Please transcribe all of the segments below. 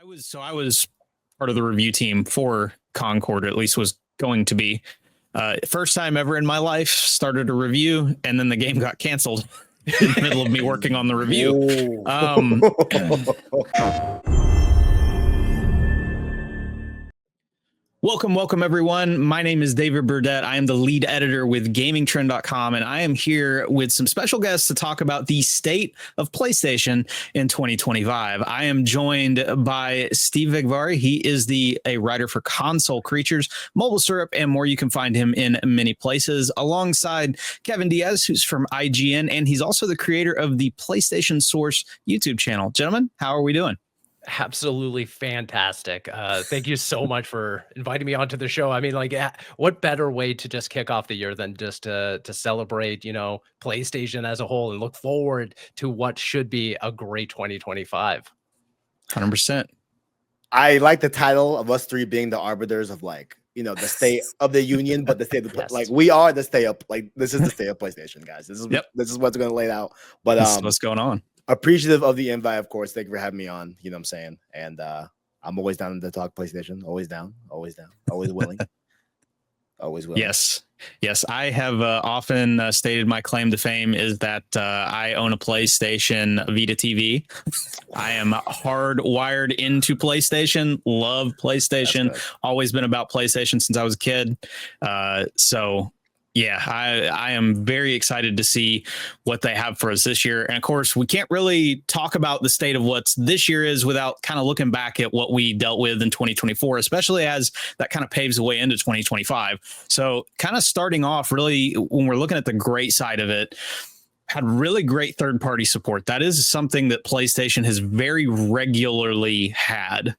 I was part of the review team for Concord, or at least was going to be. First time ever in my life, started a review, and then the game got canceled in the middle of me working on the review. Welcome, everyone. My name is David Burdette. I am the lead editor with Gamingtrend.com, and I am here with some special guests to talk about the state of PlayStation in 2025. I am joined by Steve Vegvari. He is a writer for Console Creatures, MobileSyrup, and more. You can find him in many places, alongside Kevin Diaz, who's from IGN, and he's also the creator of the PlayStation Source YouTube channel. Gentlemen, how are we doing? Absolutely fantastic. Thank you so much for inviting me onto the show. I mean, like, what better way to just kick off the year than just to celebrate, PlayStation as a whole and look forward to what should be a great 2025. 100%. I like the title of us three being the arbiters of, like, the state of the union, but the state of the, like, we are the state of, like, this is the state of PlayStation, guys. This is what's going to lay it out. But this is what's going on. Appreciative of the invite, of course. Thank you for having me on. You know what I'm saying? And I'm always down to talk PlayStation. Always down. Always willing. Always willing. Yes. I have often stated my claim to fame is that I own a PlayStation Vita TV. I am hardwired into PlayStation. Love PlayStation. Always been about PlayStation since I was a kid. Yeah, I am very excited to see what they have for us this year. And of course, we can't really talk about the state of what's this year is without kind of looking back at what we dealt with in 2024, especially as that kind of paves the way into 2025. So kind of starting off really when we're looking at the great side of it, had really great third-party support. That is something that PlayStation has very regularly had.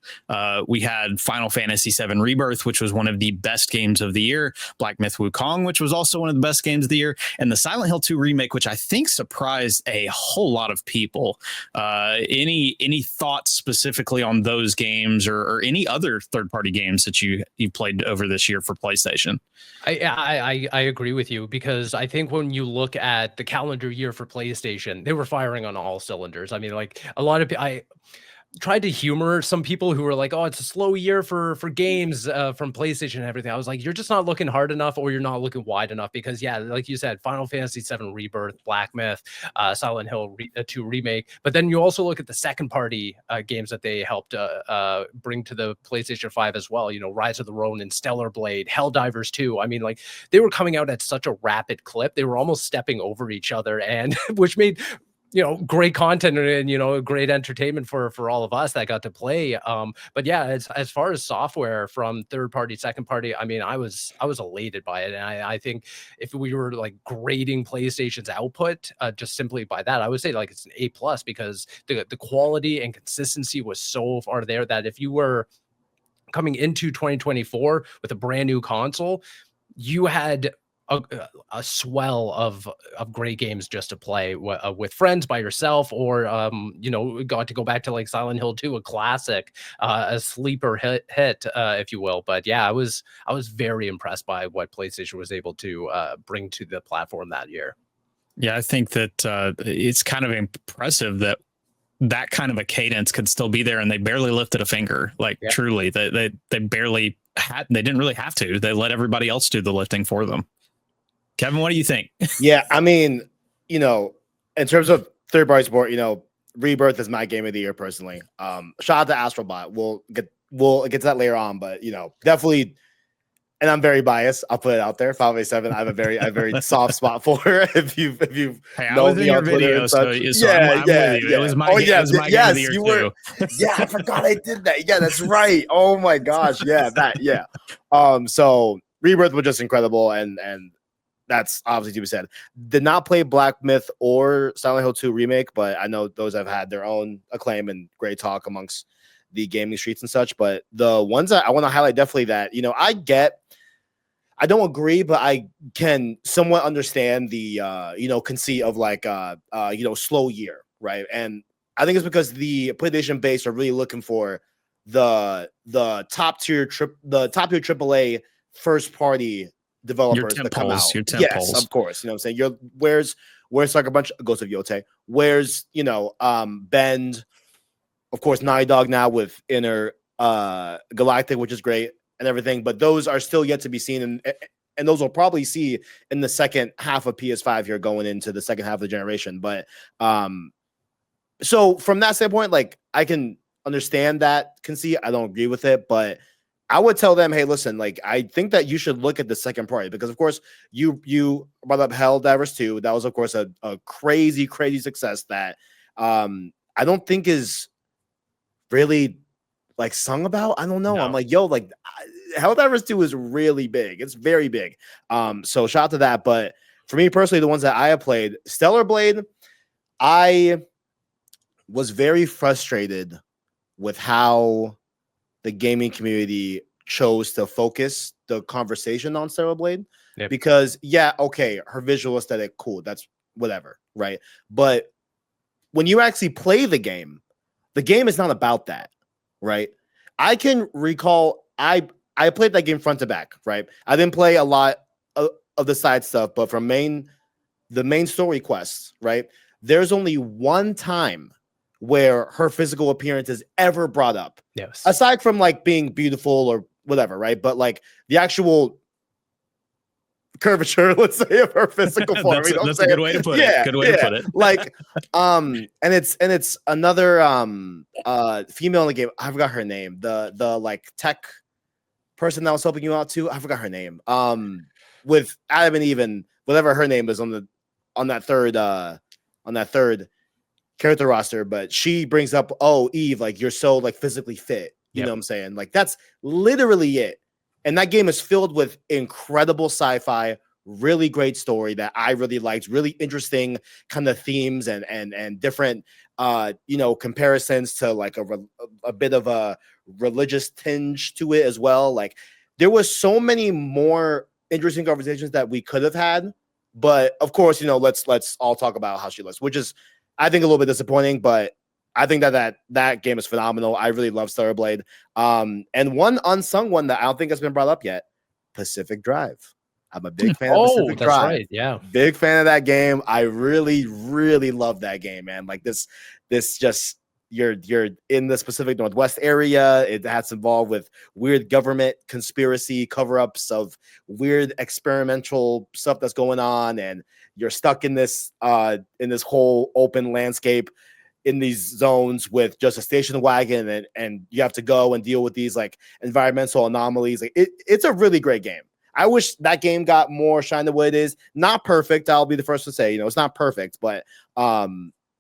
We had Final Fantasy VII Rebirth, which was one of the best games of the year, Black Myth Wukong, which was also one of the best games of the year, and the Silent Hill 2 remake, which I think surprised a whole lot of people. Any thoughts specifically on those games or any other third-party games that you played over this year for PlayStation? I agree with you, because I think when you look at the calendar year for PlayStation, they were firing on all cylinders. I mean, like, a lot of I tried to humor some people who were like, oh, it's a slow year for games from PlayStation and everything. I was like, you're just not looking hard enough, or you're not looking wide enough, because yeah, like you said, Final Fantasy VII Rebirth, Black Myth, Silent Hill 2 remake, but then you also look at the second party games that they helped bring to the PlayStation 5 as well. Rise of the Ronin, Stellar Blade, Helldivers 2. I mean, like, they were coming out at such a rapid clip. They were almost stepping over each other, and which made great content and great entertainment for all of us that got to play. But yeah, as far as software from third party, second party, I mean, I was elated by it, and I think if we were like grading PlayStation's output just simply by that, I would say like it's an A+, because the quality and consistency was so far there that if you were coming into 2024 with a brand new console, you had a swell of great games just to play with friends, by yourself, or got to go back to like Silent Hill 2, a classic, a sleeper hit, if you will. But yeah, I was very impressed by what PlayStation was able to bring to the platform that year. Yeah, I think that it's kind of impressive that kind of a cadence could still be there, and they barely lifted a finger. Like, truly, they barely had. They didn't really have to. They let everybody else do the lifting for them. Kevin, what do you think? Yeah, I mean, in terms of third-party support, Rebirth is my game of the year personally. Shout out to Astro Bot. We'll get to that later on, but definitely. And I'm very biased. I'll put it out there. Final Fantasy VII, I have a very soft spot for. If you hey, I was in your video, so I'm with you. It was my game of the year too. Yeah, I forgot I did that. Yeah, that's right. Oh my gosh, yeah. So Rebirth was just incredible, and that's obviously to be said. Did not play Black Myth or Silent Hill 2 remake, but I know those have had their own acclaim and great talk amongst the gaming streets and such. But the ones that I want to highlight, definitely that, I don't agree, but I can somewhat understand the, conceit of like, slow year, right? And I think it's because the PlayStation base are really looking for the top tier AAA first party developers that come out. Yes, of course. You know what I'm saying? Where's like a bunch of Ghost of Yōtei? Where's Bend? of course, Naughty Dog now with Inner Galactic, which is great and everything, but those are still yet to be seen, and those will probably see in the second half of PS5 here going into the second half of the generation. But so from that standpoint, like I can understand that conceit. I don't agree with it, but I would tell them, hey, listen, like I think that you should look at the second party, because of course you brought up Helldivers 2. That was of course a crazy success that I don't think is really like sung about. I don't know. No. I'm like, yo, like Helldivers 2 is really big. It's very big. So shout out to that. But for me personally, the ones that I have played, Stellar Blade, I was very frustrated with how the gaming community chose to focus the conversation on Stellar Blade. Yep. Because yeah, okay, her visual aesthetic, cool, that's whatever, right? But when you actually play the game is not about that, right? I can recall I played that game front to back, right? I didn't play a lot of the side stuff, but from the main story quests, right? There's only one time where her physical appearance is ever brought up. Yes. Aside from like being beautiful or whatever, right? But like the actual curvature, let's say, of her physical form. That's a good way to put it. Good way to put it. Like, and it's another female in the game. I forgot her name. The like tech person that was helping you out too. I forgot her name. With Adam and Eve, and whatever her name is on that third character roster, but she brings up, oh, Eve, like you're so like physically fit. You know what I'm saying? Like that's literally it. And that game is filled with incredible sci-fi, really great story that I really liked, really interesting kind of themes and different comparisons to like a bit of a religious tinge to it as well. Like there was so many more interesting conversations that we could have had, but of course, let's all talk about how she looks, which is I think a little bit disappointing, but I think that game is phenomenal. I really love Stellar Blade. And one unsung one that I don't think has been brought up yet, Pacific Drive. I'm a big fan of Pacific Drive. Right. Yeah. Big fan of that game. I really, really love that game, man. Like this just you're in the Pacific Northwest area. It has involved with weird government conspiracy cover-ups of weird experimental stuff that's going on, and you're stuck in this whole open landscape in these zones with just a station wagon, and you have to go and deal with these like environmental anomalies. Like it's a really great game. I wish that game got more shine than what it is. Not perfect. I'll be the first to say, it's not perfect, but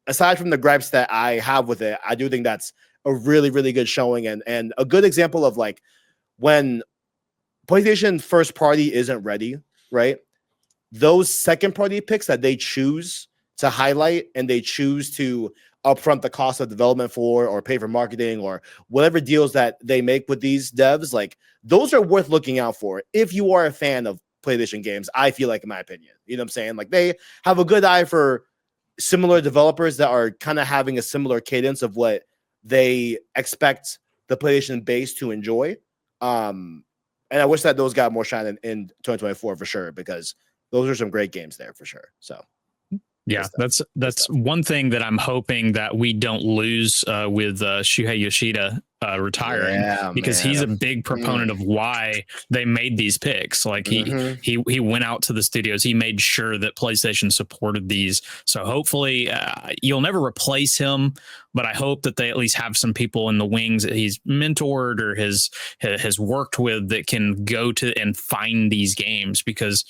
aside from the gripes that I have with it, I do think that's a really, really good showing and a good example of like when PlayStation first party isn't ready, right? Those second party picks that they choose to highlight and they choose to upfront the cost of development for or pay for marketing or whatever deals that they make with these devs, like those are worth looking out for if you are a fan of PlayStation games. I feel like, in my opinion, you know what I'm saying? Like they have a good eye for similar developers that are kind of having a similar cadence of what they expect the PlayStation base to enjoy. And I wish that those got more shine in 2024 for sure, because those are some great games there for sure. So yeah, that's one thing that I'm hoping that we don't lose with Shuhei Yoshida retiring, because he's a big proponent of why they made these picks. Like he went out to the studios, he made sure that PlayStation supported these. So hopefully you'll never replace him, but I hope that they at least have some people in the wings that he's mentored or has worked with that can go to and find these games, because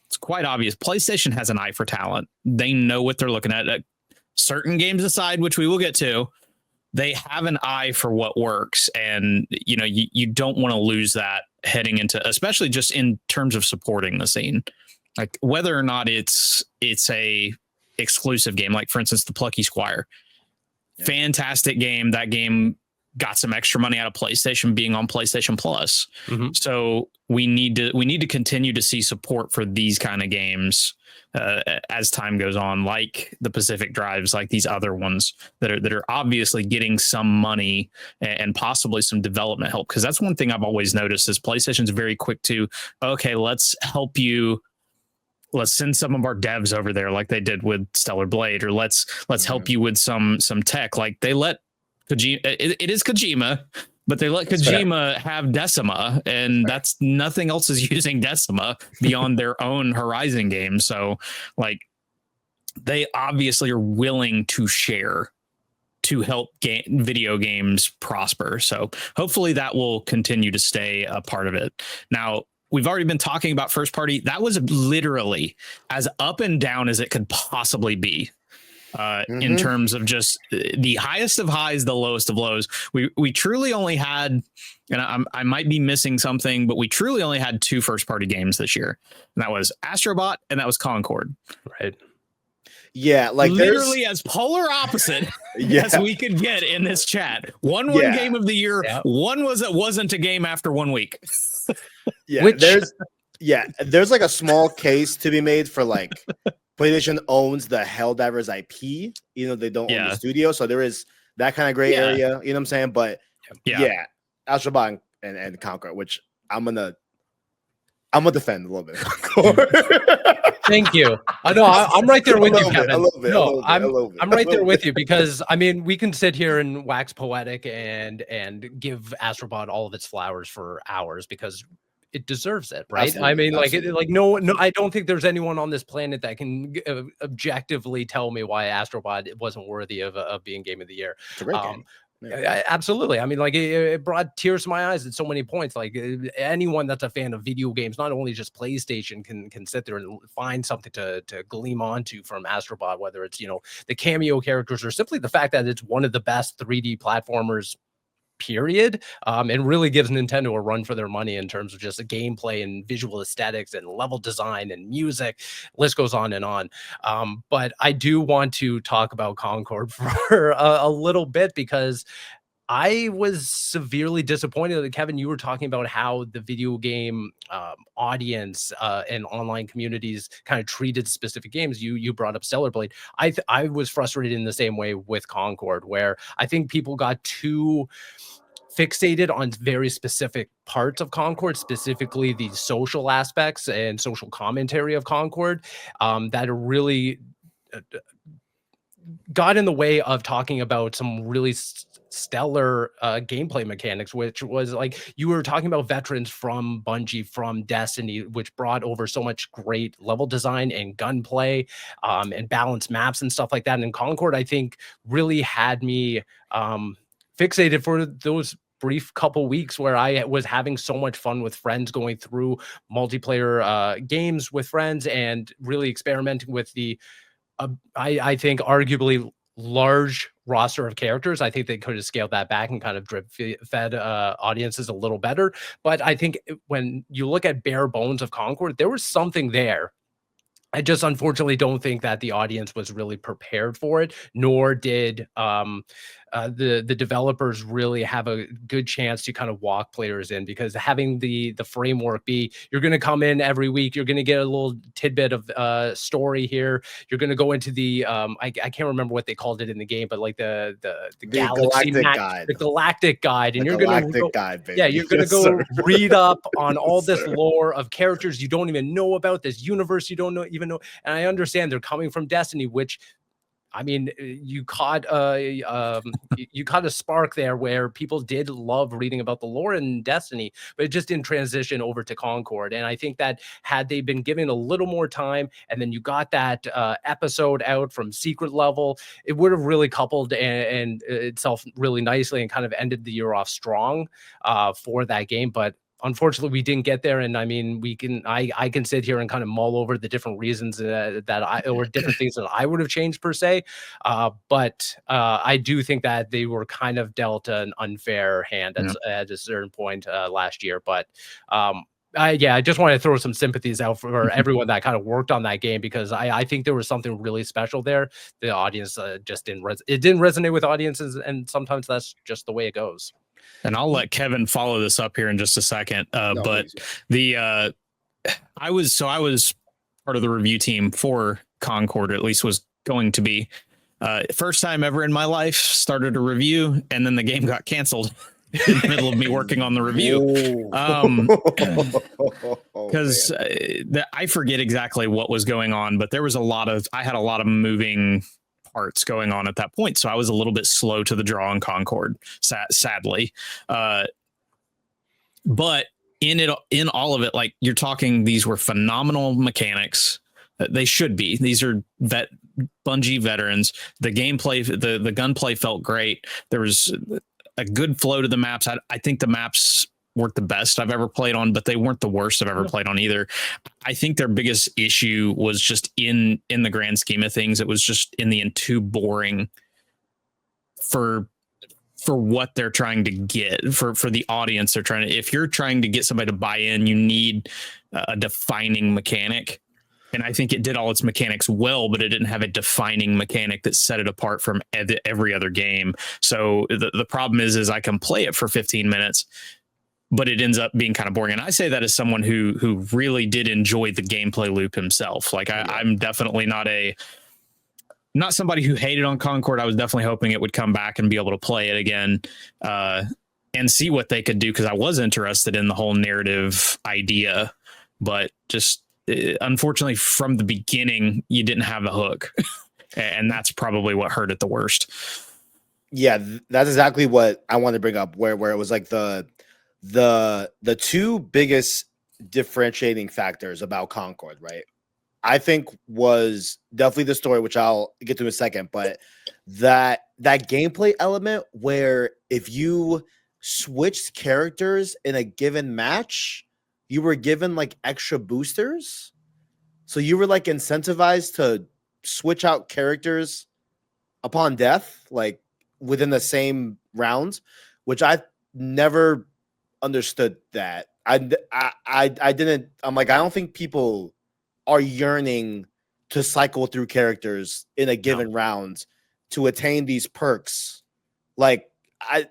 it's quite obvious PlayStation has an eye for talent. They know what they're looking at. Certain games aside, which we will get to, they have an eye for what works. And, you don't want to lose that heading into, especially just in terms of supporting the scene. Like whether or not it's a exclusive game, like for instance, the Plucky Squire. Yeah. Fantastic game. That game got some extra money out of PlayStation being on PlayStation Plus. So we need to continue to see support for these kind of games as time goes on, like the Pacific Drives, like these other ones that are obviously getting some money and possibly some development help. Because that's one thing I've always noticed is PlayStation's very quick to, okay, let's help you. Let's send some of our devs over there like they did with Stellar Blade, or let's help you with some tech. Like they let Kojima, it is Kojima, but they let Kojima have Decima, and that's nothing else is using Decima beyond their own Horizon game. So, like, they obviously are willing to share to help video games prosper. So hopefully that will continue to stay a part of it. Now, we've already been talking about first party. That was literally as up and down as it could possibly be. In terms of just the highest of highs, the lowest of lows. We truly only had, and I might be missing something, but we truly only had 2 first party games this year. And that was Astro Bot and that was Concord. Right. Yeah, like literally as polar opposite as we could get in this chat. One game of the year, one wasn't a game after 1 week. There's like a small case to be made for like PlayStation owns the Helldivers IP, even though they don't own the studio. So there is that kind of gray area, you know what I'm saying? But Astro Bot and Conquer, which I'm gonna defend a little bit. Thank you. I know I'm right there with you, Kevin. I'm right there with you because I mean we can sit here and wax poetic and give Astro Bot all of its flowers for hours because it deserves it, right? Absolutely, I mean, no, I don't think there's anyone on this planet that can objectively tell me why Astro Bot wasn't worthy of being Game of the Year. It's a great game. Absolutely. I mean, like it brought tears to my eyes at so many points. Like anyone that's a fan of video games, not only just PlayStation, can sit there and find something to gleam onto from Astro Bot, whether it's the cameo characters or simply the fact that it's one of the best 3D platformers. Period. And really gives Nintendo a run for their money in terms of just the gameplay and visual aesthetics and level design and music. List goes on and on. But I do want to talk about Concord for a little bit because I was severely disappointed. Kevin, you were talking about how the video game audience and online communities kind of treated specific games. You brought up Stellar Blade. I was frustrated in the same way with Concord, where I think people got too fixated on very specific parts of Concord, specifically the social aspects and social commentary of Concord, that really got in the way of talking about some really stellar gameplay mechanics, which was like you were talking about veterans from Bungie, from Destiny, which brought over so much great level design and gunplay and balanced maps and stuff like that. And Concord, I think, really had me fixated for those brief couple weeks where I was having so much fun with friends, going through multiplayer games with friends and really experimenting with the I think arguably large roster of characters. I think they could have scaled that back and kind of fed audiences a little better. But I think when you look at bare bones of Concord, there was something there. I just unfortunately don't think that the audience was really prepared for it, nor did the developers really have a good chance to kind of walk players in, because having the framework be, you're going to come in every week, you're going to get a little tidbit of story here, you're going to go into the I can't remember what they called it in the game, but like the galaxy guide, the galactic guide, and you're going to you're going to go read up on all this lore of characters you don't even know about, this universe you don't even know. And I understand they're coming from Destiny, which, I mean, you caught a spark there where people did love reading about the lore in Destiny, but it just didn't transition over to Concord. And I think that had they been given a little more time, and then you got that episode out from Secret Level, it would have really coupled and itself really nicely and kind of ended the year off strong for that game. But unfortunately, we didn't get there, and I mean, I can sit here and kind of mull over the different reasons or different things that I would have changed per se, but I do think that they were kind of dealt an unfair hand at a certain point last year. But I just want to throw some sympathies out for everyone that kind of worked on that game, because I think there was something really special there. The audience just didn't resonate with audiences, and sometimes that's just the way it goes. And I'll let Kevin follow this up here in just a second. But I was part of the review team for Concord, or at least was going to be. First time ever in my life, started a review, and then the game got canceled in the middle of me working on the review. Because I forget exactly what was going on, but there was I had a lot of moving parts going on at that point. So I was a little bit slow to the draw on Concord, sadly. But in all of it, like you're talking, these were phenomenal mechanics. They should be. These are Bungie veterans. The gameplay, the gunplay felt great. There was a good flow to the maps. I think the maps weren't the best I've ever played on, but they weren't the worst I've ever played on either. I think their biggest issue was just in the grand scheme of things. It was just in the end too boring for what they're trying to get, for the audience they're trying to. If you're trying to get somebody to buy in, you need a defining mechanic. And I think it did all its mechanics well, but it didn't have a defining mechanic that set it apart from every other game. So the problem is I can play it for 15 minutes, but it ends up being kind of boring. And I say that as someone who really did enjoy the gameplay loop himself. Like I'm definitely not somebody who hated on Concord. I was definitely hoping it would come back and be able to play it again and see what they could do, because I was interested in the whole narrative idea, but just unfortunately from the beginning you didn't have a hook. And that's probably what hurt it the worst. Yeah, that's exactly what I want to bring up, where it was like the two biggest differentiating factors about Concord, right? I think was definitely the story, which I'll get to in a second, but that gameplay element where if you switched characters in a given match, you were given like extra boosters. So you were like incentivized to switch out characters upon death, like within the same round, which I never understood that. I didn't. I'm like, I don't think people are yearning to cycle through characters in a given round to attain these perks. Like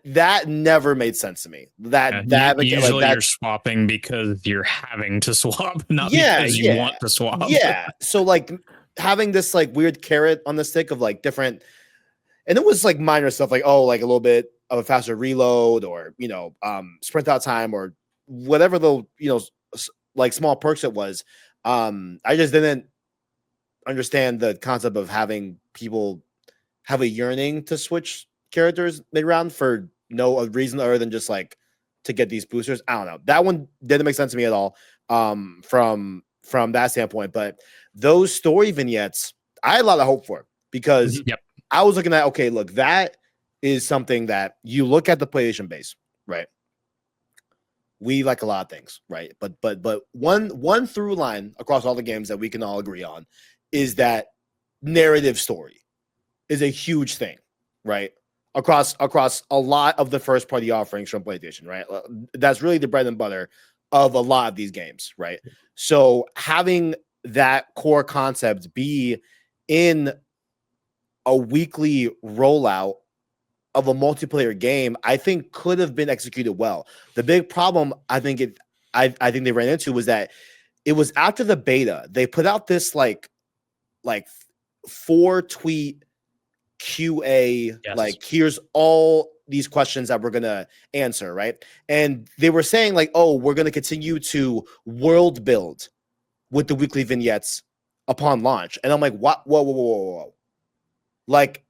that never made sense to me. Usually like you're swapping because you're having to swap, not because you want to swap. Yeah. So like having this like weird carrot on the stick of like different, and it was like minor stuff like, oh, like a little bit of a faster reload, or sprint out time, or whatever the like small perks it was. I just didn't understand the concept of having people have a yearning to switch characters mid-round for no reason other than just like to get these boosters. I don't know. That one didn't make sense to me at all from that standpoint. But those story vignettes, I had a lot of hope for, because I was looking at, okay, look, that is something that you look at the PlayStation base, right? We like a lot of things, right? But one through line across all the games that we can all agree on is that narrative story is a huge thing, right? Across a lot of the first party offerings from PlayStation, right? That's really the bread and butter of a lot of these games, right? So having that core concept be in a weekly rollout of a multiplayer game, I think could have been executed well. The big problem I think they ran into was that it was after the beta, they put out this like 4-tweet QA, like here's all these questions that we're gonna answer, right? And they were saying like, oh, we're gonna continue to world build with the weekly vignettes upon launch. And I'm like, what? Whoa. Like,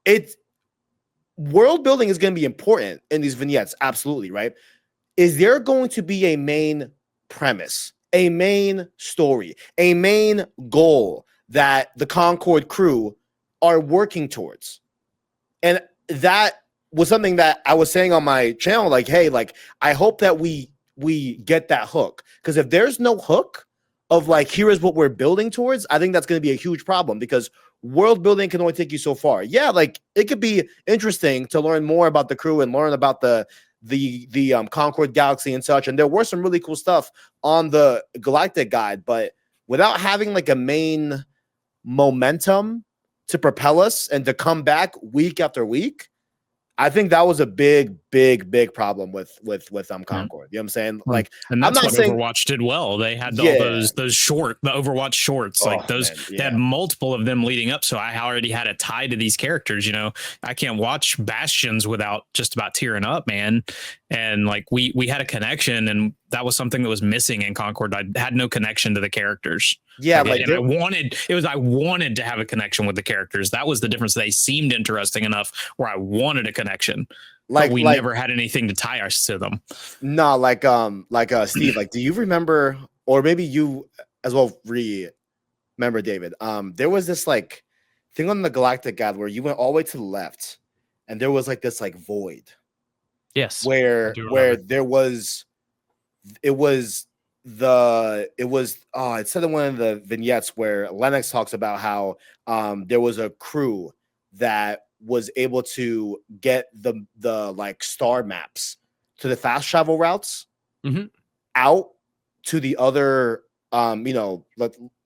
it's world building is going to be important in these vignettes, absolutely, right? Is there going to be a main premise, a main story, a main goal that the Concord crew are working towards? And that was something that I was saying on my channel, like, hey, like, I hope that we get that hook, because if there's no hook of like, here is what we're building towards, I think that's going to be a huge problem, because world building can only take you so far. Yeah, like it could be interesting to learn more about the crew and learn about the Concord Galaxy and such. And there were some really cool stuff on the Galactic Guide, but without having like a main momentum to propel us and to come back week after week, I think that was a big problem with Concord. You know what I'm saying? Like, and that's what Overwatch did well. They had all those the Overwatch shorts, like those. Man, they had multiple of them leading up, so I already had a tie to these characters. I can't watch Bastions without just about tearing up, man. and like we had a connection, and that was something that was missing in Concord. I had no connection to the characters. Yeah, like I wanted to have a connection with the characters. That was the difference. They seemed interesting enough where I wanted a connection. But we never had anything to tie us to them. No, Steve, like, do you remember, or maybe you as well remember, David? There was this like thing on the Galactic Guide where you went all the way to the left, and there was like this like void. Yes. Where there was, it said in one of the vignettes where Lennox talks about how there was a crew that was able to get the like star maps to the fast travel routes out to the other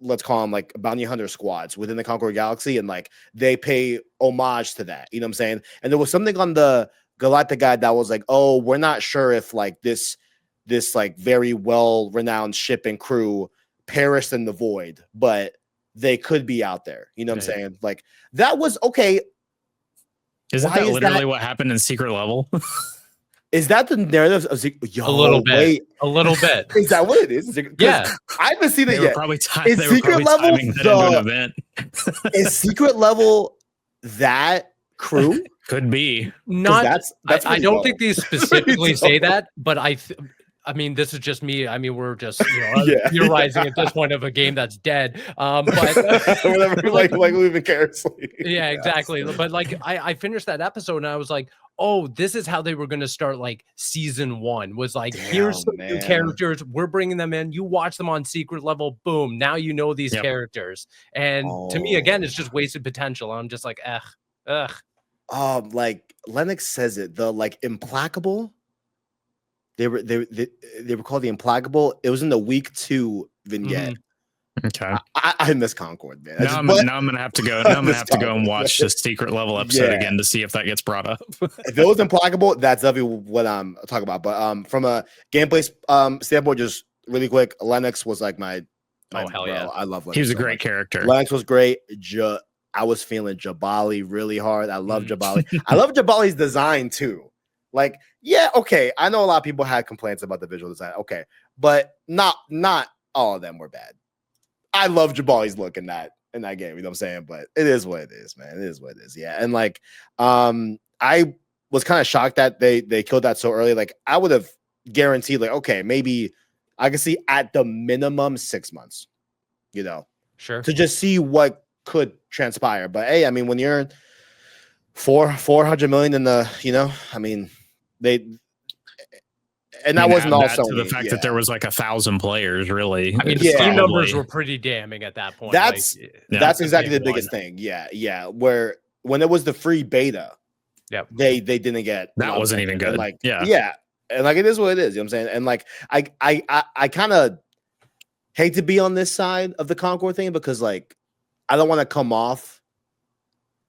let's call them like bounty hunter squads within the Concord Galaxy, and like they pay homage to that, you know what I'm saying? And there was something on the Galactic Guide that was like, oh, we're not sure if like this like very well renowned ship and crew perished in the void, but they could be out there, you know what I'm saying? Like that was okay. Isn't that literally what happened in Secret Level? Is that the narrative of a little bit? A little bit. Is that what it is? Yeah, I haven't seen it yet. Probably is Secret Level is Secret Level that crew? Could be. Not. That's I don't think they specifically say that, but I mean, this is just me. I mean, we're just theorizing at this point of a game that's dead. But whatever, like moving carelessly. Yeah, exactly. But like, I finished that episode and I was like, oh, this is how they were going to start like season 1. Was like, here's some new characters. We're bringing them in. You watch them on Secret Level. Boom. Now you know these characters. And to me, again, it's just wasted potential. I'm just like, ugh. Like Lennox says it, the like implacable. They were called the Implacable. It was in the week 2 vignette. Okay, I miss Concord, man. Now I'm gonna have to go. Now I'm gonna have to go and watch the Secret Level episode again to see if that gets brought up. If it was Implacable, that's definitely what I'm talking about. But from a gameplay standpoint, just really quick, Lennox was like my hell bro. yeah, I love Lennox. He was a great character. Lennox was great. I was feeling Jabali really hard. I love Jabali. I love Jabali's design too. Like, yeah, okay. I know a lot of people had complaints about the visual design. Okay, but not all of them were bad. I love Jabali's look in that game. You know what I'm saying? But it is what it is, man. It is what it is. Yeah, and like, I was kind of shocked that they killed that so early. Like, I would have guaranteed, like, okay, maybe I can see at the minimum 6 months. You know, sure, to just see what could transpire. But hey, I mean, when you're 400 million in the, you know, I mean, that wasn't also to the fact that there was like 1,000 players, really. I mean, the Steam numbers were pretty damning at that point. That's exactly the biggest thing. Yeah. Where when it was the free beta, they didn't get that wasn't even good. And like, and like it is what it is. You know what I'm saying? And like I kind of hate to be on this side of the Concord thing because like I don't want to come off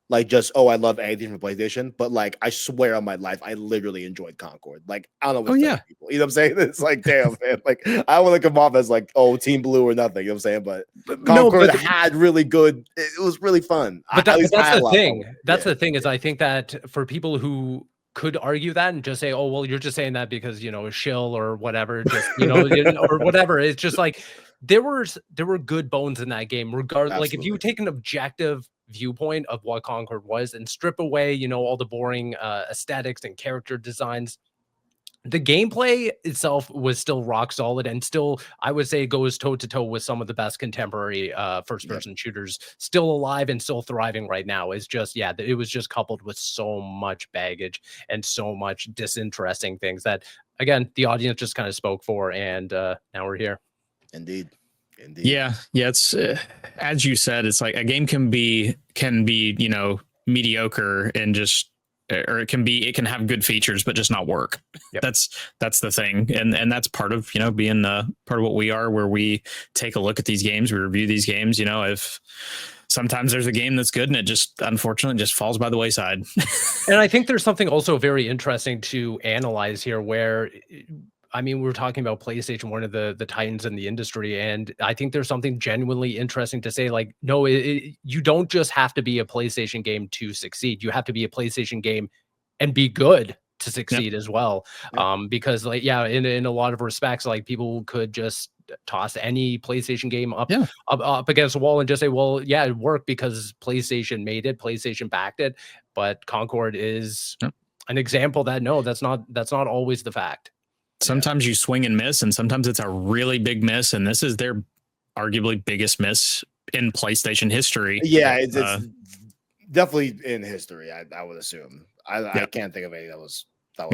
like just, oh, I love anything from PlayStation, but like I swear on my life, I literally enjoyed Concord. Like I don't know what people, you know what I'm saying? It's like, damn, man. Like I want to come off as like, oh, Team Blue or nothing, you know what I'm saying? But Concord had really good, it was really fun. But that's the thing. That's the thing is I think that for people who could argue that and just say, oh, well, you're just saying that because, you know, a shill or whatever, just, you know, or whatever. It's just like there were good bones in that game, regardless. Like if you take an objective viewpoint of what Concord was and strip away, you know, all the boring aesthetics and character designs, the gameplay itself was still rock solid and still, I would say, goes toe to toe with some of the best contemporary first person shooters still alive and still thriving right now. It's just, it was just coupled with so much baggage and so much disinteresting things that, again, the audience just kind of spoke for, and now we're here. Indeed. Yeah. It's as you said, it's like a game can be, you know, mediocre and just, or it can have good features, but just not work. Yep. That's the thing. And that's part of, you know, being part of what we are, where we take a look at these games, we review these games, you know, if sometimes there's a game that's good and it just unfortunately just falls by the wayside. And I think there's something also very interesting to analyze here where, I mean, we're talking about PlayStation, one of the titans in the industry, and I think there's something genuinely interesting to say. Like, no, you don't just have to be a PlayStation game to succeed. You have to be a PlayStation game and be good to succeed as well. Because like, in a lot of respects, like people could just toss any PlayStation game up against the wall and just say, well, yeah, it worked because PlayStation made it, PlayStation backed it. But Concord is an example that no, that's not always the fact. Sometimes you swing and miss, and sometimes it's a really big miss, and this is their arguably biggest miss in PlayStation history. Yeah, it's definitely in history, I would assume. I can't think of any that was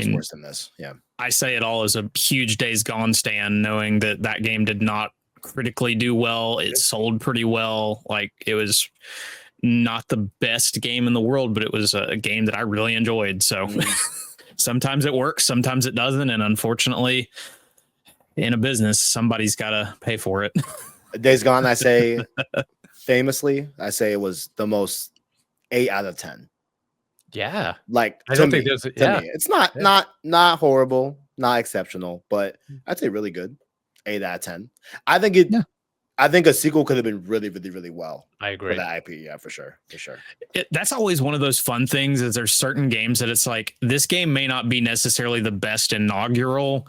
worse than this. Yeah. I say it all as a huge Days Gone stan, knowing that game did not critically do well. It sold pretty well. Like, it was not the best game in the world, but it was a game that I really enjoyed. So sometimes it works, sometimes it doesn't. And unfortunately, in a business, somebody's got to pay for it. Days Gone, I say, famously, I say it was the most 8 out of 10. Yeah, like I don't think there's. Yeah, me. It's not horrible, not exceptional, but I'd say really good. 8 out of 10. I think it. Yeah. I think a sequel could have been really, really, really well. I agree. For that IP, yeah, for sure. That's always one of those fun things. Is there's certain games that it's like, this game may not be necessarily the best inaugural,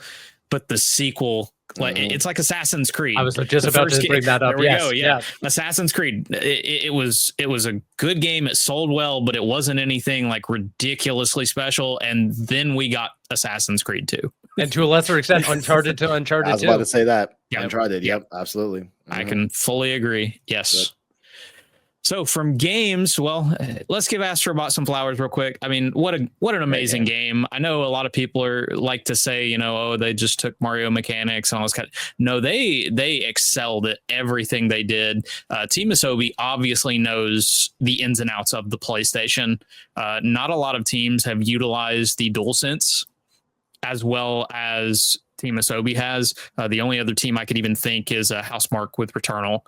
but the sequel. Like it's like Assassin's Creed. I was just about to bring that up. There we go. Yeah. Assassin's Creed. It was a good game. It sold well, but it wasn't anything like ridiculously special. And then we got Assassin's Creed 2. And to a lesser extent, Uncharted to Uncharted 2. I was about to say that. Yep. Uncharted. Yep, absolutely. I can fully agree. Yes. Yep. So from games, well, let's give Astro Bot some flowers real quick. I mean, what an amazing game. I know a lot of people like to say, you know, oh, they just took Mario mechanics and all this kind of. No, they excelled at everything they did. Team Asobi obviously knows the ins and outs of the PlayStation. Not a lot of teams have utilized the DualSense as well as Team Asobi has. The only other team I could even think is Housemarque with Returnal.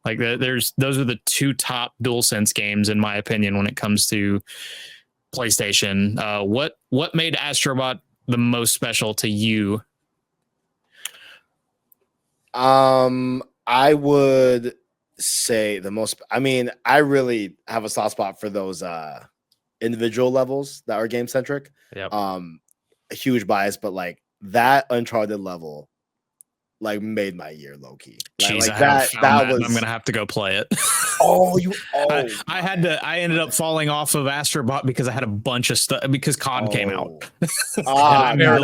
Like those are the two top DualSense games in my opinion when it comes to PlayStation. What made Astro Bot the most special to you? I would say the most. I mean, I really have a soft spot for those individual levels that are game centric. Yep. A huge bias, but like that Uncharted level like made my year low key. Jeez, like that was. I'm gonna have to go play it. I ended up falling off of Astro Bot because I had a bunch of stuff because COD came out. I'm the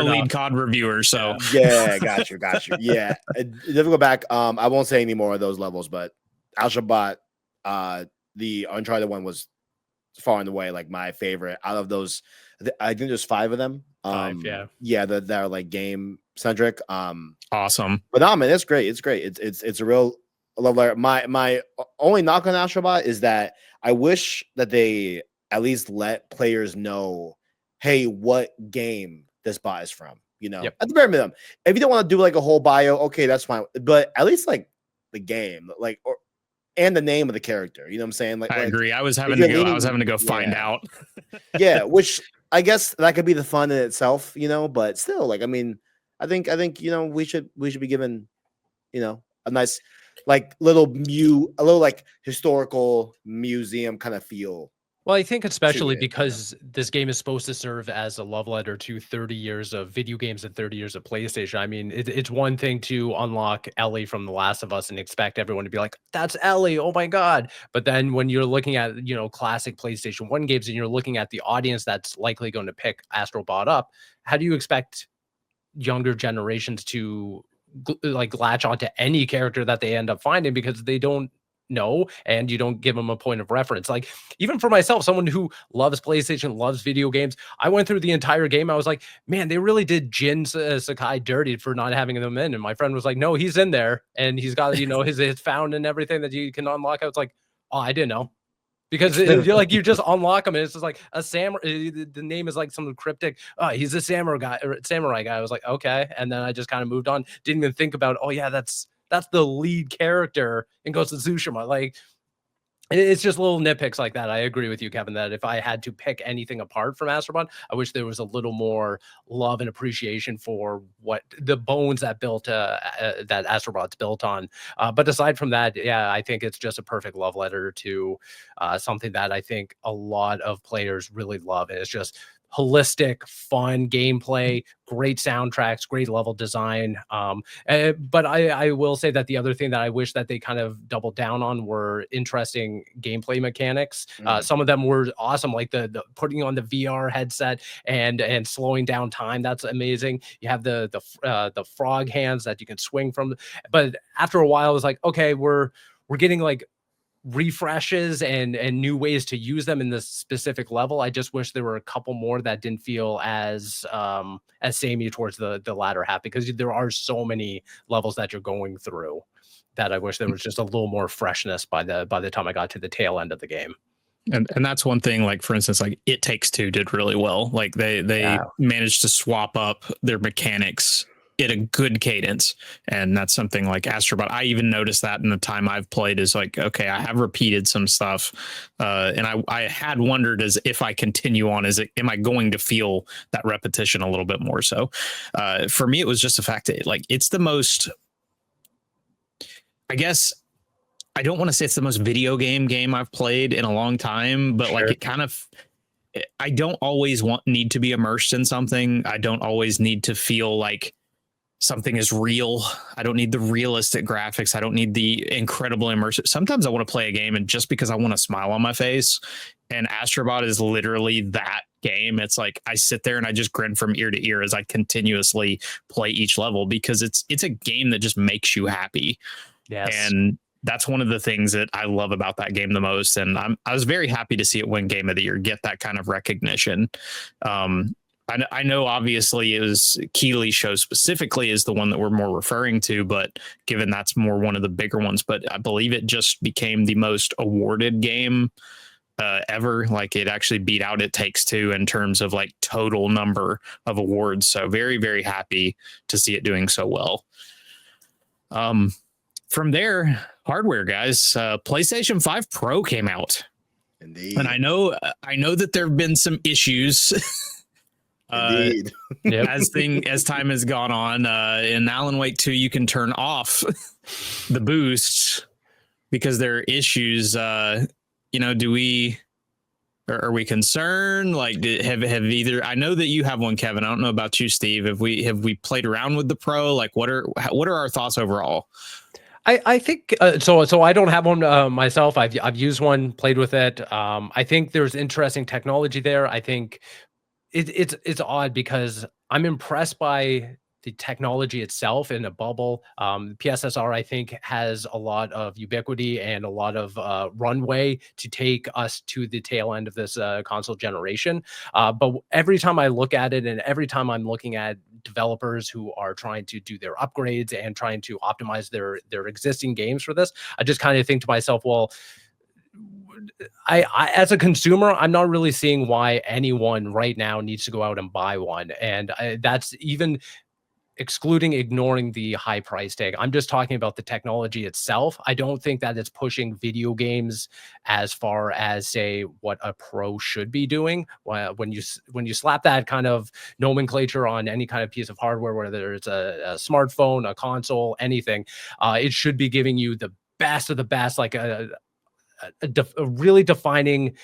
lead COD reviewer, so yeah, got you. Yeah, if we go back, I won't say any more of those levels, but Astro Bot, the Uncharted one was far and away like my favorite out of those. I think there's 5 of them. 5, that are like game centric. Awesome. But no, man, it's great. It's a real love letter. My only knock on Astro Bot is that I wish that they at least let players know, hey, what game this bot is from. You know, at the bare minimum. If you don't want to do like a whole bio, okay, that's fine. But at least like the game, like and the name of the character. You know what I'm saying? Like I agree. I was having to go find out. Yeah, which I guess that could be the fun in itself, you know, but still, like, I mean, I think, you know, we should be given, you know, a nice, like little like historical museum kind of feel. Well, I think especially because this game is supposed to serve as a love letter to 30 years of video games and 30 years of PlayStation. I mean, it's one thing to unlock Ellie from The Last of Us and expect everyone to be like, that's Ellie, oh my God. But then when you're looking at, you know, classic PlayStation 1 games and you're looking at the audience that's likely going to pick Astro Bot up, how do you expect younger generations to like latch onto any character that they end up finding because they don't know, and you don't give them a point of reference? Like, even for myself, someone who loves PlayStation, loves video games, I went through the entire game. I was like, man, they really did Jin Sakai dirty for not having them in. And my friend was like, no, he's in there, and he's got, you know, his found and everything that you can unlock. I was like, oh, I didn't know. Because you're like, you just unlock them and it's just like a samurai. The name is like some cryptic. Oh, he's a samurai guy. I was like, okay. And then I just kind of moved on. Didn't even think about, oh yeah, that's the lead character in Ghost of Tsushima. Like, it's just little nitpicks like that. I agree with you, Kevin, that if I had to pick anything apart from Astro Bot, I wish there was a little more love and appreciation for what the bones that built that Astro Bot's built on. But aside from that, yeah, I think it's just a perfect love letter to something that I think a lot of players really love. And it's just holistic, fun gameplay, great soundtracks, great level design. But I will say that the other thing that I wish that they kind of doubled down on were interesting gameplay mechanics. Some of them were awesome, like the putting on the VR headset and slowing down time. That's amazing. You have the frog hands that you can swing from. But after a while, it was like, okay, we're getting like refreshes and new ways to use them in this specific level. I just wish there were a couple more that didn't feel as samey towards the latter half, because there are so many levels that you're going through that I wish there was just a little more freshness by the time I got to the tail end of the game. And that's one thing, like, for instance, like It Takes Two did really well. Like they managed to swap up their mechanics at a good cadence. And that's something like Astro Bot. I even noticed that in the time I've played, is like, okay, I have repeated some stuff. And I had wondered, as if I continue on, am I going to feel that repetition a little bit more? So for me, it was just the fact that, like, it's the most, I guess, I don't want to say it's the most video game I've played in a long time, but like it kind of, I don't always need to be immersed in something. I don't always need to feel like something is real. I don't need the realistic graphics. I don't need the incredible immersive. Sometimes I want to play a game and just because I want a smile on my face, and Astro Bot is literally that game. It's like I sit there and I just grin from ear to ear as I continuously play each level, because it's a game that just makes you happy. Yes. And that's one of the things that I love about that game the most. And I was very happy to see it win Game of the Year, get that kind of recognition. I know obviously it was Keeley's show specifically is the one that we're more referring to, but given that's more one of the bigger ones, but I believe it just became the most awarded game ever. Like it actually beat out It Takes Two in terms of like total number of awards. So very, very happy to see it doing so well. From there, hardware guys, PlayStation 5 Pro came out. Indeed. And I know that there have been some issues as time has gone on. In Alan Wake 2, you can turn off the boosts because there are issues. Are we concerned? Like, have either? I know that you have one, Kevin. I don't know about you, Steve. Have we played around with the Pro? Like, what are our thoughts overall? I think so I don't have one myself. I've used one, played with it. I think there's interesting technology there. I think it's odd because I'm impressed by the technology itself in a bubble. PSSR, I think, has a lot of ubiquity and a lot of runway to take us to the tail end of this console generation. But every time I look at it, and every time I'm looking at developers who are trying to do their upgrades and trying to optimize their existing games for this, I just kind of think to myself, well, I as a consumer, I'm not really seeing why anyone right now needs to go out and buy one. And that's even ignoring the high price tag. I'm just talking about the technology itself. I don't think that it's pushing video games as far as, say, what a Pro should be doing. When you slap that kind of nomenclature on any kind of piece of hardware, whether it's a smartphone, a console, anything, it should be giving you the best of the best, like a really defining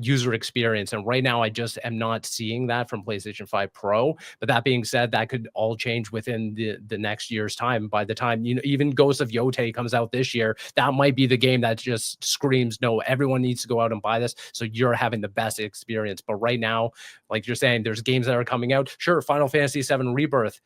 user experience. And right now I just am not seeing that from PlayStation 5 Pro. But that being said, that could all change within the next year's time. By the time, even Ghost of Yōtei comes out this year, that might be the game that just screams, no, everyone needs to go out and buy this, so you're having the best experience. But right now, like you're saying, there's games that are coming out. Sure, Final Fantasy VII Rebirth,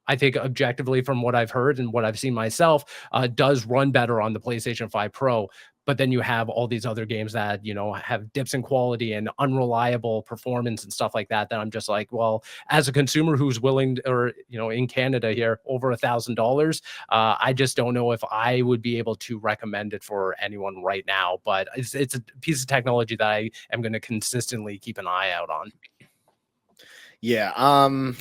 I think objectively from what I've heard and what I've seen myself, does run better on the PlayStation 5 Pro. But then you have all these other games that, have dips in quality and unreliable performance and stuff like that, that I'm just like, well, as a consumer who's willing to, or, in Canada here, over $1,000, I just don't know if I would be able to recommend it for anyone right now. But it's a piece of technology that I am going to consistently keep an eye out on. Yeah. I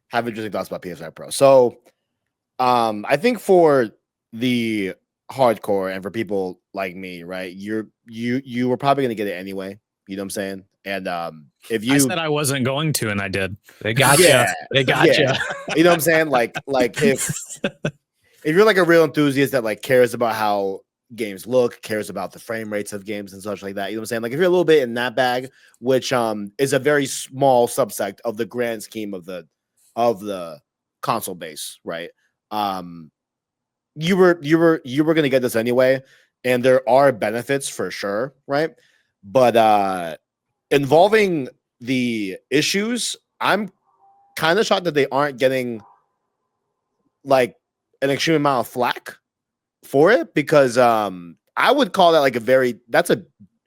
have interesting thoughts about PS5 Pro. So, I think for the hardcore and for people like me, right, you were probably going to get it anyway. You know what I'm saying? And if you, I said I wasn't going to, and I did. They got you. They got you. You know what I'm saying? Like if you're like a real enthusiast that like cares about how games look, cares about the frame rates of games and such like that. You know what I'm saying? Like if you're a little bit in that bag, which is a very small subsect of the grand scheme of the console base, right? You were going to get this anyway, and there are benefits for sure, right? But involving the issues, I'm kind of shocked that they aren't getting like an extreme amount of flack for it, because I would call that like that's a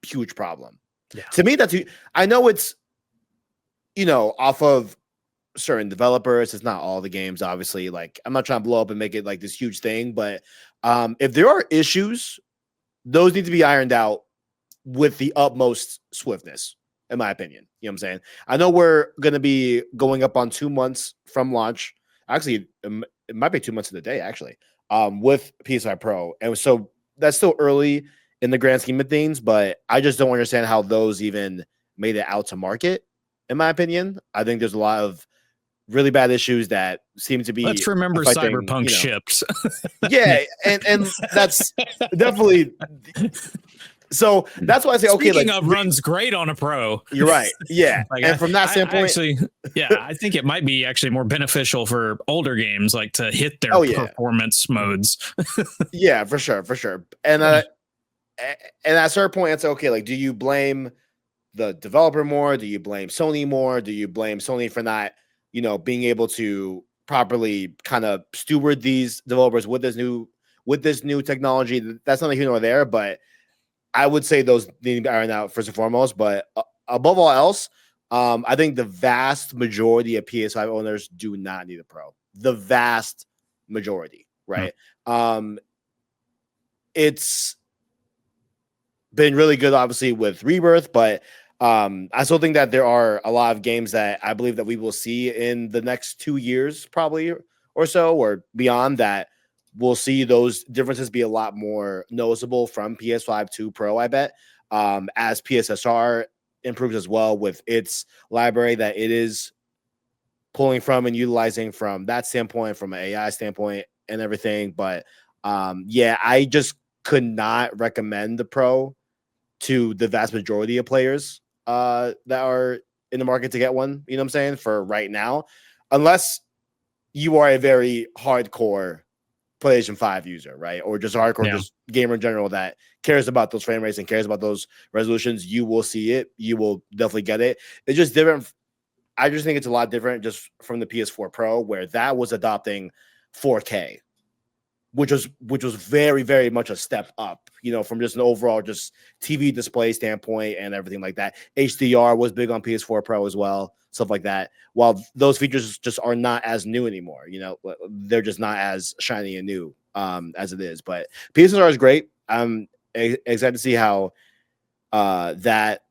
huge problem. Yeah. To me, I know it's, you know, off of certain developers. It's not all the games, obviously. Like, I'm not trying to blow up and make it like this huge thing, but if there are issues, those need to be ironed out with the utmost swiftness, in my opinion. You know what I'm saying? I know we're going to be going up on 2 months from launch. Actually, it might be 2 months to the day, actually, with PS5 Pro. And so that's still early in the grand scheme of things, but I just don't understand how those even made it out to market, in my opinion. I think there's a lot of really bad issues that seem to be. Let's remember Cyberpunk shipped. Yeah, and that's definitely. So that's why I say, Speaking of runs great on a Pro. You're right. Yeah. Like, and from that standpoint, I think it might be actually more beneficial for older games, like to hit their performance modes. Yeah, for sure. And at a certain point, it's okay. Like, do you blame the developer more? Do you blame Sony more? Do you blame Sony for not, you know, being able to properly kind of steward these developers with this new technology? That's not here nor there, but I would say those need to be ironed out first and foremost. But above all else, I think the vast majority of PS5 owners do not need a Pro. The vast majority, right? It's been really good, obviously, with Rebirth, but I still think that there are a lot of games that I believe that we will see in the next 2 years, probably or so, or beyond, that we'll see those differences be a lot more noticeable from PS5 to Pro, I bet, as PSSR improves as well with its library that it is pulling from and utilizing from that standpoint, from an AI standpoint and everything. But yeah, I just could not recommend the Pro to the vast majority of players that are in the market to get one, you know what I'm saying, for right now, unless you are a very hardcore PlayStation 5 user, right? Or just a hardcore just gamer in general that cares about those frame rates and cares about those resolutions. You will see it. You will definitely get it. It's just different. I just think it's a lot different just from the PS4 Pro, where that was adopting 4K, which was very, very much a step up, you know, from just an overall just TV display standpoint and everything like that. HDR was big on PS4 Pro as well, stuff like that. While those features just are not as new anymore, you know, they're just not as shiny and new as it is. But PSSR is great. I'm excited to see how that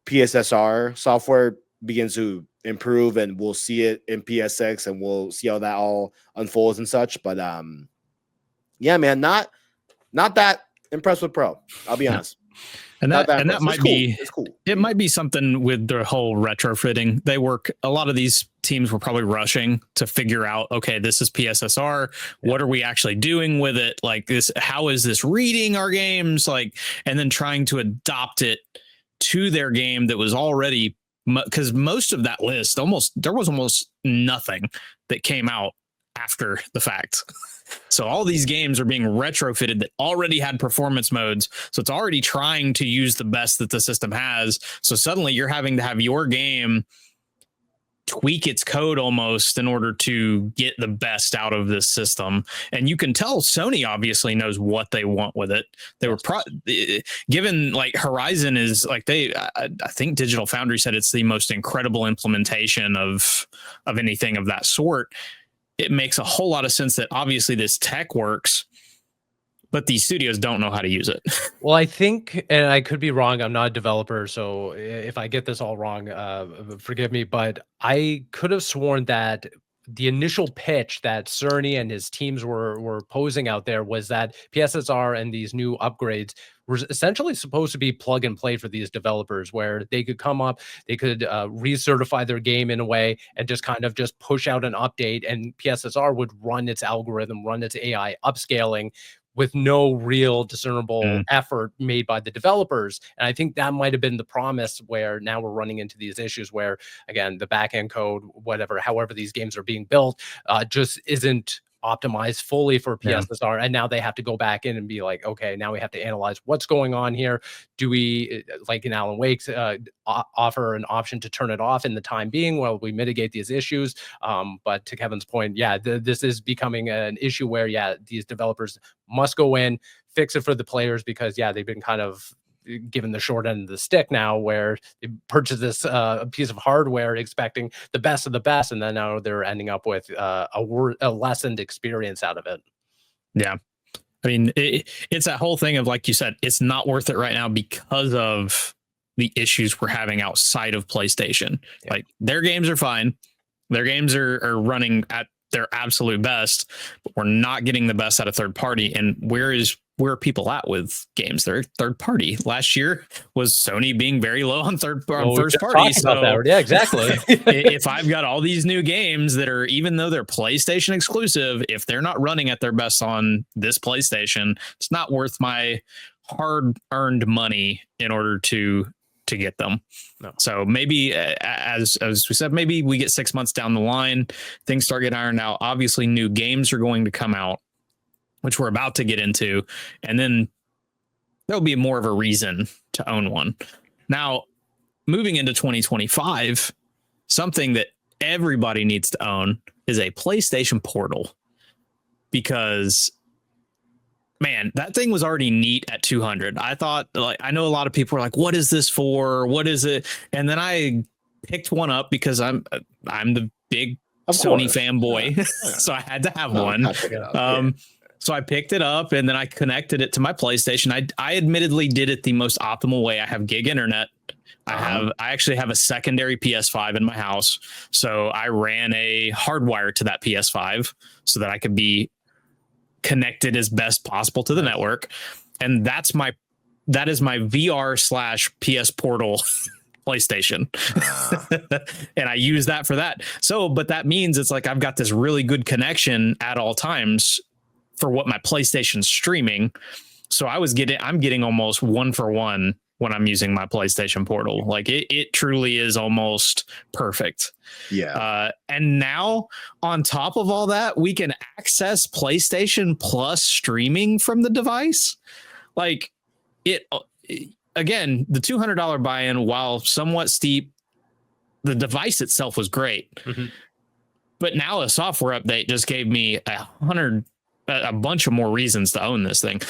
PSSR software begins to improve, and we'll see it in PS6, and we'll see how that all unfolds and such. But yeah, man, not that impressed with Pro, I'll be honest. And that might be cool. It might be something with the whole retrofitting. A lot of these teams were probably rushing to figure out, okay, this is PSSR. What are we actually doing with it? Like this, how is this reading our games? Like, and then trying to adopt it to their game that was already, because most of that list there was almost nothing that came out after the fact. So all these games are being retrofitted that already had performance modes. So it's already trying to use the best that the system has. So suddenly you're having to have your game tweak its code almost in order to get the best out of this system. And you can tell Sony obviously knows what they want with it. They were given, like, Horizon is like, I think Digital Foundry said it's the most incredible implementation of anything of that sort. It makes a whole lot of sense that obviously this tech works, but these studios don't know how to use it. Well, I think, and I could be wrong, I'm not a developer, so if I get this all wrong, forgive me, but I could have sworn that the initial pitch that Cerny and his teams were posing out there was that PSSR and these new upgrades were essentially supposed to be plug and play for these developers, where they could come up, they could recertify their game in a way and just kind of just push out an update, and PSSR would run its algorithm, run its AI upscaling with no real discernible effort made by the developers. And I think that might have been the promise, where now we're running into these issues where, again, the backend code, however these games are being built, just isn't optimized fully for PSSR. And now they have to go back in and be like, okay, now we have to analyze what's going on here. Do we, like in Alan Wake's, offer an option to turn it off in the time being while we mitigate these issues? But to Kevin's point, this is becoming an issue where, these developers must go in, fix it for the players, because they've been kind of given the short end of the stick now, where they purchase this piece of hardware expecting the best of the best, and then now they're ending up with a lessened experience out of it. Yeah. I mean, it's that whole thing of, like you said, it's not worth it right now because of the issues we're having outside of PlayStation. Like, their games are fine. Their games are running at their absolute best, but we're not getting the best out of third party. And where are people at with games? They're third party. Last year was Sony being very low on first party. So yeah, exactly. If I've got all these new games that are, even though they're PlayStation exclusive, if they're not running at their best on this PlayStation, it's not worth my hard-earned money in order to get them. No. So maybe, as we said, maybe we get 6 months down the line, things start getting ironed out. Obviously, new games are going to come out, which we're about to get into, and then there'll be more of a reason to own one. Now, moving into 2025, something that everybody needs to own is a PlayStation Portal, because, man, that thing was already neat at 200. I thought, like, I know a lot of people were like, what is this for? What is it? And then I picked one up because I'm the big Sony fanboy. So I had to have one. So I picked it up and then I connected it to my PlayStation. I admittedly did it the most optimal way. I have gig internet. I actually have a secondary PS5 in my house. So I ran a hardwire to that PS5 so that I could be connected as best possible to the network. And that is my VR/PS Portal PlayStation. And I use that for that. So, but that means it's like I've got this really good connection at all times for what my PlayStation's streaming. So I'm getting almost 1-for-1 when I'm using my PlayStation Portal. Like, it truly is almost perfect. Yeah. And now on top of all that, we can access PlayStation Plus streaming from the device. Like, again, the $200 buy-in, while somewhat steep, the device itself was great. Mm-hmm. But now a software update just gave me a bunch of more reasons to own this thing.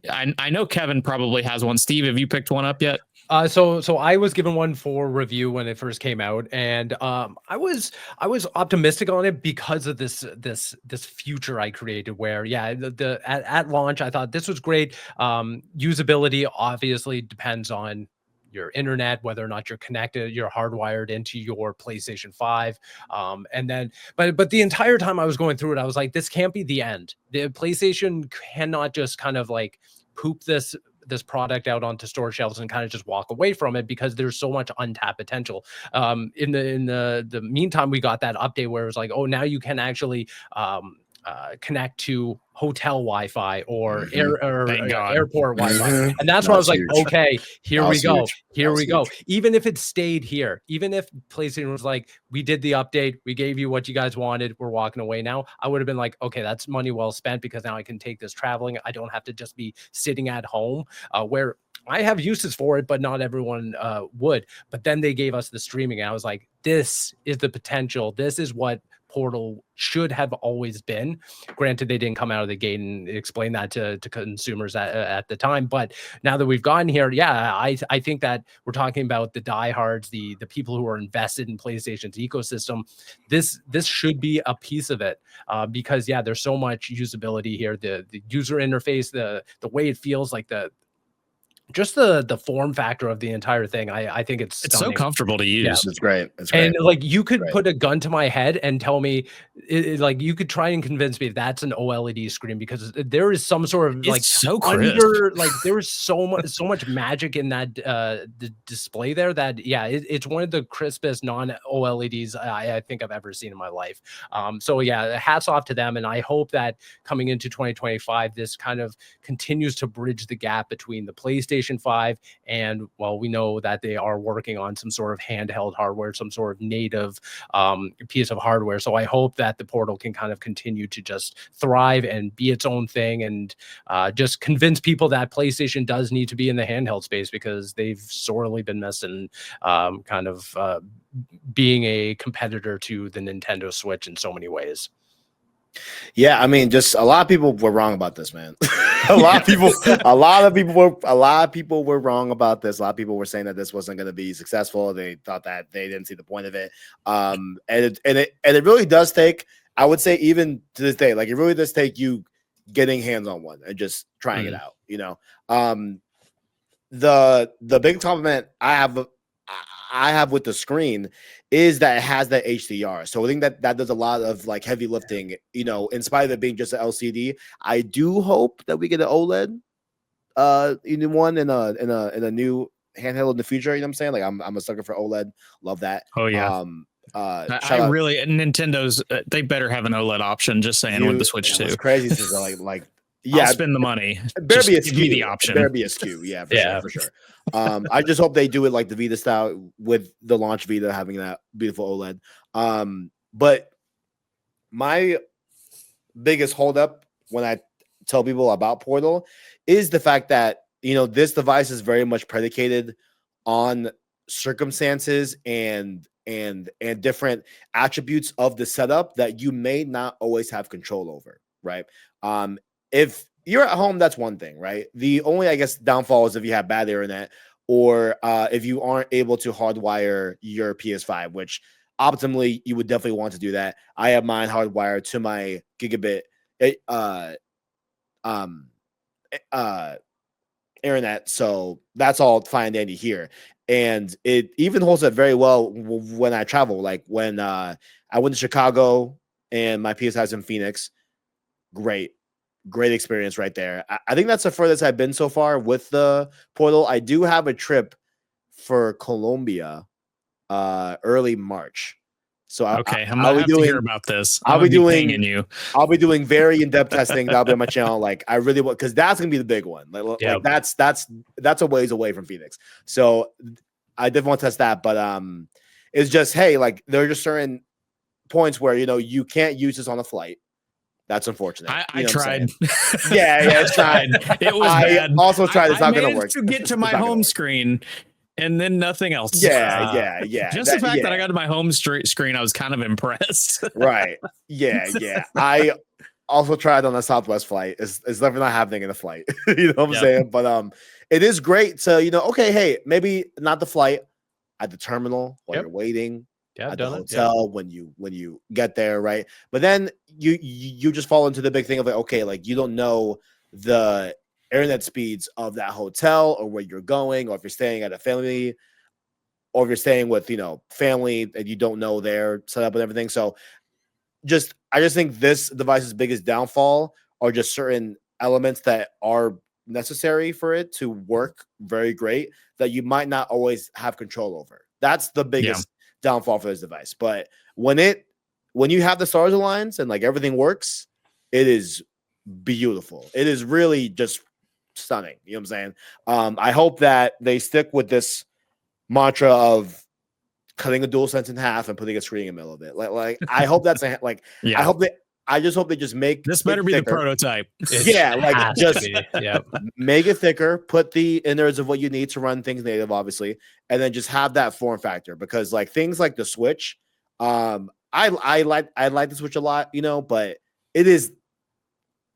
I know Kevin probably has one. Steve, have you picked one up yet? So I was given one for review when it first came out, and I was optimistic on it because of this future I created. Where at launch I thought this was great. Usability obviously depends on your internet, whether or not you're connected, you're hardwired into your PlayStation 5. And then, but the entire time I was going through it, I was like, this can't be the end. The PlayStation cannot just kind of like poop this product out onto store shelves and kind of just walk away from it, because there's so much untapped potential. In the meantime, we got that update where it was like, oh, now you can actually connect to hotel Wi-Fi or airport Wi-Fi, and that's why I was like, okay, here we go. Even if it stayed here, even if PlayStation was like, we did the update, we gave you what you guys wanted, we're walking away now, I would have been like, okay, that's money well spent, because now I can take this traveling. I don't have to just be sitting at home, where I have uses for it, but not everyone would. But then they gave us the streaming, and I was like, this is the potential. This is what Portal should have always been. Granted, they didn't come out of the gate and explain that to consumers at the time, but now that we've gotten here, I think that we're talking about the diehards, the people who are invested in PlayStation's ecosystem. This should be a piece of it, because there's so much usability here. The user interface, the way it feels, like the just the form factor of the entire thing, I think it's so stunning. comfortable to use. It's great. It's great. And like you could Right. put a gun to my head and tell me, like you could try and convince me that's an OLED screen, because there is some sort of like so crisp. like there is so much magic in that the display there that it's one of the crispest non-OLEDs I think I've ever seen in my life. So yeah, hats off to them, and I hope that coming into 2025, this kind of continues to bridge the gap between the PlayStation 5 and, well, we know that they are working on some sort of handheld hardware, some sort of native piece of hardware. So I hope that the Portal can kind of continue to just thrive and be its own thing, and just convince people that PlayStation does need to be in the handheld space, because they've sorely been missing kind of being a competitor to the Nintendo Switch in so many ways. Yeah, I mean, just a lot of people were wrong about this, man. a lot of people were wrong about this. A lot of people were saying that this wasn't going to be successful. They thought that they didn't see the point of it. And it really does take, I would say, even to this day, like it really does take you getting hands on one and just trying it out. You know, the big compliment I have with the screen is that it has that HDR. So I think that does a lot of like heavy lifting, you know, in spite of it being just an LCD. I do hope that we get an OLED one in a new handheld in the future. You know what I'm saying? Like I'm a sucker for OLED. Love that. Oh yeah. I really, Nintendo's they better have an OLED option. Just saying, with the Switch too. It's crazy to like yeah, I'll spend the money. Better be a give me the option. Better be a SKU. Yeah, for sure. I just hope they do it like the Vita style, with the launch Vita having that beautiful OLED. But my biggest holdup when I tell people about Portal is the fact that, you know, this device is very much predicated on circumstances and different attributes of the setup that you may not always have control over, right? If you're at home, that's one thing, right? The only, I guess, downfall is if you have bad internet, or if you aren't able to hardwire your PS5, which optimally you would definitely want to do that. I have mine hardwired to my gigabit internet, so that's all fine and dandy here. And it even holds up very well when I travel. Like when I went to Chicago and my PS5 is in Phoenix, great experience right there. I think that's the furthest I've been so far with the Portal. I do have a trip for Colombia early March. So okay, I'm gonna have to hear about this. I'll be doing very in-depth testing. That'll be on my channel. Like I really want, because that's gonna be the big one. Like that's a ways away from Phoenix. So I definitely want to test that. But it's just, hey, like there are just certain points where, you know, you can't use this on a flight. That's unfortunate. I tried. Yeah, it's tried. It was bad. I also tried. It's not gonna work. To get to my home screen, and then nothing else. Yeah. Just the fact that I got to my home screen, I was kind of impressed. Right. Yeah. I also tried on a Southwest flight. It's definitely not happening in a flight. You know what I'm saying? But it is great to, you know, okay, hey, maybe not the flight, at the terminal while you're waiting. At the hotel when you get there, right? But then you just fall into the big thing of like, okay, like you don't know the internet speeds of that hotel, or where you're going, or if you're staying at a family, or if you're staying with, you know, family and you don't know their setup and everything. So I just think this device's biggest downfall are just certain elements that are necessary for it to work very great that you might not always have control over. That's the biggest downfall for this device. But when you have the stars aligned and like everything works, it is beautiful. It is really just stunning. You know what I'm saying? I hope that they stick with this mantra of cutting a DualSense in half and putting a screen in the middle of it. Like I hope that's I just hope they just make this better be the prototype. Yeah, like just make it thicker, put the innards of what you need to run things native, obviously, and then just have that form factor. Because like things like the Switch, I like the Switch a lot, you know, but it is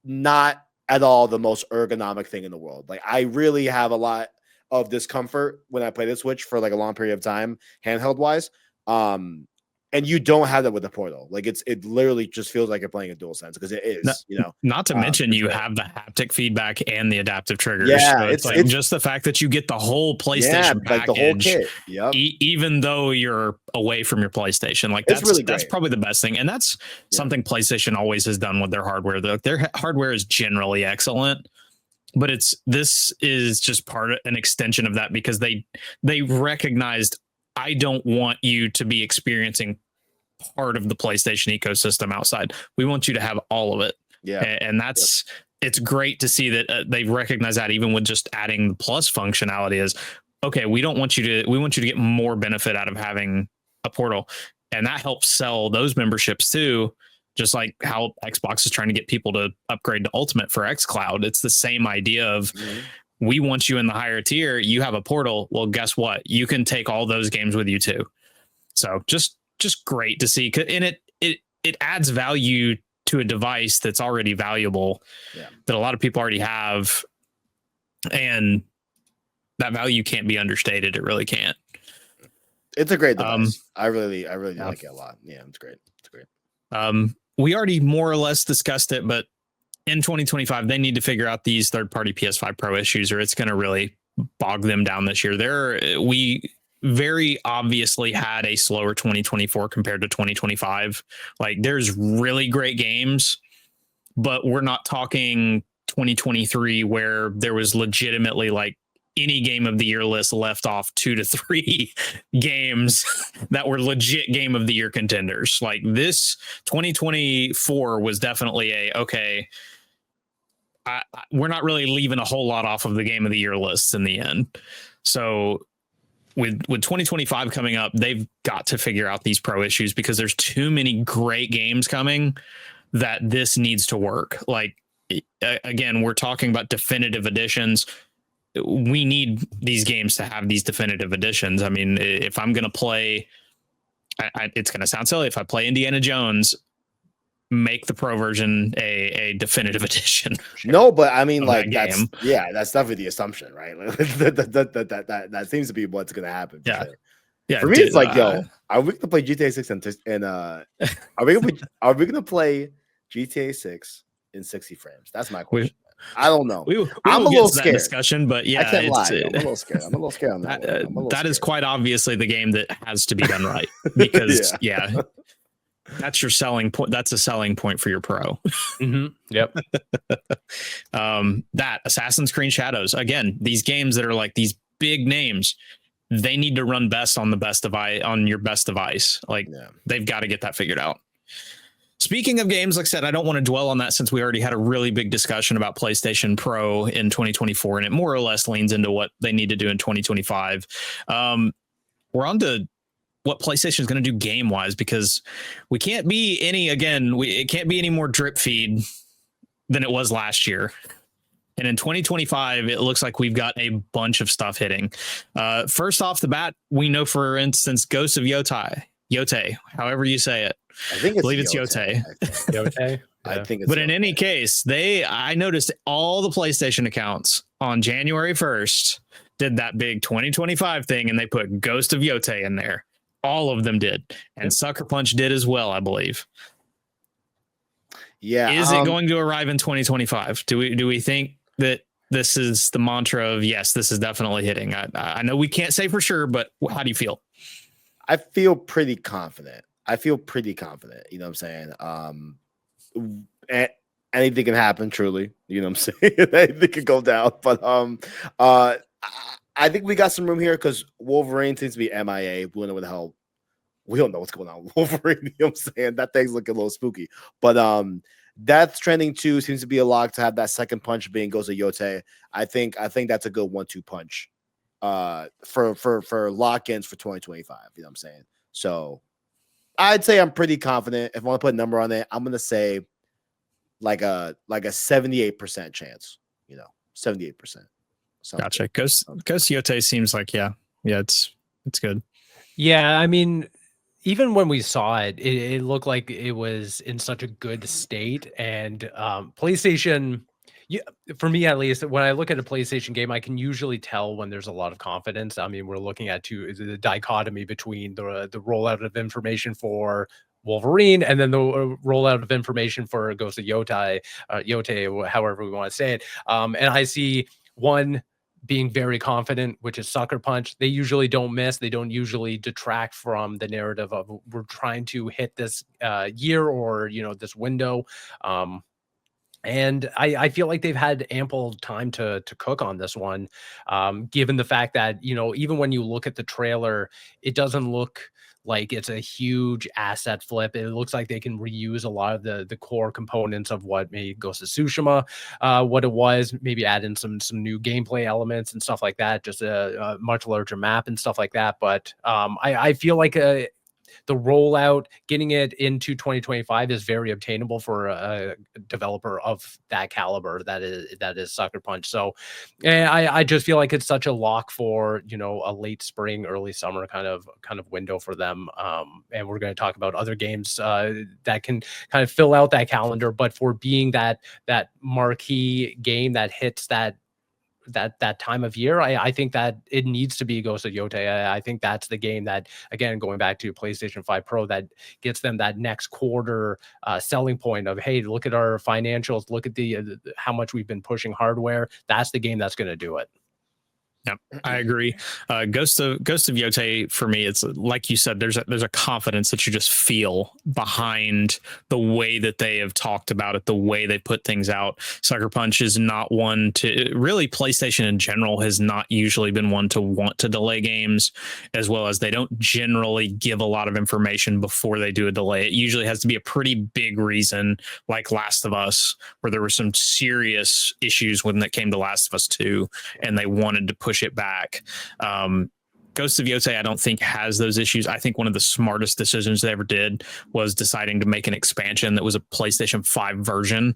not at all the most ergonomic thing in the world. Like I really have a lot of discomfort when I play the Switch for like a long period of time, handheld wise. And you don't have that with the Portal. Like it literally just feels like you're playing a DualSense because it is, Not to mention you have the haptic feedback and the adaptive triggers. Yeah, so it's like just the fact that you get the whole PlayStation package, like the whole kit. Yep. Even though you're away from your PlayStation, like that's probably the best thing, and that's something PlayStation always has done with their hardware. Their hardware is generally excellent, but this is just an extension of that because they recognized, I don't want you to be experiencing part of the PlayStation ecosystem outside. We want you to have all of it. Yeah. And it's great to see that they recognize that even with just adding the plus functionality is, okay, we want you to get more benefit out of having a Portal. And that helps sell those memberships too. Just like how Xbox is trying to get people to upgrade to Ultimate for xCloud. It's the same idea of, we want you in the higher tier. You have a Portal. Well, guess what? You can take all those games with you too. So just great to see. And it adds value to a device that's already valuable, that a lot of people already have. And that value can't be understated. It really can't. It's a great device. I really like it a lot. Yeah, it's great. It's great. We already more or less discussed it, but in 2025, they need to figure out these third-party PS5 Pro issues, or it's going to really bog them down this year. We very obviously had a slower 2024 compared to 2025. Like, there's really great games, but we're not talking 2023 where there was legitimately like any game of the year list left off 2 to 3 games that were legit game of the year contenders. Like, this 2024 was definitely we're not really leaving a whole lot off of the game of the year lists in the end. So with 2025 coming up, they've got to figure out these pro issues because there's too many great games coming that this needs to work. Like, again, we're talking about definitive editions. We need these games to have these definitive editions. I mean, if I'm going to play, it's going to sound silly. If I play Indiana Jones, make the pro version a definitive edition. No, but I mean, like, that's definitely the assumption, right? That seems to be what's going to happen. Yeah. Sure. Yeah. For me, it's like, are we going to play GTA 6 and are we going to play GTA 6 in 60 frames? That's my question. I don't know. I'm a little scared. Discussion, but yeah, I can't lie. I'm a little scared. On that. That is quite obviously the game that has to be done right because that's your selling point. That's a selling point for your pro. Mm-hmm. Yep. That Assassin's Creed Shadows, again, these games that are like these big names, they need to run best on the best device, on your best device. Like, they've got to get that figured out. Speaking of games, like I said, I don't want to dwell on that since we already had a really big discussion about PlayStation Pro in 2024, and it more or less leans into what they need to do in 2025. We're on to what PlayStation is going to do game wise, because we can't be it can't be any more drip feed than it was last year. And in 2025, it looks like we've got a bunch of stuff hitting. First off the bat, we know, for instance, Ghost of Yōtei, however you say it. I believe it's Yōtei. Yōtei. I think it's But in any case, I noticed all the PlayStation accounts on January 1st did that big 2025 thing, and they put Ghost of Yōtei in there. All of them did. And Sucker Punch did as well, I believe. Yeah. Is it going to arrive in 2025? Do we think that this is the mantra of, yes, this is definitely hitting? I know we can't say for sure, but how do you feel? I feel pretty confident. You know what I'm saying? Anything can happen, truly. You know what I'm saying? Anything can go down. But I think we got some room here because Wolverine seems to be MIA. We don't know what the hell. We don't know what's going on with Wolverine. You know what I'm saying? That thing's looking a little spooky. But Death Stranding 2 seems to be a lock to have that second punch being Ghost of Yōtei. I think that's a good 1-2 punch for lock-ins for 2025. You know what I'm saying? So I'd say I'm pretty confident. If I want to put a number on it, I'm gonna say like a 78% chance. 78%. Gotcha. Ghost Yōtei seems like it's good. Yeah, I mean, even when we saw it, it looked like it was in such a good state, and PlayStation, Yeah, for me at least, when I look at a PlayStation game, I can usually tell when there's a lot of confidence. I mean, we're looking at the dichotomy between the rollout of information for Wolverine and then the rollout of information for Ghost of Yōtei, however we want to say it. And I see one being very confident, which is Sucker Punch. They usually don't miss. They don't usually detract from the narrative of we're trying to hit this year or this window. And I feel like they've had ample time to cook on this one, given the fact that even when you look at the trailer, it doesn't look like it's a huge asset flip. It looks like they can reuse a lot of the core components of what made Ghost of Tsushima what it was. Maybe add in some new gameplay elements and stuff like that. Just a much larger map and stuff like that. But I feel like the rollout, getting it into 2025 is very obtainable for a developer of that caliber that is Sucker Punch. So I just feel like it's such a lock for a late spring, early summer kind of window for them. And we're going to talk about other games that can kind of fill out that calendar, but for being that marquee game that hits that time of year, I think that it needs to be Ghost of Yōtei. I think that's the game that, again, going back to PlayStation 5 Pro, that gets them that next quarter selling point of, hey, look at our financials, look at the how much we've been pushing hardware. That's the game that's going to do it. Yep, I agree. Ghost of Yōtei, for me, it's like you said, there's a confidence that you just feel behind the way that they have talked about it, the way they put things out. Sucker Punch is not one to really, PlayStation in general has not usually been one to want to delay games, as well as they don't generally give a lot of information before they do a delay. It usually has to be a pretty big reason, like Last of Us, where there were some serious issues when it came to Last of Us 2, and they wanted to push it back. Ghost of Yōtei, I don't think has those issues. I think one of the smartest decisions they ever did was deciding to make an expansion that was a PlayStation 5 version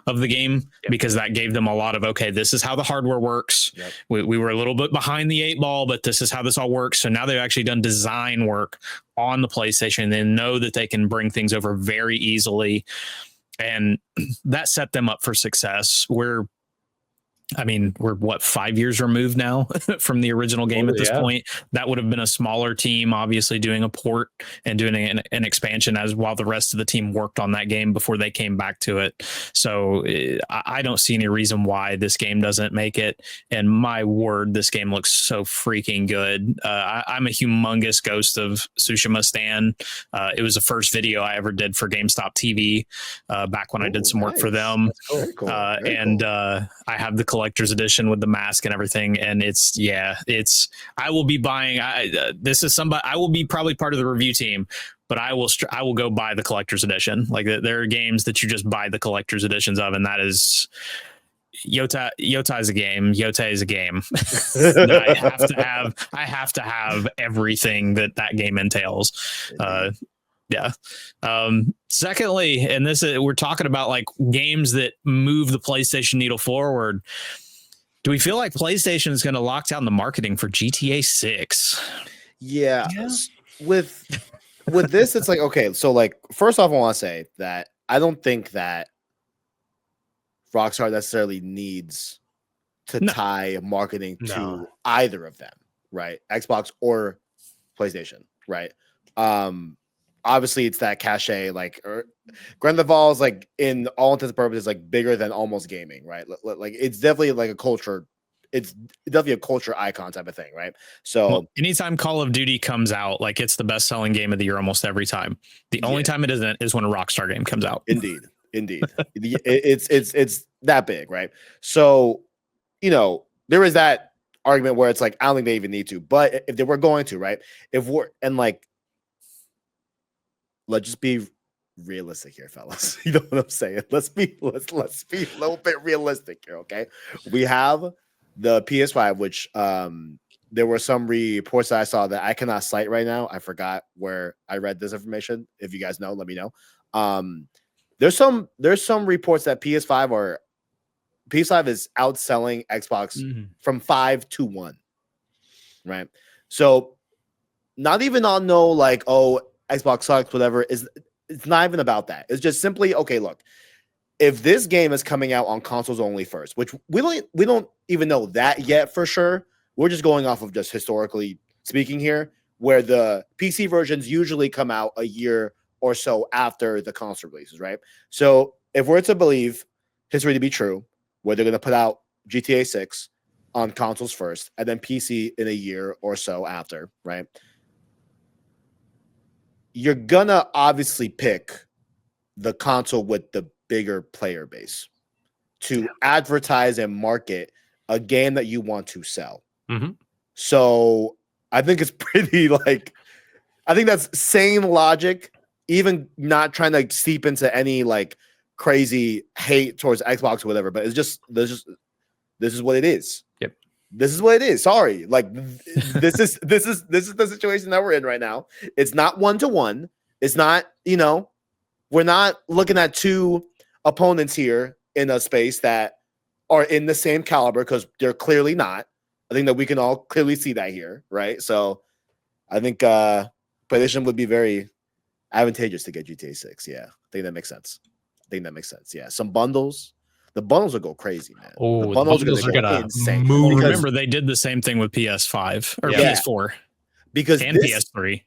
of the game, because that gave them a lot of, okay, this is how the hardware works. Yep. We were a little bit behind the 8 ball, but this is how this all works. So now they've actually done design work on the PlayStation. They know that they can bring things over very easily, and that set them up for success. We're what, 5 years removed now from the original game at this point. That would have been a smaller team, obviously, doing a port and doing an expansion while the rest of the team worked on that game before they came back to it. So I don't see any reason why this game doesn't make it. And my word, this game looks so freaking good. I'm a humongous Ghost of Tsushima stan. It was the first video I ever did for GameStop TV back when I did some work for them. Very cool. I have the collector's edition with the mask and everything, and I will be buying. I will be probably part of the review team, but I will go buy the collector's edition. Like, there are games that you just buy the collector's editions of, and that is Yōtei is a game. Yōtei is a game. I have to have everything that game entails. Secondly, and we're talking about like games that move the PlayStation needle forward. Do we feel like PlayStation is going to lock down the marketing for GTA 6? Yeah. With this, it's like, okay, so like, first off, I want to say that I don't think that Rockstar necessarily needs to tie marketing to either of them, right? Xbox or PlayStation, right? Obviously, it's that cachet. Like, Grand Theft Auto is, like, in all intents and purposes, like, bigger than almost gaming, right? Like, it's definitely like a culture. It's definitely a culture icon type of thing, right? So anytime Call of Duty comes out, like, it's the best selling game of the year almost every time. The only time it isn't is when a Rockstar game comes out. Indeed. It's that big, right? So, there is that argument where it's like, I don't think they even need to, but if they were going to, right? Let's just be realistic here, fellas. You know what I'm saying? Let's be a little bit realistic here, okay? We have the PS5, which there were some reports that I saw that I cannot cite right now. I forgot where I read this information. If you guys know, let me know. There's some reports that PS5 is outselling Xbox from 5-1, right? So not even on Xbox sucks, whatever. It's not even about that. It's just simply, okay, look, if this game is coming out on consoles only first, which we don't even know that yet for sure. We're just going off of just historically speaking here, where the PC versions usually come out a year or so after the console releases, right? So if we're to believe history to be true, where they're going to put out GTA 6 on consoles first and then PC in a year or so after, right? You're going to obviously pick the console with the bigger player base to advertise and market a game that you want to sell. Mm-hmm. So I think it's pretty like, I think that's sane logic, even not trying to seep into any like crazy hate towards Xbox or whatever, but it's just, this is what it is. Yep. This is what it is. Sorry. Like this is the situation that we're in right now. It's not 1-to-1. It's not, you know, we're not looking at two opponents here in a space that are in the same caliber, because they're clearly not. I think that we can all clearly see that here, right? So I think PlayStation would be very advantageous to get GTA 6. Yeah, I think that makes sense. Yeah, some bundles. The bundles will go crazy, man. Oh, the bundles are gonna insane. Well, remember, they did the same thing with PS5 or PS4 and PS3.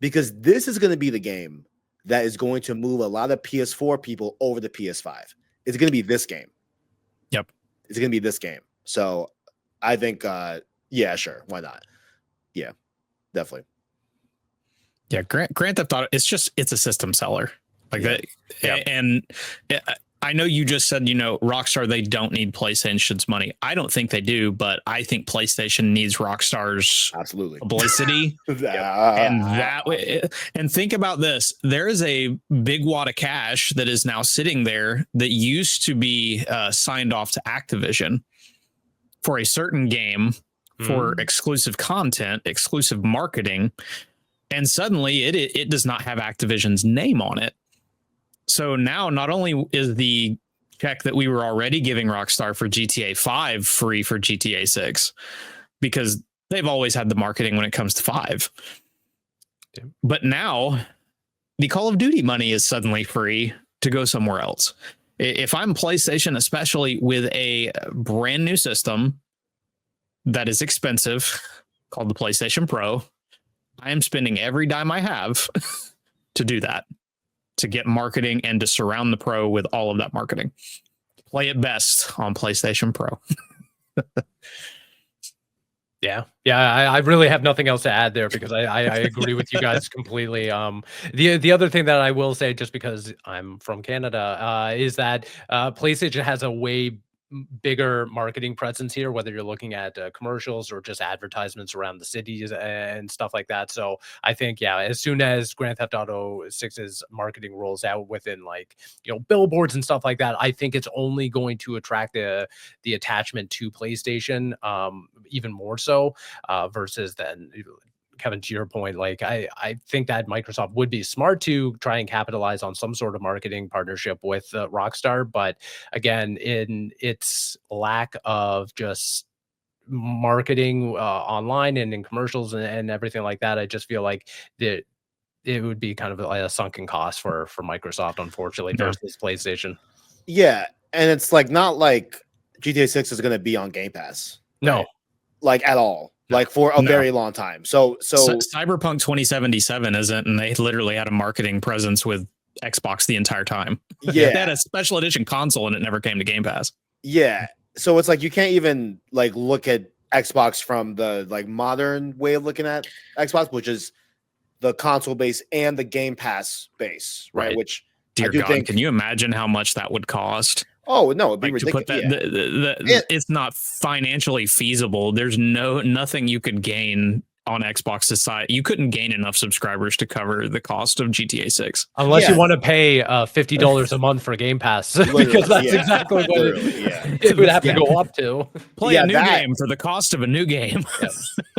Because this is going to be the game that is going to move a lot of PS4 people over to PS5. It's going to be this game. Yep. It's going to be this game. So I think, yeah, sure. Why not? Yeah, definitely. Yeah. Grand Theft Auto, it's a system seller like that. Yeah. And I know you just said, you know, Rockstar, they don't need PlayStation's money. I don't think they do, but I think PlayStation needs Rockstar's absolutely publicity. And think about this. There is a big wad of cash that is now sitting there that used to be signed off to Activision for a certain game, for exclusive content, exclusive marketing. And suddenly it does not have Activision's name on it. So now not only is the check that we were already giving Rockstar for GTA 5 free for GTA 6, because they've always had the marketing when it comes to 5. But now the Call of Duty money is suddenly free to go somewhere else. If I'm PlayStation, especially with a brand new system that is expensive called the PlayStation Pro, I am spending every dime I have to do that, to get marketing and to surround the Pro with all of that marketing. Play it best on PlayStation Pro. Yeah. I really have nothing else to add there, because I agree with you guys completely. The other thing that I will say, just because I'm from Canada, is that PlayStation has a way bigger marketing presence here, whether you're looking at commercials or just advertisements around the cities and stuff like that. So I think, yeah, as soon as Grand Theft Auto 6's marketing rolls out within, like, you know, billboards and stuff like that, I think it's only going to attract the attachment to PlayStation even more so versus then, Kevin, to your point, like I think that Microsoft would be smart to try and capitalize on some sort of marketing partnership with Rockstar. But again, in its lack of just marketing online and in commercials and everything like that, I just feel like that it would be kind of like a sunken cost for Microsoft, unfortunately, versus PlayStation. Yeah, and it's like not like GTA 6 is going to be on Game Pass. No, right? Like at all. Like for a very long time. So Cyberpunk 2077 isn't, and they literally had a marketing presence with Xbox the entire time. Yeah. They had a special edition console and it never came to Game Pass. Yeah. So it's like you can't even like look at Xbox from the like modern way of looking at Xbox, which is the console base and the Game Pass base, right? Which dear God, can you imagine how much that would cost? Oh no, it'd be like ridiculous. To put that, it's not financially feasible. There's nothing you could gain on Xbox's side. You couldn't gain enough subscribers to cover the cost of GTA 6 unless you want to pay $50 a month for Game Pass, because that's exactly what it would have to go up to. Play a new game for the cost of a new game.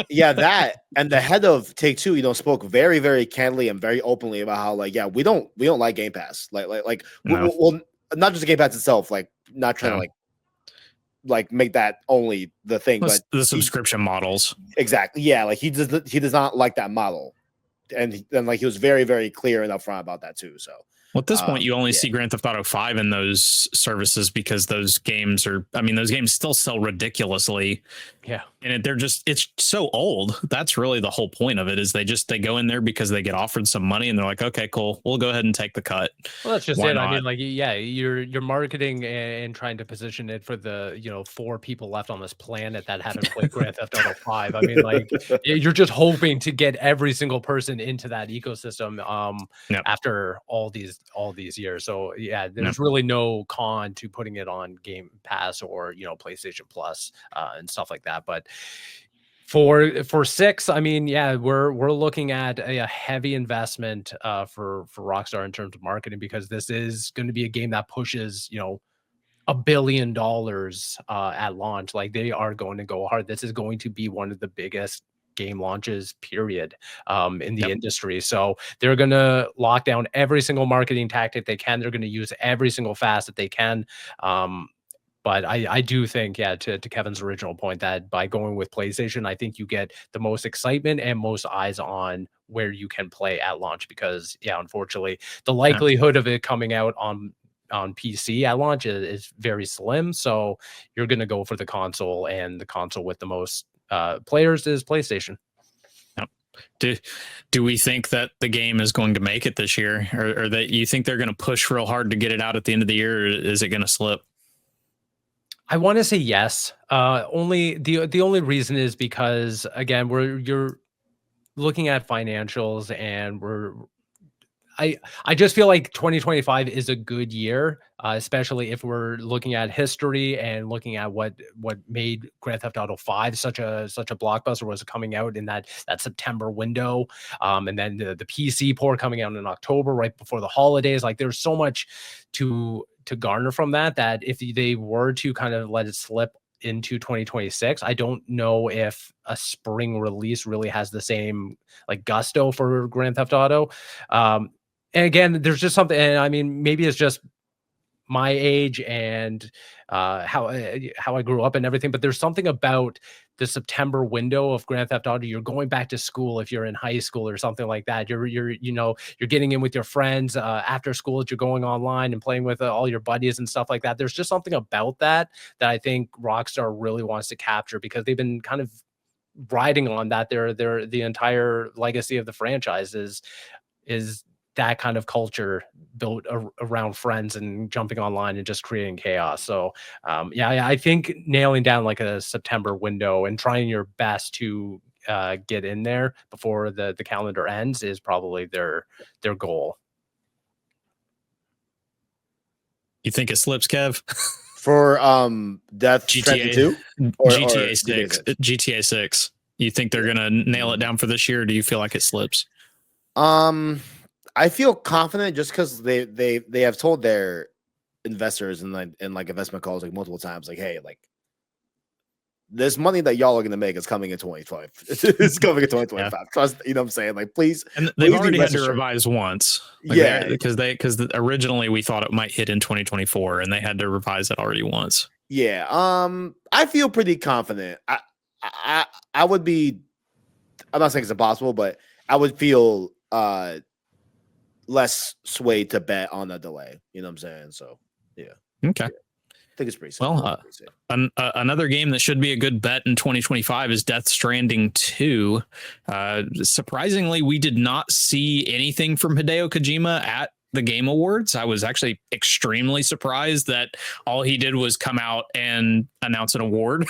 Yeah, that, and the head of Take-Two, you know, spoke very, very candidly and very openly about how, like, yeah, we don't like Game Pass, well, not just the Game Pass itself, like not trying to like make that only the thing, but the subscription models. Exactly. Yeah, like he does not like that model, and like he was very, very clear and upfront about that too. So Well, at this point, you only see Grand Theft Auto 5 in those services because those games those games still sell ridiculously. Yeah. And it's so old. That's really the whole point of it, is they go in there because they get offered some money and they're like, okay, cool, we'll go ahead and take the cut. Well, that's just Why it. not? I mean, like, yeah, you're marketing and trying to position it for the, 4 people left on this planet that haven't played Grand Theft Auto 5. I mean, like, you're just hoping to get every single person into that ecosystem after all these years. So yeah, there's really no con to putting it on Game Pass or PlayStation Plus and stuff like that. But for 6, I mean, yeah, we're looking at a heavy investment for Rockstar in terms of marketing, because this is going to be a game that pushes $1 billion at launch. Like, they are going to go hard. This is going to be one of the biggest game launches period in the industry. So they're going to lock down every single marketing tactic they can. They're going to use every single fast that they can. But I do think, to Kevin's original point, that by going with PlayStation, I think you get the most excitement and most eyes on where you can play at launch, because unfortunately the likelihood of it coming out on PC at launch is very slim. So you're going to go for the console, and the console with the most players is PlayStation. Do we think that the game is going to make it this year, or that you think they're going to push real hard to get it out at the end of the year, or is it going to slip? I want to say yes. Only the only reason is because, again, you're looking at financials, and I just feel like 2025 is a good year, especially if we're looking at history and looking at what made Grand Theft Auto 5 such a blockbuster, was coming out in that September window, and then the PC port coming out in October right before the holidays. Like, there's so much to garner from that if they were to kind of let it slip into 2026, I don't know if a spring release really has the same gusto for Grand Theft Auto. And again, there's just something, and I mean, maybe it's just my age and how I grew up and everything, but there's something about the September window of Grand Theft Auto. You're going back to school if you're in high school or something like that. You're getting in with your friends after school. You're going online and playing with all your buddies and stuff like that. There's just something about that I think Rockstar really wants to capture, because they've been kind of riding on that. The entire legacy of the franchise is that kind of culture built around friends and jumping online and just creating chaos. So I think nailing down a September window and trying your best to get in there before the calendar ends is probably their goal. You think it slips, Kev? For Death Stranding 2? GTA 6. You think they're going to nail it down for this year, or do you feel like it slips? I feel confident just because they have told their investors in investment calls multiple times, hey, this money that y'all are gonna make is coming in 2025. It's coming in 2025. Yeah. Trust, you know what I'm saying? Please. And they've already had to revise once. Because originally we thought it might hit in 2024, and they had to revise it already once. Yeah. I feel pretty confident. I would be. I'm not saying it's impossible, but I would feel less swayed to bet on the delay. You know what I'm saying? So yeah. Okay. Yeah. I think it's pretty safe. Well, another game that should be a good bet in 2025 is Death Stranding 2. Surprisingly, we did not see anything from Hideo Kojima at the Game Awards. I was actually extremely surprised that all he did was come out and announce an award.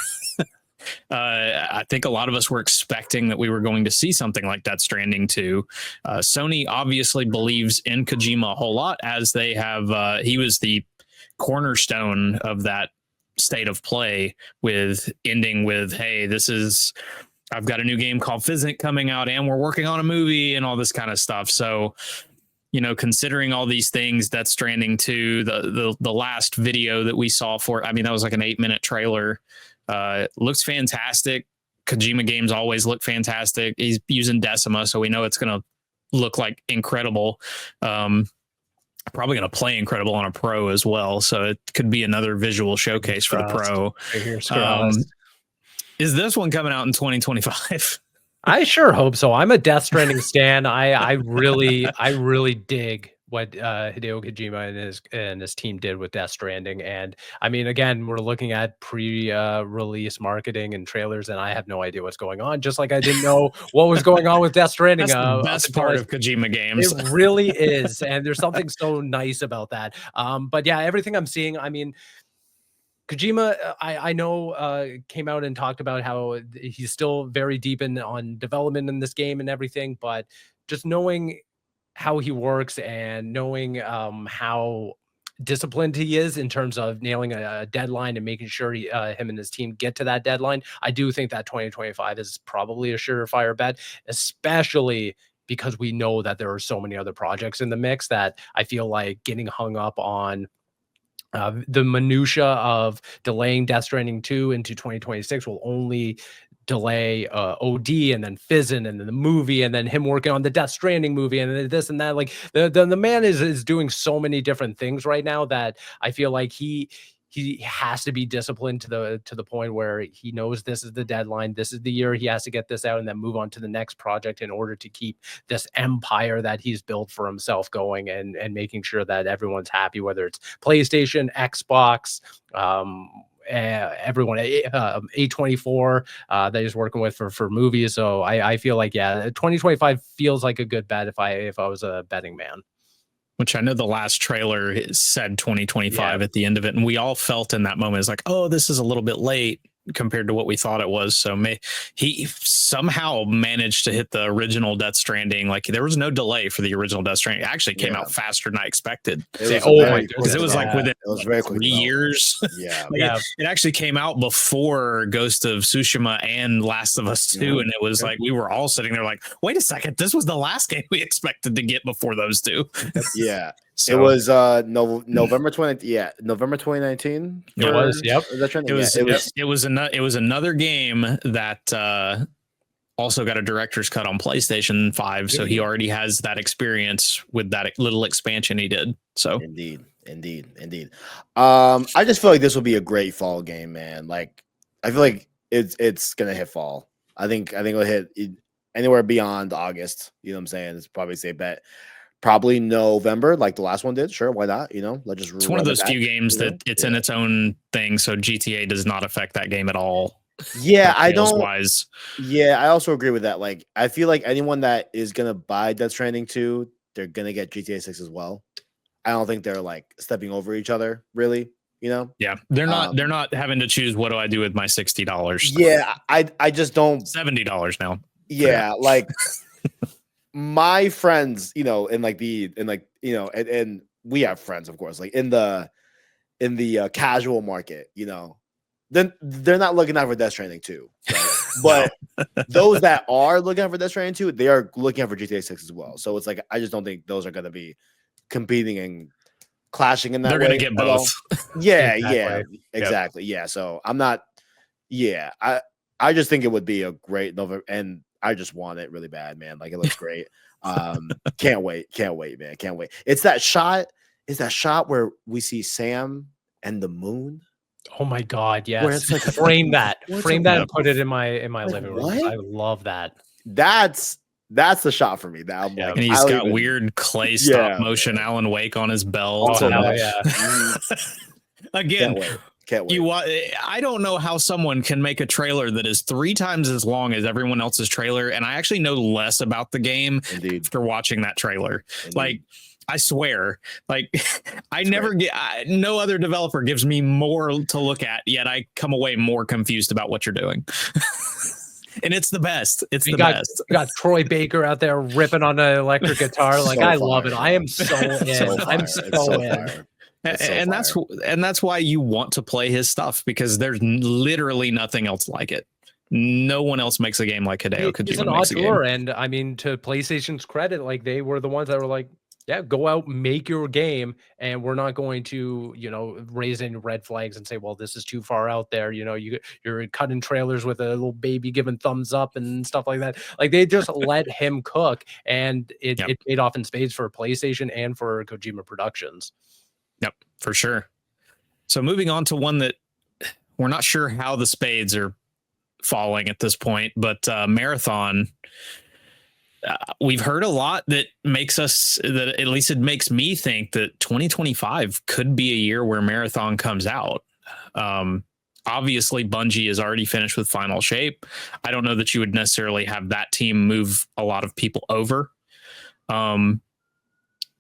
I think a lot of us were expecting that we were going to see something like Death Stranding 2. Sony obviously believes in Kojima a whole lot, as they have. He was the cornerstone of that state of play, with ending with, hey, I've got a new game called Physic coming out, and we're working on a movie and all this kind of stuff. So, considering all these things, Death Stranding 2, the last video that we saw for it, I mean, that was like an 8-minute trailer. Looks fantastic. Kojima games always look fantastic. He's using Decima, so we know it's going to look incredible. Probably going to play incredible on a Pro as well, so it could be another visual showcase for the Pro. Is this one coming out in 2025? I sure hope so. I'm a Death Stranding stan. I really dig what Hideo Kojima and his team did with Death Stranding. And I mean, again, we're looking at pre-release marketing and trailers, and I have no idea what's going on. Just like I didn't know what was going on with Death Stranding. That's the best part of Kojima games. It really is, and there's something so nice about that. But yeah, everything I'm seeing, I mean, Kojima, I know, came out and talked about how he's still very deep on development in this game and everything, but just knowing how he works and knowing how disciplined he is in terms of nailing a deadline and making sure him and his team get to that deadline, I do think that 2025 is probably a surefire bet, especially because we know that there are so many other projects in the mix that I feel like getting hung up on the minutia of delaying Death Stranding 2 into 2026 will only delay OD and then Fizzin and then the movie and then him working on the Death Stranding movie and then this and that. Like the man is doing so many different things right now that I feel like he has to be disciplined to the point where he knows this is the deadline, this is the year he has to get this out and then move on to the next project in order to keep this empire that he's built for himself going and making sure that everyone's happy, whether it's PlayStation, Xbox, everyone, A24 that he's working with for movies. So I feel like, yeah, 2025 feels like a good bet if I was a betting man. Which I know the last trailer said 2025 at the end of it. And we all felt in that moment, it's like, oh, this is a little bit late compared to what we thought it was. So he somehow managed to hit the original Death Stranding. Like there was no delay for the original Death Stranding. It actually came out faster than I expected. It was because it was like within it was very quick 3 years. Yeah. It actually came out before Ghost of Tsushima and Last of Us 2. And it was like, we were all sitting there like, wait a second, this was the last game we expected to get before those two. Yeah. So, it was November 2019. It was, yep. It was another game that also got a director's cut on PlayStation 5, so he already has that experience with that little expansion he did. So indeed. I just feel like this will be a great fall game, man. Like I feel like it's gonna hit fall. I think it'll hit anywhere beyond August. You know what I'm saying? It's probably a safe bet. Probably November, like the last one did. Sure, why not? You know, let's just. It's one of those few games that it's in its own thing, so GTA does not affect that game at all. Yeah, I don't. Wise. Yeah, I also agree with that. Like, I feel like anyone that is gonna buy Death Stranding 2, they're gonna get GTA 6 as well. I don't think they're like stepping over each other, really. You know? Yeah, they're not. They're not having to choose. What do I do with my $60? Yeah, I just don't. $70 now. Yeah, like. My friends, you know, and we have friends, of course, like in the casual market, you know, then they're not looking out for Death Stranding 2, right? But those that are looking out for Death Stranding 2, they are looking out for GTA 6 as well. So it's like I just don't think those are going to be competing and clashing in that. They're going to get both. Yeah, exactly. Yeah. So I'm not. Yeah, I just think it would be a great November and. I just want it really bad, man. Like it looks great. Can't wait, man. Can't wait. It's that shot. Is that shot where we see Sam and the moon? Oh my god, yes. Where it's like frame that and put it in my living room. What? I love that. That's the shot for me. That I'm like, and he's got weird clay stop motion Alan Wake on his belt. Oh, yeah. Again. Can't wait. I don't know how someone can make a trailer that is 3 times as long as everyone else's trailer, and I actually know less about the game after watching that trailer. Indeed. Like, I swear, like no other developer gives me more to look at, yet I come away more confused about what you're doing. And it's the best. It's the best. You got Troy Baker out there ripping on an electric guitar. Like, I love it. I am so in. I'm so in. And that's why you want to play his stuff, because there's literally nothing else like it. No one else makes a game like Hideo Kojima. It's an auteur, and I mean, to PlayStation's credit, like they were the ones that were like, yeah, go out, make your game, and we're not going to, you know, raise any red flags and say, well, this is too far out there. You know, you're cutting trailers with a little baby giving thumbs up and stuff like that. Like they just let him cook, and it paid off in spades for PlayStation and for Kojima Productions. Yep, for sure. So moving on to one that we're not sure how the spades are falling at this point, but Marathon. we've heard a lot that makes us, that at least it makes me think that 2025 could be a year where Marathon comes out. Obviously, Bungie is already finished with Final Shape. I don't know that you would necessarily have that team move a lot of people over,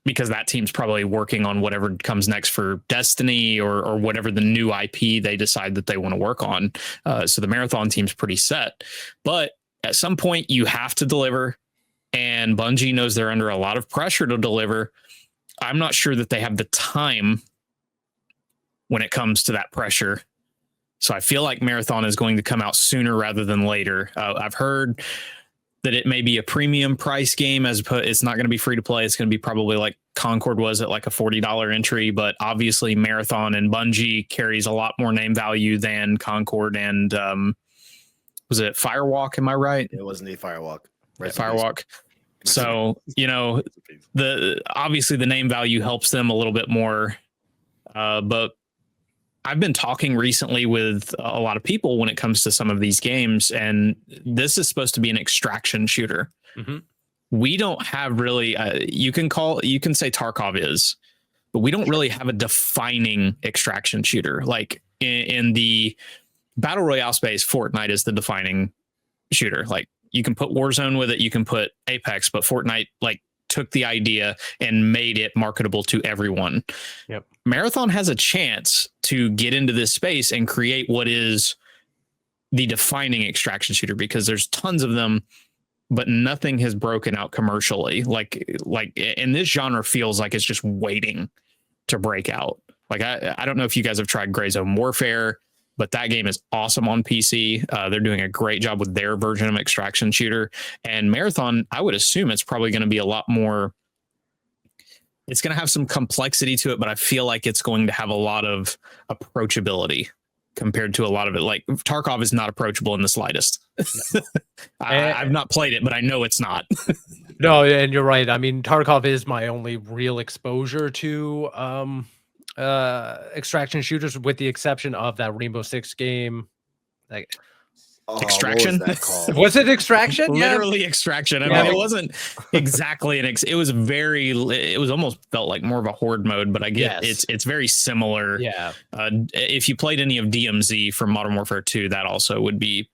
because that team's probably working on whatever comes next for Destiny or whatever the new IP they decide that they want to work on. So the Marathon team's pretty set. But at some point, you have to deliver, and Bungie knows they're under a lot of pressure to deliver. I'm not sure that they have the time when it comes to that pressure. So I feel like Marathon is going to come out sooner rather than later. I've heard that it may be a premium price game, it's not going to be free to play. It's going to be probably like Concord was at like a $40 entry, but obviously Marathon and Bungie carries a lot more name value than Concord and was it Firewalk? Am I right? It wasn't a Firewalk. Right. Firewalk. So, obviously the name value helps them a little bit more. But I've been talking recently with a lot of people when it comes to some of these games, and this is supposed to be an extraction shooter. Mm-hmm. We don't have really, you can say Tarkov is, but we don't really have a defining extraction shooter. Like in the Battle Royale space, Fortnite is the defining shooter. Like you can put Warzone with it, you can put Apex, but Fortnite took the idea and made it marketable to everyone. Yep. Marathon has a chance to get into this space and create what is the defining extraction shooter, because there's tons of them, but nothing has broken out commercially. Like in this genre feels like it's just waiting to break out. Like I don't know if you guys have tried Gray Zone Warfare, but that game is awesome on PC. They're doing a great job with their version of extraction shooter. And Marathon, I would assume it's probably going to be a lot more. It's going to have some complexity to it, but I feel like it's going to have a lot of approachability compared to a lot of it. Like Tarkov is not approachable in the slightest. I've not played it, but I know it's not. No, and you're right. I mean, Tarkov is my only real exposure to extraction shooters, with the exception of that Rainbow Six game. Extraction? What was that called? Was it Extraction? Literally Extraction. I mean, it wasn't exactly it was almost felt like more of a horde mode, but I get it's very similar. Yeah. If you played any of DMZ from Modern Warfare 2, that also would be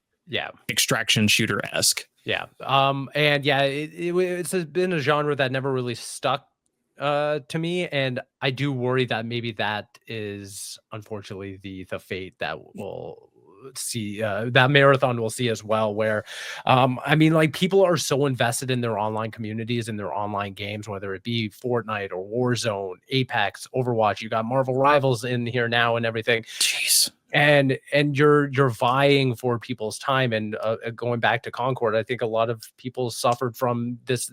extraction shooter-esque. Yeah. And yeah, it's been a genre that never really stuck to me, and I do worry that maybe that is unfortunately the fate that will see that Marathon will see as well, where I mean, like, people are so invested in their online communities and their online games, whether it be Fortnite or Warzone, Apex, Overwatch. You got Marvel Rivals in here now and everything. Jeez. And you're vying for people's time. And going back to Concord, I think a lot of people suffered from this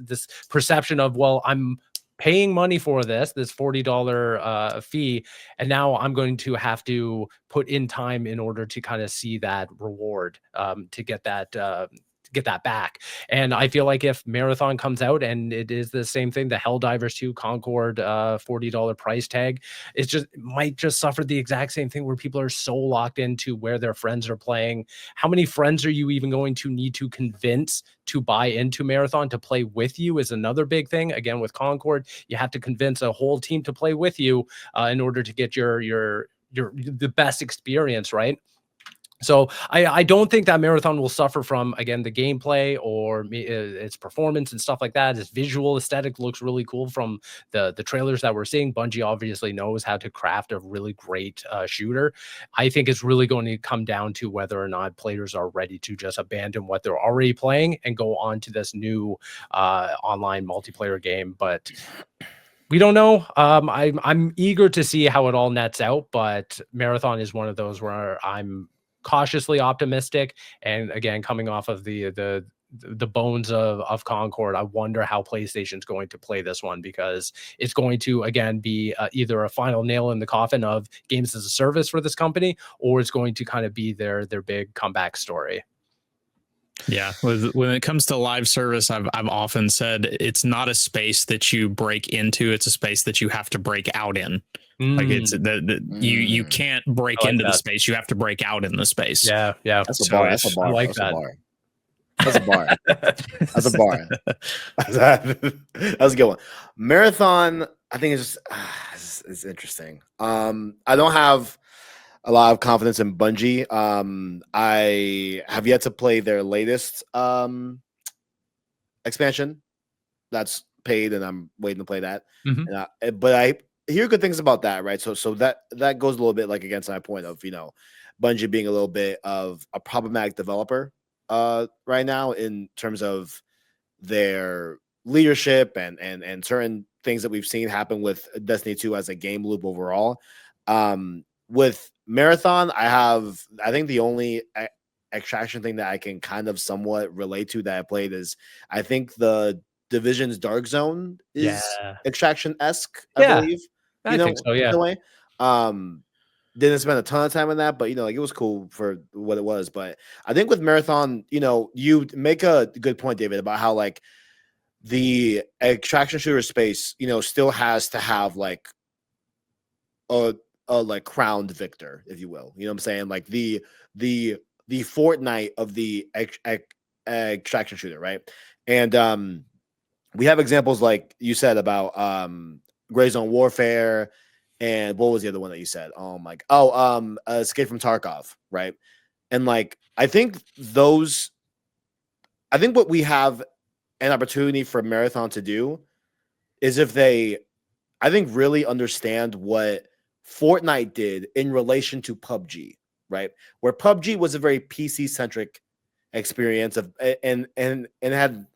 perception of, well, I'm paying money for this $40 fee, and now I'm going to have to put in time in order to kind of see that reward, to get that back. And I feel like if Marathon comes out and it is the same thing, the Helldivers 2 Concord $40 price tag, it might just suffer the exact same thing, where people are so locked into where their friends are playing. How many friends are you even going to need to convince to buy into Marathon to play with you is another big thing. Again, with Concord, you have to convince a whole team to play with you in order to get the best experience, right? So I don't think that Marathon will suffer from, again, the gameplay or its performance and stuff like that. Its visual aesthetic looks really cool from the trailers that we're seeing. Bungie obviously knows how to craft a really great shooter. I think it's really going to come down to whether or not players are ready to just abandon what they're already playing and go on to this new online multiplayer game. But we don't know. I'm eager to see how it all nets out, but Marathon is one of those where I'm cautiously optimistic. And again, coming off of the bones of Concord, I wonder how PlayStation's going to play this one, because it's going to, again, be either a final nail in the coffin of games as a service for this company, or it's going to kind of be their big comeback story. Yeah, when it comes to live service, I've often said it's not a space that you break into; it's a space that you have to break out in. Like it's you can't break into the space; you have to break out in the space. Yeah. That's a bar. That's a bar. I like That's that. a bar. That's a bar. That's a bar. That's a good one. Marathon, I think it's interesting. I don't have a lot of confidence in Bungie. I have yet to play their latest expansion. That's paid, and I'm waiting to play that. But I hear good things about that, right? So that goes a little bit like against my point of Bungie being a little bit of a problematic developer right now in terms of their leadership and certain things that we've seen happen with Destiny 2 as a game loop overall. With Marathon, I think the only extraction thing that I can kind of somewhat relate to that I played is I think the Division's Dark Zone is extraction-esque, I believe. I think so, yeah. In a way. Didn't spend a ton of time on that, but like it was cool for what it was. But I think with Marathon, you make a good point, David, about how like the extraction shooter space, still has to have like a like crowned victor, if you will. You know what I'm saying? Like the Fortnite of the extraction shooter, right? And we have examples like you said about Gray Zone Warfare. And what was the other one that you said? Escape from Tarkov, right? And like I think what we have an opportunity for Marathon to do is if they, I think, really understand what Fortnite did in relation to PUBG, right? Where PUBG was a very PC centric experience of and had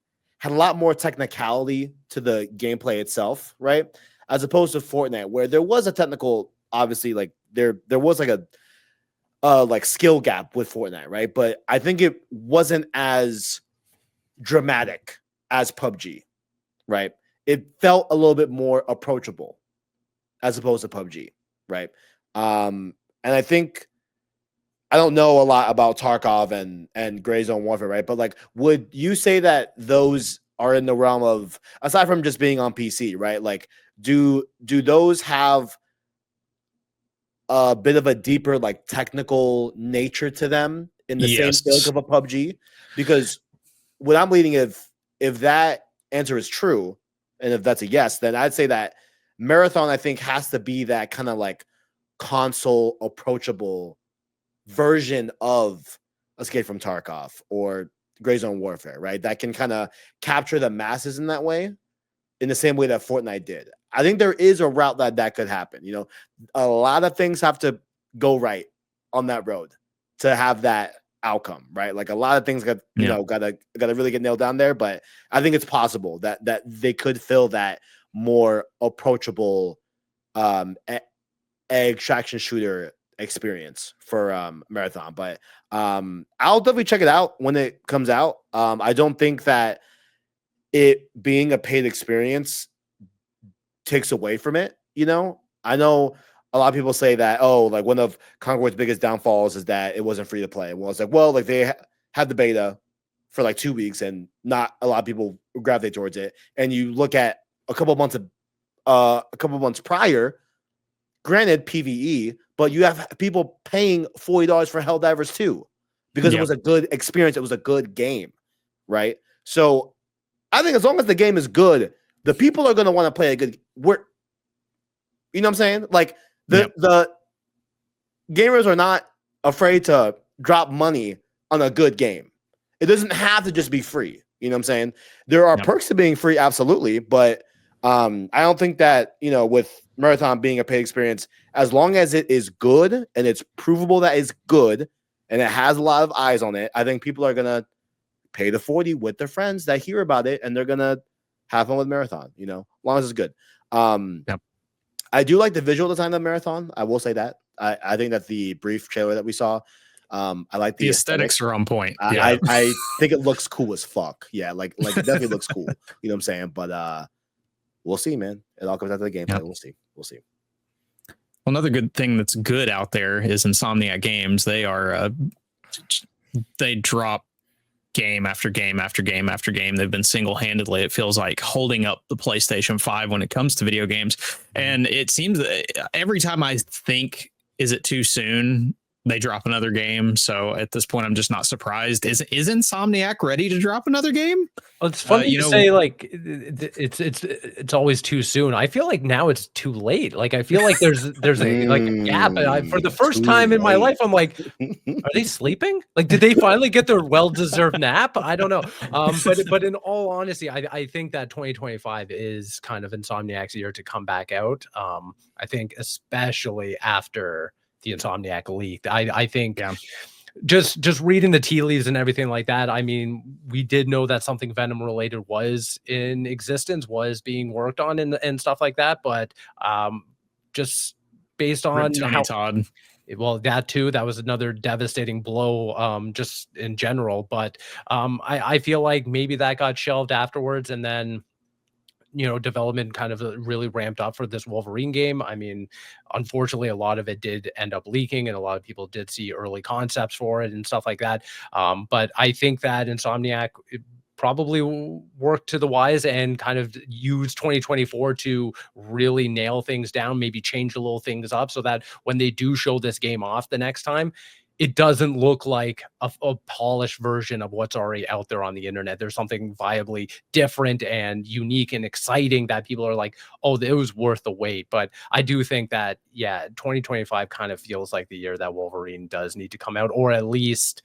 a lot more technicality to the gameplay itself, right? As opposed to Fortnite, where there was a technical, obviously, like there was like a like skill gap with Fortnite, right? But I think it wasn't as dramatic as PUBG, right? It felt a little bit more approachable as opposed to PUBG, right? And I think I don't know a lot about Tarkov and Gray Zone Warfare, right? But like, would you say that those are in the realm of, aside from just being on PC, right? Like, do those have a bit of a deeper like technical nature to them in the same ilk of a PUBG? Because what I'm leading, if that answer is true, and if that's a yes, then I'd say that Marathon, I think, has to be that kind of like console approachable version of Escape from Tarkov or Gray Zone Warfare, right? That can kind of capture the masses in that way, in the same way that Fortnite did. I think there is a route that could happen. A lot of things have to go right on that road to have that outcome, right? Like a lot of things gotta really get nailed down there. But I think it's possible that they could fill that more approachable extraction shooter experience for Marathon. But I'll definitely check it out when it comes out. I don't think that it being a paid experience takes away from it. I know a lot of people say that, like one of Concord's biggest downfalls is that it wasn't free to play. Well, it's like, like they had the beta for like 2 weeks and not a lot of people gravitate towards it. And you look at a couple months prior, granted PvE, but you have people paying $40 for Helldivers 2 because it was a good experience. It was a good game, right? So I think as long as the game is good, the people are going to want to play a good. You know what I'm saying? Like the gamers are not afraid to drop money on a good game. It doesn't have to just be free. You know what I'm saying? There are perks to being free, absolutely, but I don't think that with Marathon being a paid experience, as long as it is good and it's provable that it's good and it has a lot of eyes on it, I think people are gonna pay the 40 with their friends that hear about it, and they're gonna have fun with Marathon, as long as it's good. I do like the visual design of Marathon. I will say that. I think that the brief trailer that we saw, I like the aesthetics are on point. I think it looks cool as fuck. Yeah, like it definitely looks cool. You know what I'm saying? But we'll see, man. It all comes out to the gameplay. We'll see. Another good thing that's good out there is Insomniac Games. They drop game after game after game after game. They've been single-handedly, it feels like, holding up the PlayStation 5 when it comes to video games. And it seems that every time I think, is it too soon? they drop another game. So at this point, I'm just not surprised. Is Insomniac ready to drop another game? Well, it's funny to say, like, it's always too soon. I feel like now it's too late. Like, I feel like there's a gap. And for the first time in my life, I'm like, are they sleeping? Like, did they finally get their well-deserved nap? I don't know. But in all honesty, I think that 2025 is kind of Insomniac's year to come back out. I think especially after the Insomniac leak. I think just reading the tea leaves and everything like that. I mean, we did know that something Venom related was in existence, was being worked on and stuff like that. But just based on Tony Todd. Well, that too, that was another devastating blow, just in general. But I feel like maybe that got shelved afterwards, and then development kind of really ramped up for this Wolverine game. I mean, unfortunately, a lot of it did end up leaking, and a lot of people did see early concepts for it and stuff like that. But I think that Insomniac probably worked to the wise and kind of use 2024 to really nail things down, maybe change a little things up so that when they do show this game off the next time, it doesn't look like a polished version of what's already out there on the internet. There's something viably different and unique and exciting that people are like, oh, it was worth the wait. But I do think that, 2025 kind of feels like the year that Wolverine does need to come out, or at least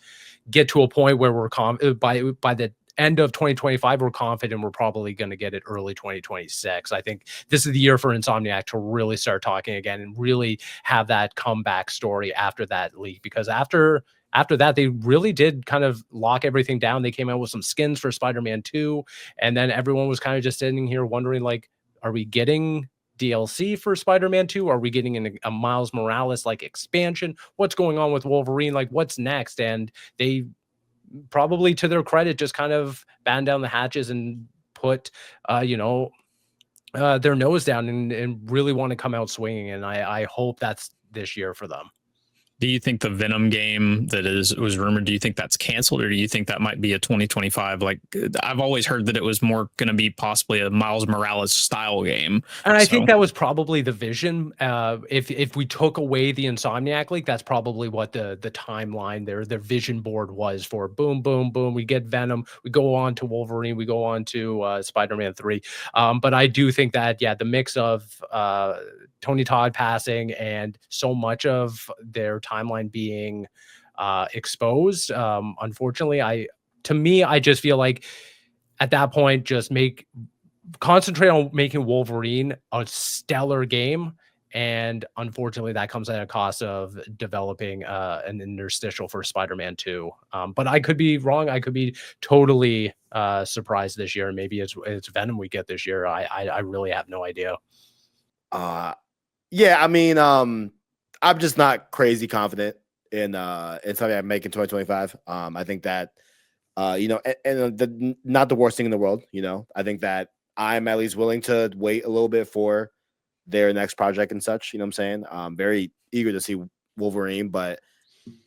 get to a point where we're by the end of 2025, we're confident we're probably going to get it early 2026. I think this is the year for Insomniac to really start talking again and really have that comeback story after that leak, because after that, they really did kind of lock everything down. They came out with some skins for Spider-Man 2, and then everyone was kind of just sitting here wondering, like, are we getting DLC for Spider-Man 2? Are we getting a Miles Morales like expansion? What's going on with Wolverine? Like, what's next? And they probably, to their credit, just kind of batten down the hatches and put their nose down and really want to come out swinging. And I hope that's this year for them. Do you think the Venom game that was rumored, do you think that's canceled, or do you think that might be a 2025? Like, I've always heard that it was more going to be possibly a Miles Morales style game. And I think that was probably the vision. If we took away the Insomniac leak, that's probably what the timeline, their vision board was for. Boom, boom, boom. We get Venom. We go on to Wolverine. We go on to Spider-Man 3. But I do think that, the mix of Tony Todd passing and so much of their timeline being exposed, unfortunately, I just feel like at that point, just concentrate on making Wolverine a stellar game. And unfortunately, that comes at a cost of developing an interstitial for Spider-Man 2. But I could be wrong. I could be totally surprised this year. Maybe it's Venom we get this year. I really have no idea. I mean, I'm just not crazy confident in something I make in 2025. I think that not the worst thing in the world. I think that I'm at least willing to wait a little bit for their next project and such. You know what I'm saying? I'm very eager to see Wolverine, but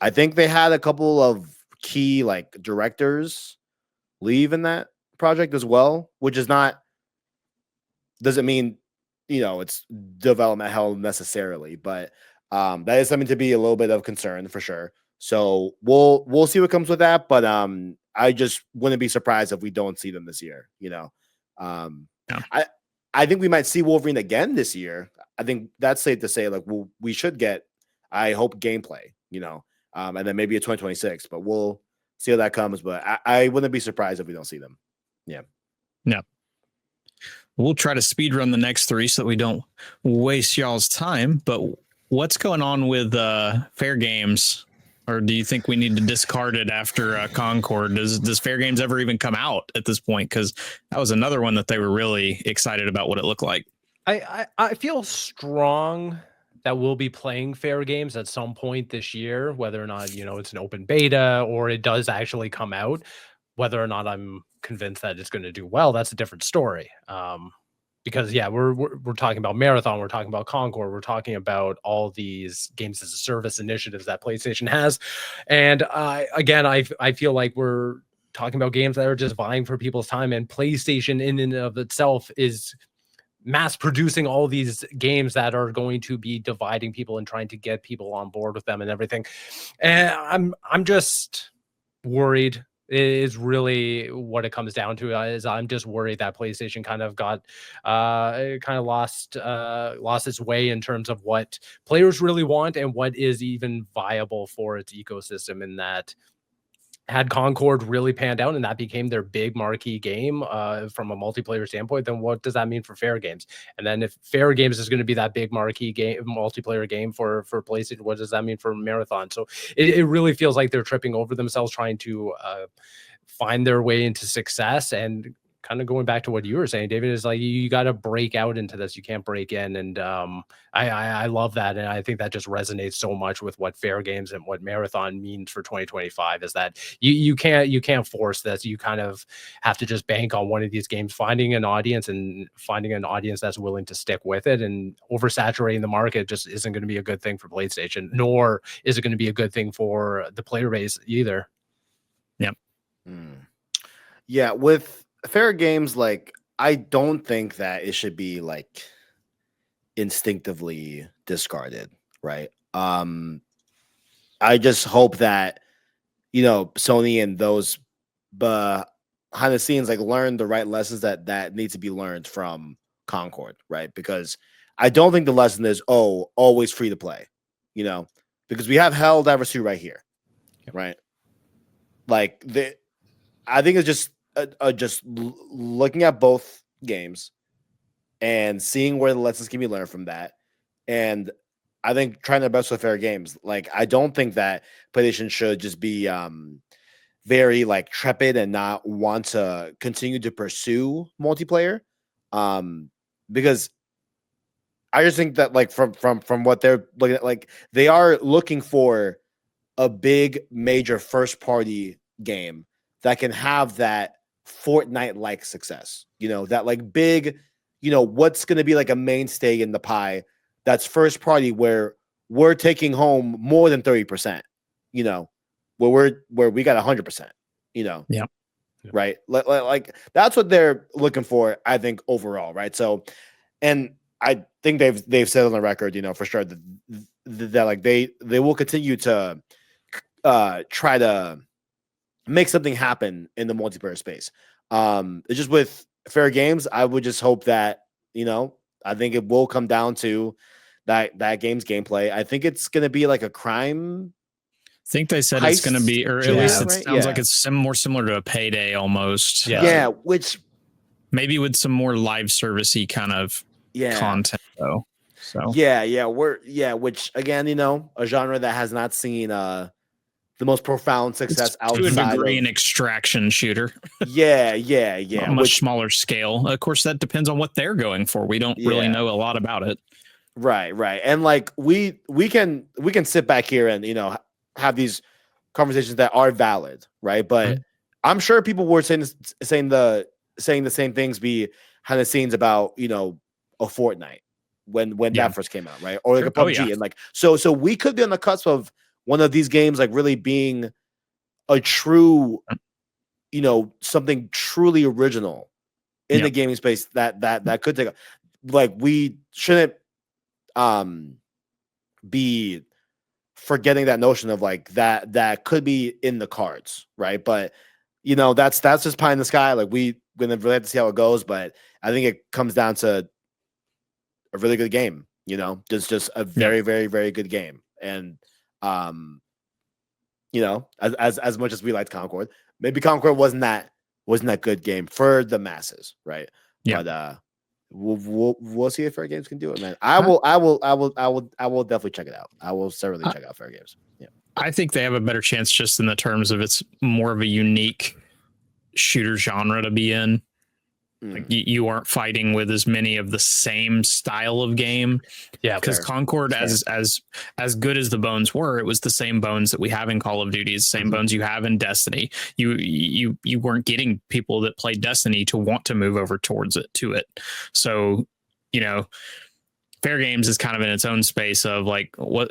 I think they had a couple of key directors leave in that project as well, which doesn't mean it's development hell necessarily, but that is something to be a little bit of concern for sure. So we'll see what comes with that, but I just wouldn't be surprised if we don't see them this year. I think we might see Wolverine again this year. I think that's safe to say. We should get, I hope, gameplay. And then maybe a 2026, but we'll see how that comes. But I wouldn't be surprised if we don't see them. Yeah. We'll try to speed run the next three so that we don't waste y'all's time. But what's going on with Fair Games? Or do you think we need to discard it after Concord? Does Fair Games ever even come out at this point? Because that was another one that they were really excited about what it looked like. I feel strong that we'll be playing Fair Games at some point this year, whether or not it's an open beta or it does actually come out. Whether or not I'm convinced that it's going to do well, that's a different story. Because we're talking about Marathon, we're talking about Concord, we're talking about all these games as a service initiatives that PlayStation has, and I feel like we're talking about games that are just vying for people's time, and PlayStation in and of itself is mass producing all these games that are going to be dividing people and trying to get people on board with them and everything. And I'm just worried is really what it comes down to. Is I'm just worried that PlayStation kind of got lost its way in terms of what players really want and what is even viable for its ecosystem, in that had Concord really panned out and that became their big marquee game from a multiplayer standpoint, then what does that mean for Fair Games? And then if Fair Games is going to be that big marquee game, multiplayer game for PlayStation, what does that mean for Marathon? So it really feels like they're tripping over themselves trying to find their way into success. And kind of going back to what you were saying, David, is like you got to break out into this. You can't break in. And I love that. And I think that just resonates so much with what Fair Games and what Marathon means for 2025, is that you can't force this. You kind of have to just bank on one of these games finding an audience and finding an audience that's willing to stick with it. And oversaturating the market just isn't going to be a good thing for PlayStation, nor is it going to be a good thing for the player base either. Yep. Yeah, with Fair Games, like, I don't think that it should be like instinctively discarded, right? I just hope that, you know, Sony and those behind the scenes like learn the right lessons that need to be learned from Concord, right? Because I don't think the lesson is always free to play, you know, because we have Helldivers 2 right here, right? Like I think it's just looking at both games and seeing where the lessons can be learned from that. And I think trying their best with Fair Games. Like, I don't think that PlayStation should just be very like trepid and not want to continue to pursue multiplayer. Because I just think that like from what they're looking at, like they are looking for a big major first party game that can have that Fortnite-like success, you know, that like big, you know, what's going to be like a mainstay in the pie that's first party where we're taking home more than 30%, you know, where we got 100%, you know, yeah, right, like that's what they're looking for, I think, overall, right? So, and I think they've said on the record, you know, for sure that like they will continue to try to make something happen in the multiplayer space. It's just with Fair Games, I would just hope that, you know, I think it will come down to that game's gameplay. I think it's going to be like a crime. I think they said it's going to be, or at least it right? sounds like it's more similar to a Payday almost. Yeah, which maybe with some more live servicey kind of content though. So which again, you know, a genre that has not seen the most profound success outside to a degree of an extraction shooter. Yeah. A much smaller scale. Of course, that depends on what they're going for. We don't really know a lot about it. Right. And like we can sit back here and, you know, have these conversations that are valid, right? But I'm sure people were saying the same things behind the scenes about, you know, a Fortnite when that first came out, right? Or like a PUBG, and like so we could be on the cusp of one of these games like really being a true, you know, something truly original in the gaming space that could take like, we shouldn't be forgetting that notion of like that could be in the cards, right? But you know, that's just pie in the sky. Like, we're gonna really have to see how it goes, but I think it comes down to a really good game, you know, just a very, very, very good game. And you know, as much as we liked Concord, maybe Concord wasn't that good game for the masses, right? Yeah. But we'll see if Fair Games can do it, man. I will definitely check it out. I will certainly check out Fair Games. Yeah, I think they have a better chance just in the terms of it's more of a unique shooter genre to be in. Like you aren't fighting with as many of the same style of game. Yeah, because Concord, as good as the bones were, it was the same bones that we have in Call of Duty, the same bones you have in Destiny. You weren't getting people that played Destiny to want to move over towards it. So, you know, Fair Games is kind of in its own space of like, what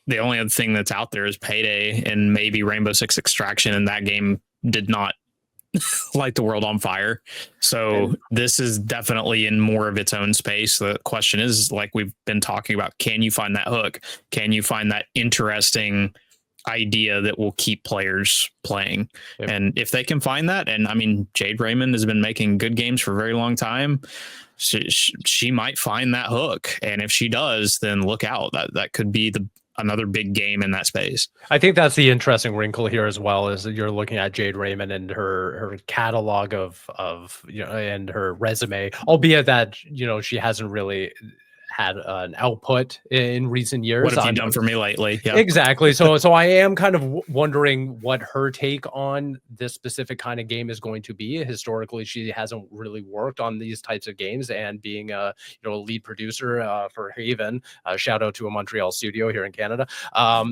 the only other thing that's out there is Payday and maybe Rainbow Six Extraction, and that game did not light the world on fire. So this is definitely in more of its own space. The question is, like we've been talking about, can you find that hook? Can you find that interesting idea that will keep players playing? Yep. And if they can find that, and I mean, Jade Raymond has been making good games for a very long time. She might find that hook. And if she does, then look out. That could be another big game in that space. I think that's the interesting wrinkle here as well, is that you're looking at Jade Raymond and her catalog of and her resume, albeit that she hasn't really had an output in recent years. What have you done for me lately? Yeah. Exactly. So I am kind of wondering what her take on this specific kind of game is going to be. Historically, she hasn't really worked on these types of games, and being a lead producer for Haven, shout out to a Montreal studio here in Canada. I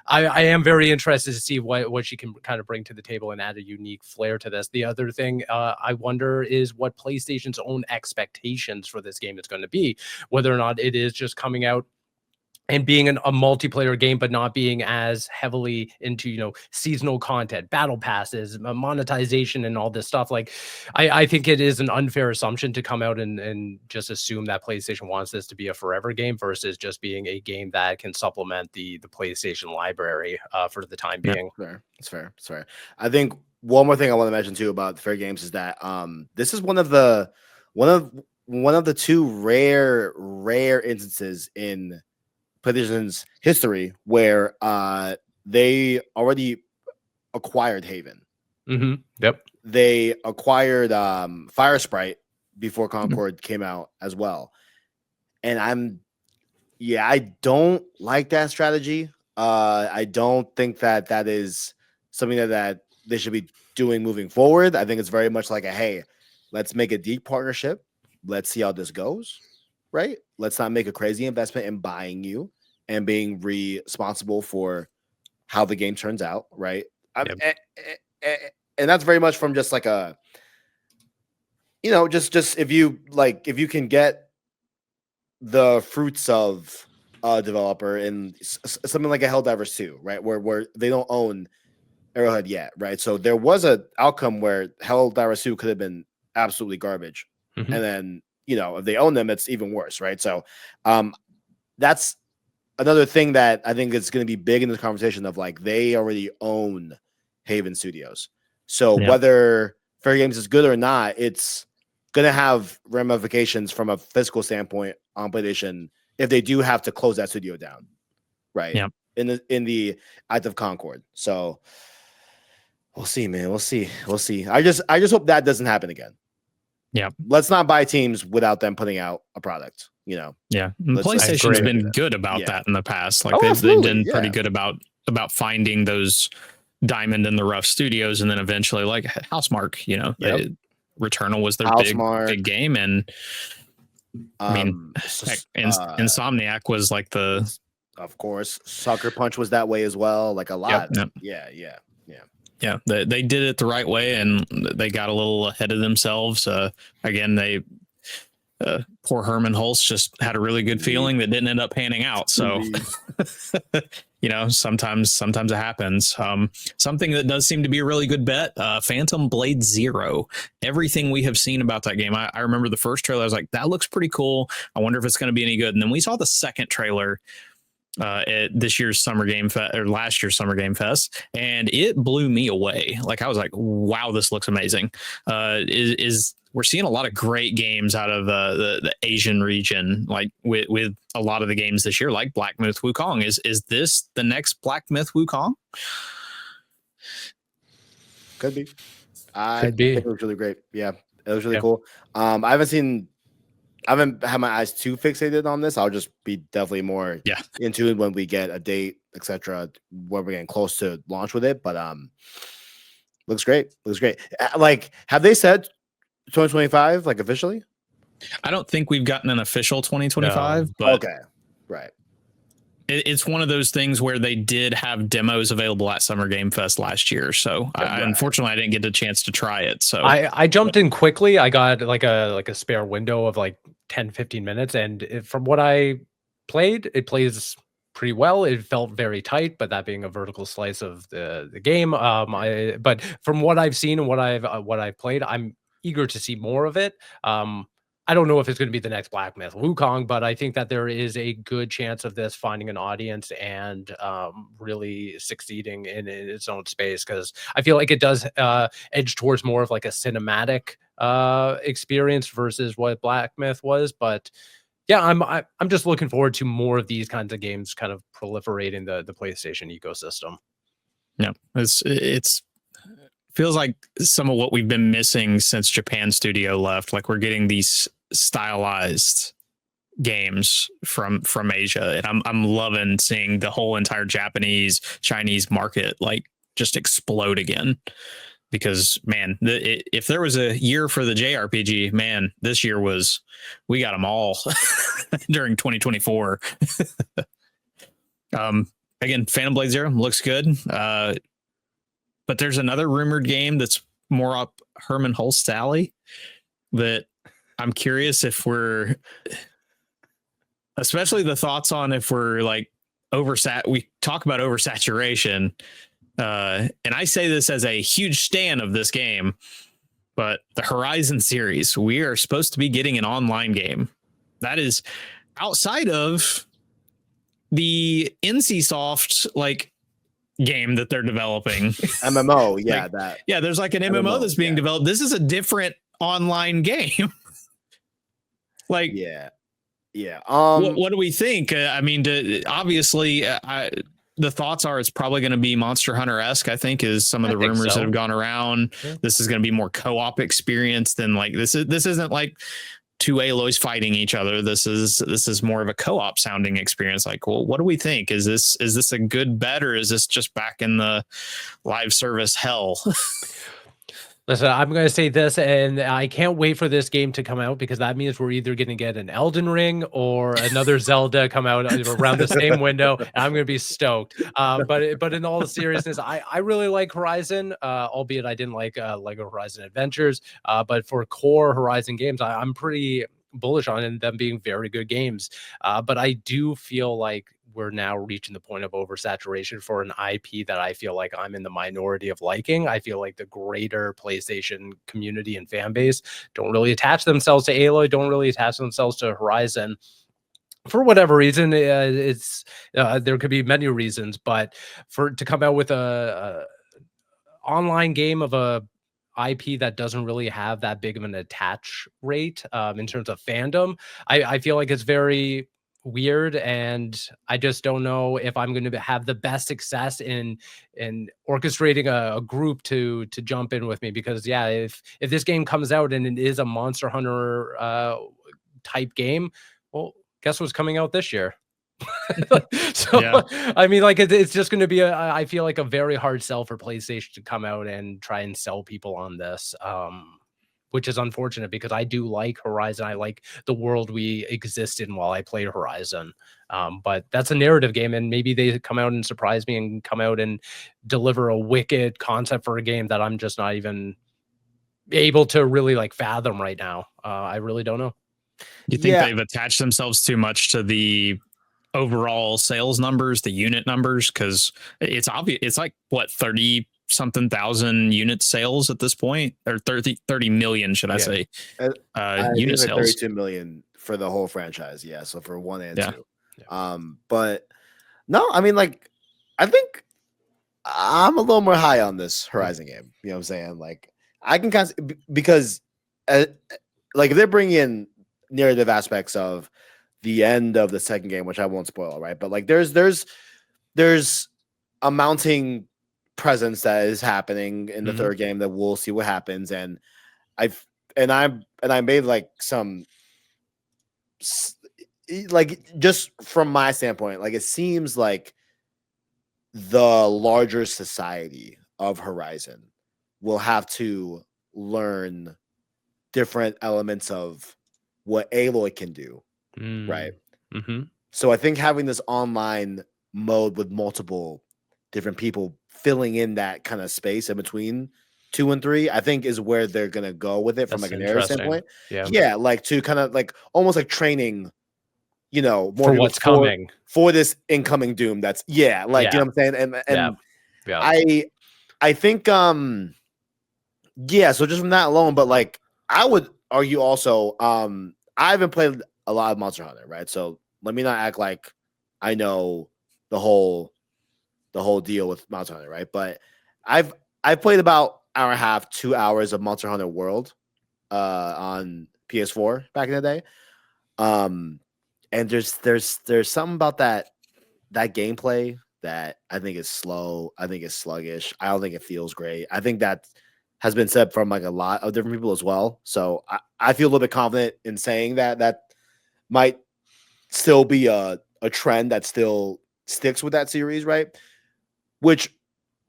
am very interested to see what she can kind of bring to the table and add a unique flair to this. The other thing I wonder is what PlayStation's own expectations for this game is going to be. Whether or not it is just coming out and being a multiplayer game, but not being as heavily into, seasonal content, battle passes, monetization, and all this stuff. Like, I think it is an unfair assumption to come out and just assume that PlayStation wants this to be a forever game versus just being a game that can supplement the PlayStation library for the time being. It's fair. I think one more thing I want to mention too about the fair games is that this is one of the two rare instances in PlayStation's history where they already acquired Haven. Mm-hmm. Yep. They acquired Fire Sprite before Concord came out as well. And I don't like that strategy. I don't think that is something that they should be doing moving forward. I think it's very much like hey, let's make a deep partnership. Let's see how this goes, right? Let's not make a crazy investment in buying you and being responsible for how the game turns out, right? Yep. And that's very much from just like a, just if you can get the fruits of a developer in something like a Helldivers 2, right? Where they don't own Arrowhead yet, right? So there was an outcome where Helldivers 2 could have been absolutely garbage. Mm-hmm. And then, if they own them, it's even worse, right? So that's another thing that I think is going to be big in this conversation of like they already own Haven Studios. So whether Fair Games is good or not, it's going to have ramifications from a fiscal standpoint on PlayStation if they do have to close that studio down, right? Yeah. In the Act of Concord. So we'll see, man. We'll see. I just hope that doesn't happen again. Yeah. Let's not buy teams without them putting out a product, Yeah. PlayStation's been good about that in the past. Like they've been pretty good about finding those diamond in the rough studios, and then eventually like Housemark, Returnal was their big game. And I mean, Insomniac was like of course, Sucker Punch was that way as well. Like a lot. Yep. Yeah, they did it the right way, and they got a little ahead of themselves. Again, poor Herman Hulse just had a really good feeling that didn't end up panning out. So, sometimes it happens. Something that does seem to be a really good bet, Phantom Blade Zero. Everything we have seen about that game, I remember the first trailer, I was like, that looks pretty cool. I wonder if it's going to be any good. And then we saw the second trailer at this year's Summer Game Fest or last year's Summer Game Fest, and it blew me away. Like I was like, wow, this looks amazing. We're seeing a lot of great games out of the Asian region, like with a lot of the games this year, like Black Myth Wukong. Is this the next Black Myth Wukong? Could be. I think it was really great. Yeah, it was really cool. I haven't had my eyes too fixated on this. I'll just be definitely more in tune when we get a date, etc. When we're getting close to launch with it. But looks great. Like, have they said 2025 like officially? I don't think we've gotten an official 2025. But okay, right. It's one of those things where they did have demos available at Summer Game Fest last year. So unfortunately, I didn't get a chance to try it. So I jumped in quickly. I got like a spare window of like 10-15 minutes. And from what I played, it plays pretty well. It felt very tight, but that being a vertical slice of the game, but from what I've seen and what I've played, I'm eager to see more of it. I don't know if it's going to be the next Black Myth Wukong, but I think that there is a good chance of this finding an audience and really succeeding in its own space, because I feel like it does edge towards more of like a cinematic experience versus what Black Myth was. But yeah, I'm just looking forward to more of these kinds of games kind of proliferating the PlayStation ecosystem. Yeah, it's feels like some of what we've been missing since Japan Studio left. Like we're getting these stylized games from Asia, and I'm loving seeing the whole entire Japanese Chinese market like just explode again. Because man, if there was a year for the JRPG, man, this year was, we got them all during 2024. Again, Phantom Blade Zero looks good, but there's another rumored game that's more up Herman Hulst's alley that I'm curious if we're, especially the thoughts on if we're like we talk about oversaturation. And I say this as a huge stan of this game, but the Horizon series, we are supposed to be getting an online game that is outside of the NCSoft like game that they're developing. MMO, yeah, like, there's like an MMO that's being developed. This is a different online game. Like, yeah. What do we think? I mean, obviously, the thoughts are it's probably going to be Monster Hunter-esque, I think, is some of the rumors that have gone around. Yeah. This is going to be more co-op experience than like this isn't like two Aloys fighting each other. This is more of a co-op sounding experience. Like, well, what do we think? Is this a good bet, or is this just back in the live service hell? Listen, I'm going to say this, and I can't wait for this game to come out, because that means we're either going to get an Elden Ring or another Zelda come out around the same window, and I'm going to be stoked. But in all seriousness, I really like Horizon, albeit I didn't like Lego Horizon Adventures. But for core Horizon games, I'm pretty bullish on them being very good games. But I do feel like we're now reaching the point of oversaturation for an IP that I feel like I'm in the minority of liking. I feel like the greater PlayStation community and fan base don't really attach themselves to Aloy, don't really attach themselves to Horizon. For whatever reason, it's there could be many reasons, but to come out with a online game of a IP that doesn't really have that big of an attach rate in terms of fandom, I feel like it's very weird, and I just don't know if I'm going to have the best success in orchestrating a group to jump in with me. Because if this game comes out and it is a Monster Hunter type game, well, guess what's coming out this year? So yeah. I mean, like it's just going to be I feel like a very hard sell for PlayStation to come out and try and sell people on this, which is unfortunate, because I do like Horizon. I like the world we exist in while I play Horizon. But that's a narrative game, and maybe they come out and surprise me and come out and deliver a wicked concept for a game that I'm just not even able to really like fathom right now. I really don't know. Do you think they've attached themselves too much to the overall sales numbers, the unit numbers? Because it's obvious. It's like what, 30 something thousand unit sales at this point, or 30 million, should I say? Unit sales. 32 million for the whole franchise. Yeah. So for 1 and 2. Yeah. But no, I mean, like, I think I'm a little more high on this Horizon game. You know what I'm saying? Like, I can kind of, because like if they're bringing in narrative aspects of the end of the second game, which I won't spoil, right? But like there's a mounting presence that is happening in the third game that we'll see what happens. And I made like some, like, just from my standpoint, like it seems like the larger society of Horizon will have to learn different elements of what Aloy can do, right? So I think having this online mode with multiple different people filling in that kind of space in between 2 and 3, I think is where they're gonna go with it from like a narrative standpoint. Yeah, like to kind of like almost like training more for people what's coming for this incoming Doom. That's you know what I'm saying, and I think yeah. So just from that alone, but like I would argue also, I haven't played a lot of Monster Hunter, right? So let me not act like I know the whole deal with Monster Hunter, right? But I've played about hour and a half, 2 hours of Monster Hunter World on PS4 back in the day. And there's something about that gameplay that I think is slow. I think it's sluggish. I don't think it feels great. I think that has been said from like a lot of different people as well. So I feel a little bit confident in saying that might still be a trend that still sticks with that series, right? Which,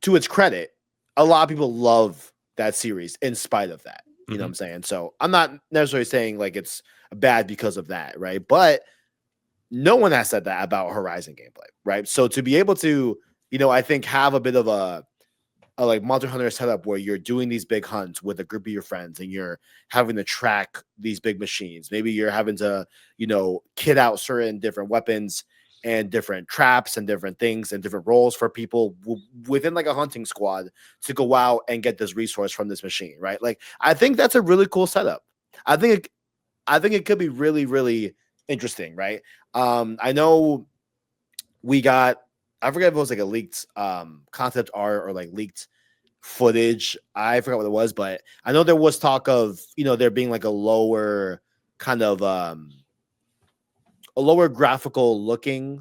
to its credit, a lot of people love that series in spite of that. You know what I'm saying? So I'm not necessarily saying like it's bad because of that, right? But no one has said that about Horizon gameplay, right? So to be able to, I think have a bit of a like Monster Hunter setup where you're doing these big hunts with a group of your friends and you're having to track these big machines. Maybe you're having to, kit out certain different weapons and different traps and different things and different roles for people within like a hunting squad to go out and get this resource from this machine, right? Like, I think that's a really cool setup. I think it could be really, really interesting, right? I know we got, I forget if it was like a leaked concept art or like leaked footage. I forgot what it was, but I know there was talk of, there being like a lower kind of a lower graphical looking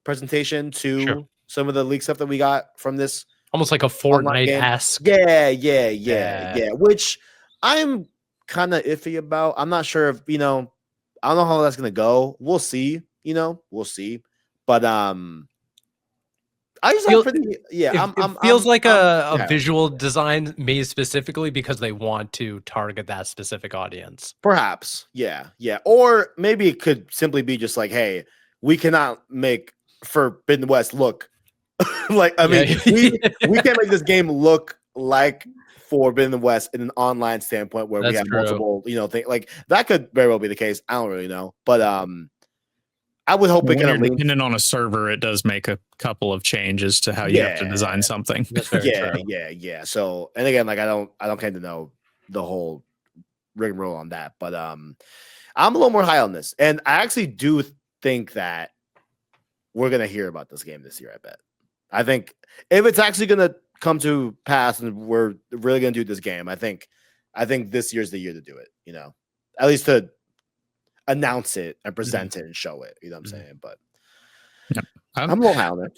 presentation to some of the leak stuff that we got from this. Almost like a Fortnite-esque. Yeah. Which I'm kind of iffy about. I'm not sure if, I don't know how that's going to go. We'll see, we'll see. But I just have pretty, it feels like a visual design made specifically because they want to target that specific audience. Perhaps, yeah. Or maybe it could simply be just like, hey, we cannot make Forbidden West look like, I mean, we can't make this game look like Forbidden West in an online standpoint where we have multiple, things like that could very well be the case. I don't really know, but I would hope when you're dependent on a server, it does make a couple of changes to how you have to design something. Yeah. So, and again, like I don't kind of know the whole rigmarole on that, but I'm a little more high on this, and I actually do think that we're gonna hear about this game this year. I bet. I think if it's actually gonna come to pass and we're really gonna do this game, I think this year's the year to do it. At least to announce it and present it and show it. You know what I'm saying? But I'm a little high on it.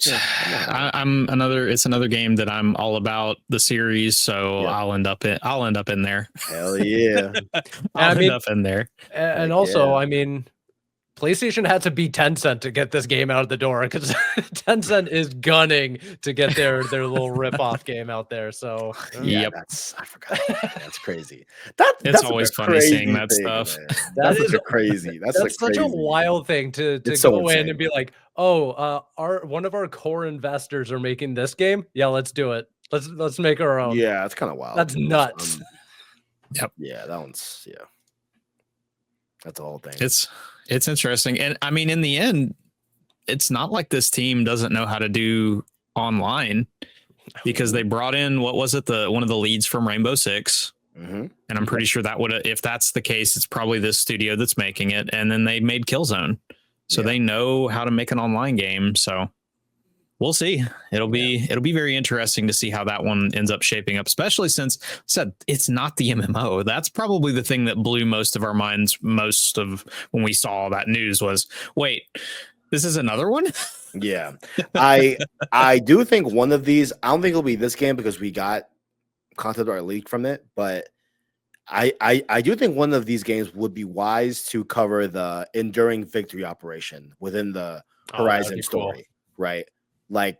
It's another game that I'm all about the series, so I'll end up in there. Hell yeah. I'll end up in there. And also, I mean, PlayStation had to beat Tencent to get this game out of the door because Tencent is gunning to get their little rip-off game out there. So I forgot. That's crazy. That's always funny seeing that stuff. That's crazy. That's such a wild thing to go in and be like, oh, one of our core investors are making this game. Yeah, let's do it. Let's make our own. Yeah, it's kind of wild. That's nuts. Yep. Yeah, that one's that's the whole thing. It's interesting. And I mean, in the end, it's not like this team doesn't know how to do online because they brought in, what was it? One of the leads from Rainbow Six. And I'm pretty sure that if that's the case, it's probably this studio that's making it. And then they made Killzone. So they know how to make an online game. So we'll see. It'll be very interesting to see how that one ends up shaping up, especially since I said it's not the MMO. That's probably the thing that blew most of our minds most of when we saw that news was, wait, this is another one? Yeah. I do think one of these, I don't think it'll be this game because we got content art leaked from it, but I do think one of these games would be wise to cover the enduring victory operation within the Horizon story, right? Like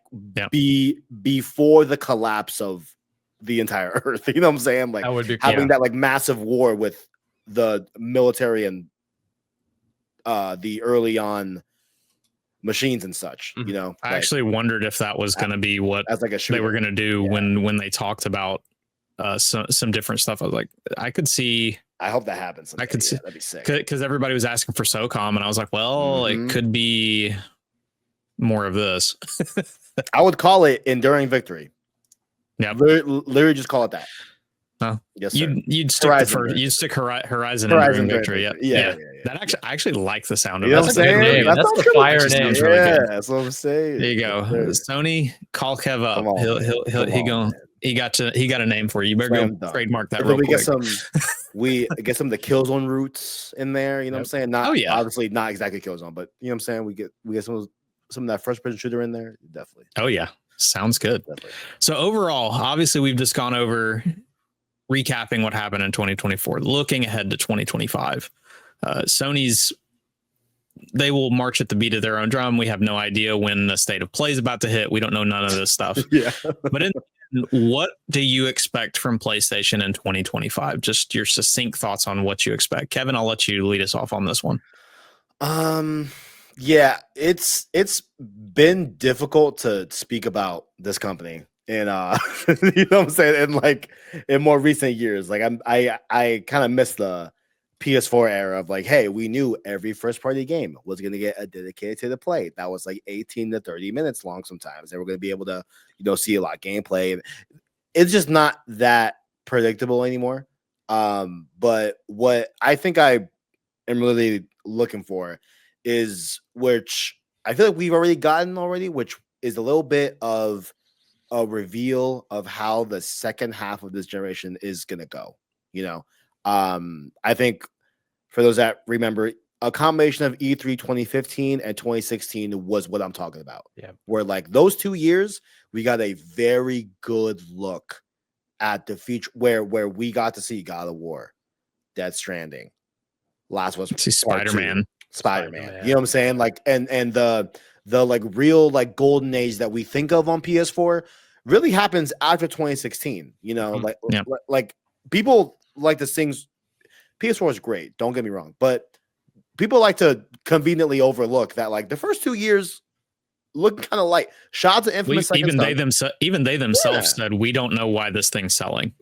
before the collapse of the entire Earth, you know what I'm saying? Like that would be having that like massive war with the military and the early on machines and such. I actually wondered if that was going to be what they were going to do when they talked about some different stuff. I was like, I could see I hope that happens someday. I could see, that'd be sick. because everybody was asking for SOCOM, and I was like, well, it could be more of this. I would call it Enduring Victory. Yeah, literally just call it that. Oh, yes, sir. You'd stick Horizon Enduring Victory. Yeah. That I actually like the sound of that. That's a good name. That's the fire name. Really good. That's what I'm saying. There you go. Sony, call Kev up. He got a name for you. You better go trademark that real quick. We get some of the Killzone roots in there. You know what I'm saying? Not obviously not exactly Killzone, but you know what I'm saying. We get some of that first person shooter in there. Definitely. Oh yeah, sounds good. Definitely. So overall, obviously we've just gone over recapping what happened in 2024, looking ahead to 2025. Sony's, they will march at the beat of their own drum. We have no idea when the state of play is about to hit. We don't know none of this stuff. Yeah. But what do you expect from PlayStation in 2025? Just your succinct thoughts on what you expect. Kevin, I'll let you lead us off on this one. Yeah, it's been difficult to speak about this company. And you know what I'm saying? And like in more recent years, like I kind of miss the PS4 era of like, hey, we knew every first party game was going to get a dedicated to the play. That was like 18 to 30 minutes long sometimes. And we're going to be able to, see a lot of gameplay. It's just not that predictable anymore. But what I think I am really looking for is, which I feel like we've already gotten, which is a little bit of a reveal of how the second half of this generation is going to go. I think for those that remember, a combination of E3 2015 and 2016 was what I'm talking about. Yeah. Where like those 2 years, we got a very good look at the future where we got to see God of War, Death Stranding, Last was Spider-Man. You know what I'm saying? Like, and the like real like golden age that we think of on PS4 really happens after 2016. Like people like to sing. PS4 is great, don't get me wrong, but people like to conveniently overlook that like the first 2 years look kind of light. Shots of Infamous. Even they themselves said we don't know why this thing's selling.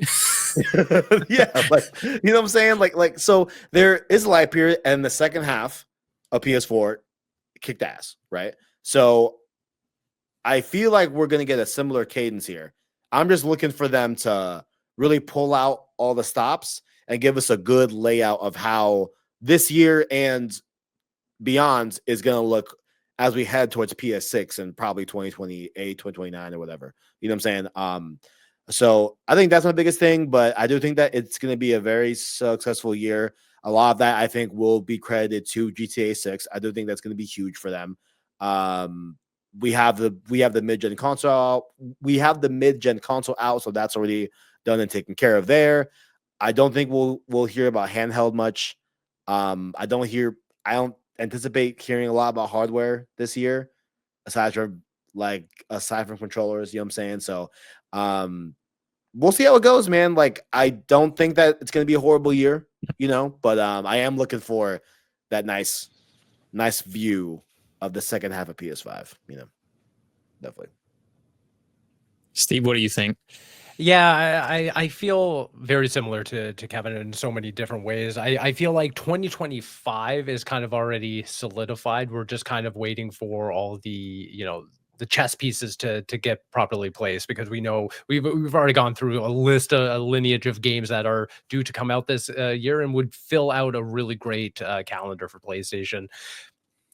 Yeah, like you know what I'm saying? Like so there is a light period, and the second half of PS4 kicked ass, right? So I feel like we're gonna get a similar cadence here. I'm just looking for them to really pull out all the stops and give us a good layout of how this year and beyond is going to look as we head towards PS6 and probably 2028, 2029 or whatever. You know what I'm saying? So I think that's my biggest thing, but I do think that it's going to be a very successful year. A lot of that I think will be credited to GTA 6. I do think that's going to be huge for them. We have the mid-gen console out. We have the mid-gen console out, so that's already done and taken care of there. I don't think we'll hear about handheld much. I don't anticipate hearing a lot about hardware this year, aside from controllers, you know what I'm saying? So we'll see how it goes, man. Like, I don't think that it's gonna be a horrible year, but I am looking for that nice view of the second half of PS5, definitely. Steve, what do you think? Yeah, I feel very similar to Kevin in so many different ways. I feel like 2025 is kind of already solidified. We're just kind of waiting for all the, the chess pieces to get properly placed, because we know we've already gone through a lineage of games that are due to come out this year and would fill out a really great calendar for PlayStation.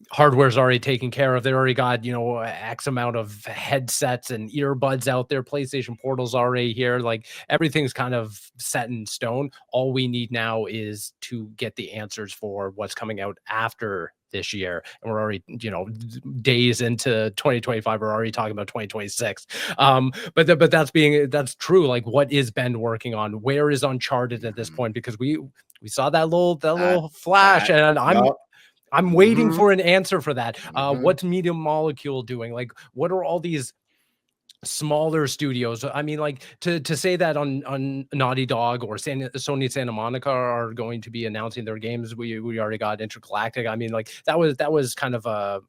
Hardware's already taken care of. They already got, X amount of headsets and earbuds out there. PlayStation Portal's already here. Like, everything's kind of set in stone. All we need now is to get the answers for what's coming out after this year. And we're already, days into 2025. We're already talking about 2026. But that's true. Like, what is Ben working on? Where is Uncharted at this point? Because we saw that little flash, and I'm waiting for an answer for that. What's Medium Molecule doing? Like, what are all these smaller studios? I mean, like, to say that on Naughty Dog or Sony Santa Monica are going to be announcing their games. We already got Intergalactic. I mean, like, that was kind of a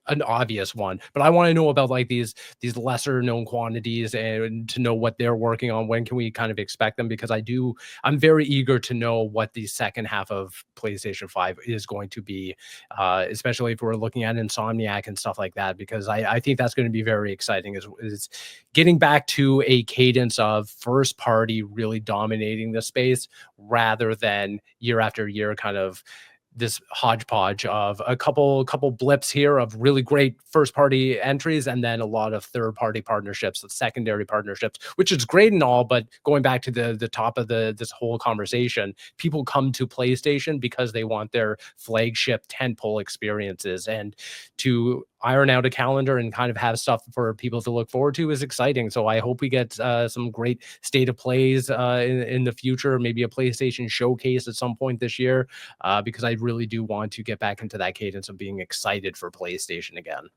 an obvious one, but I want to know about like these lesser known quantities and to know what they're working on. When can we kind of expect them? Because I'm very eager to know what the second half of PlayStation 5 is going to be, especially if we're looking at Insomniac and stuff like that, because I think that's going to be very exciting, is getting back to a cadence of first party really dominating the space rather than year after year kind of this hodgepodge of a couple blips here of really great first party entries and then a lot of third party partnerships, secondary partnerships, which is great and all, but going back to the top of this whole conversation, people come to PlayStation because they want their flagship tentpole experiences, and to iron out a calendar and kind of have stuff for people to look forward to is exciting. So I hope we get some great state of plays in the future, maybe a PlayStation showcase at some point this year, because I really do want to get back into that cadence of being excited for PlayStation again.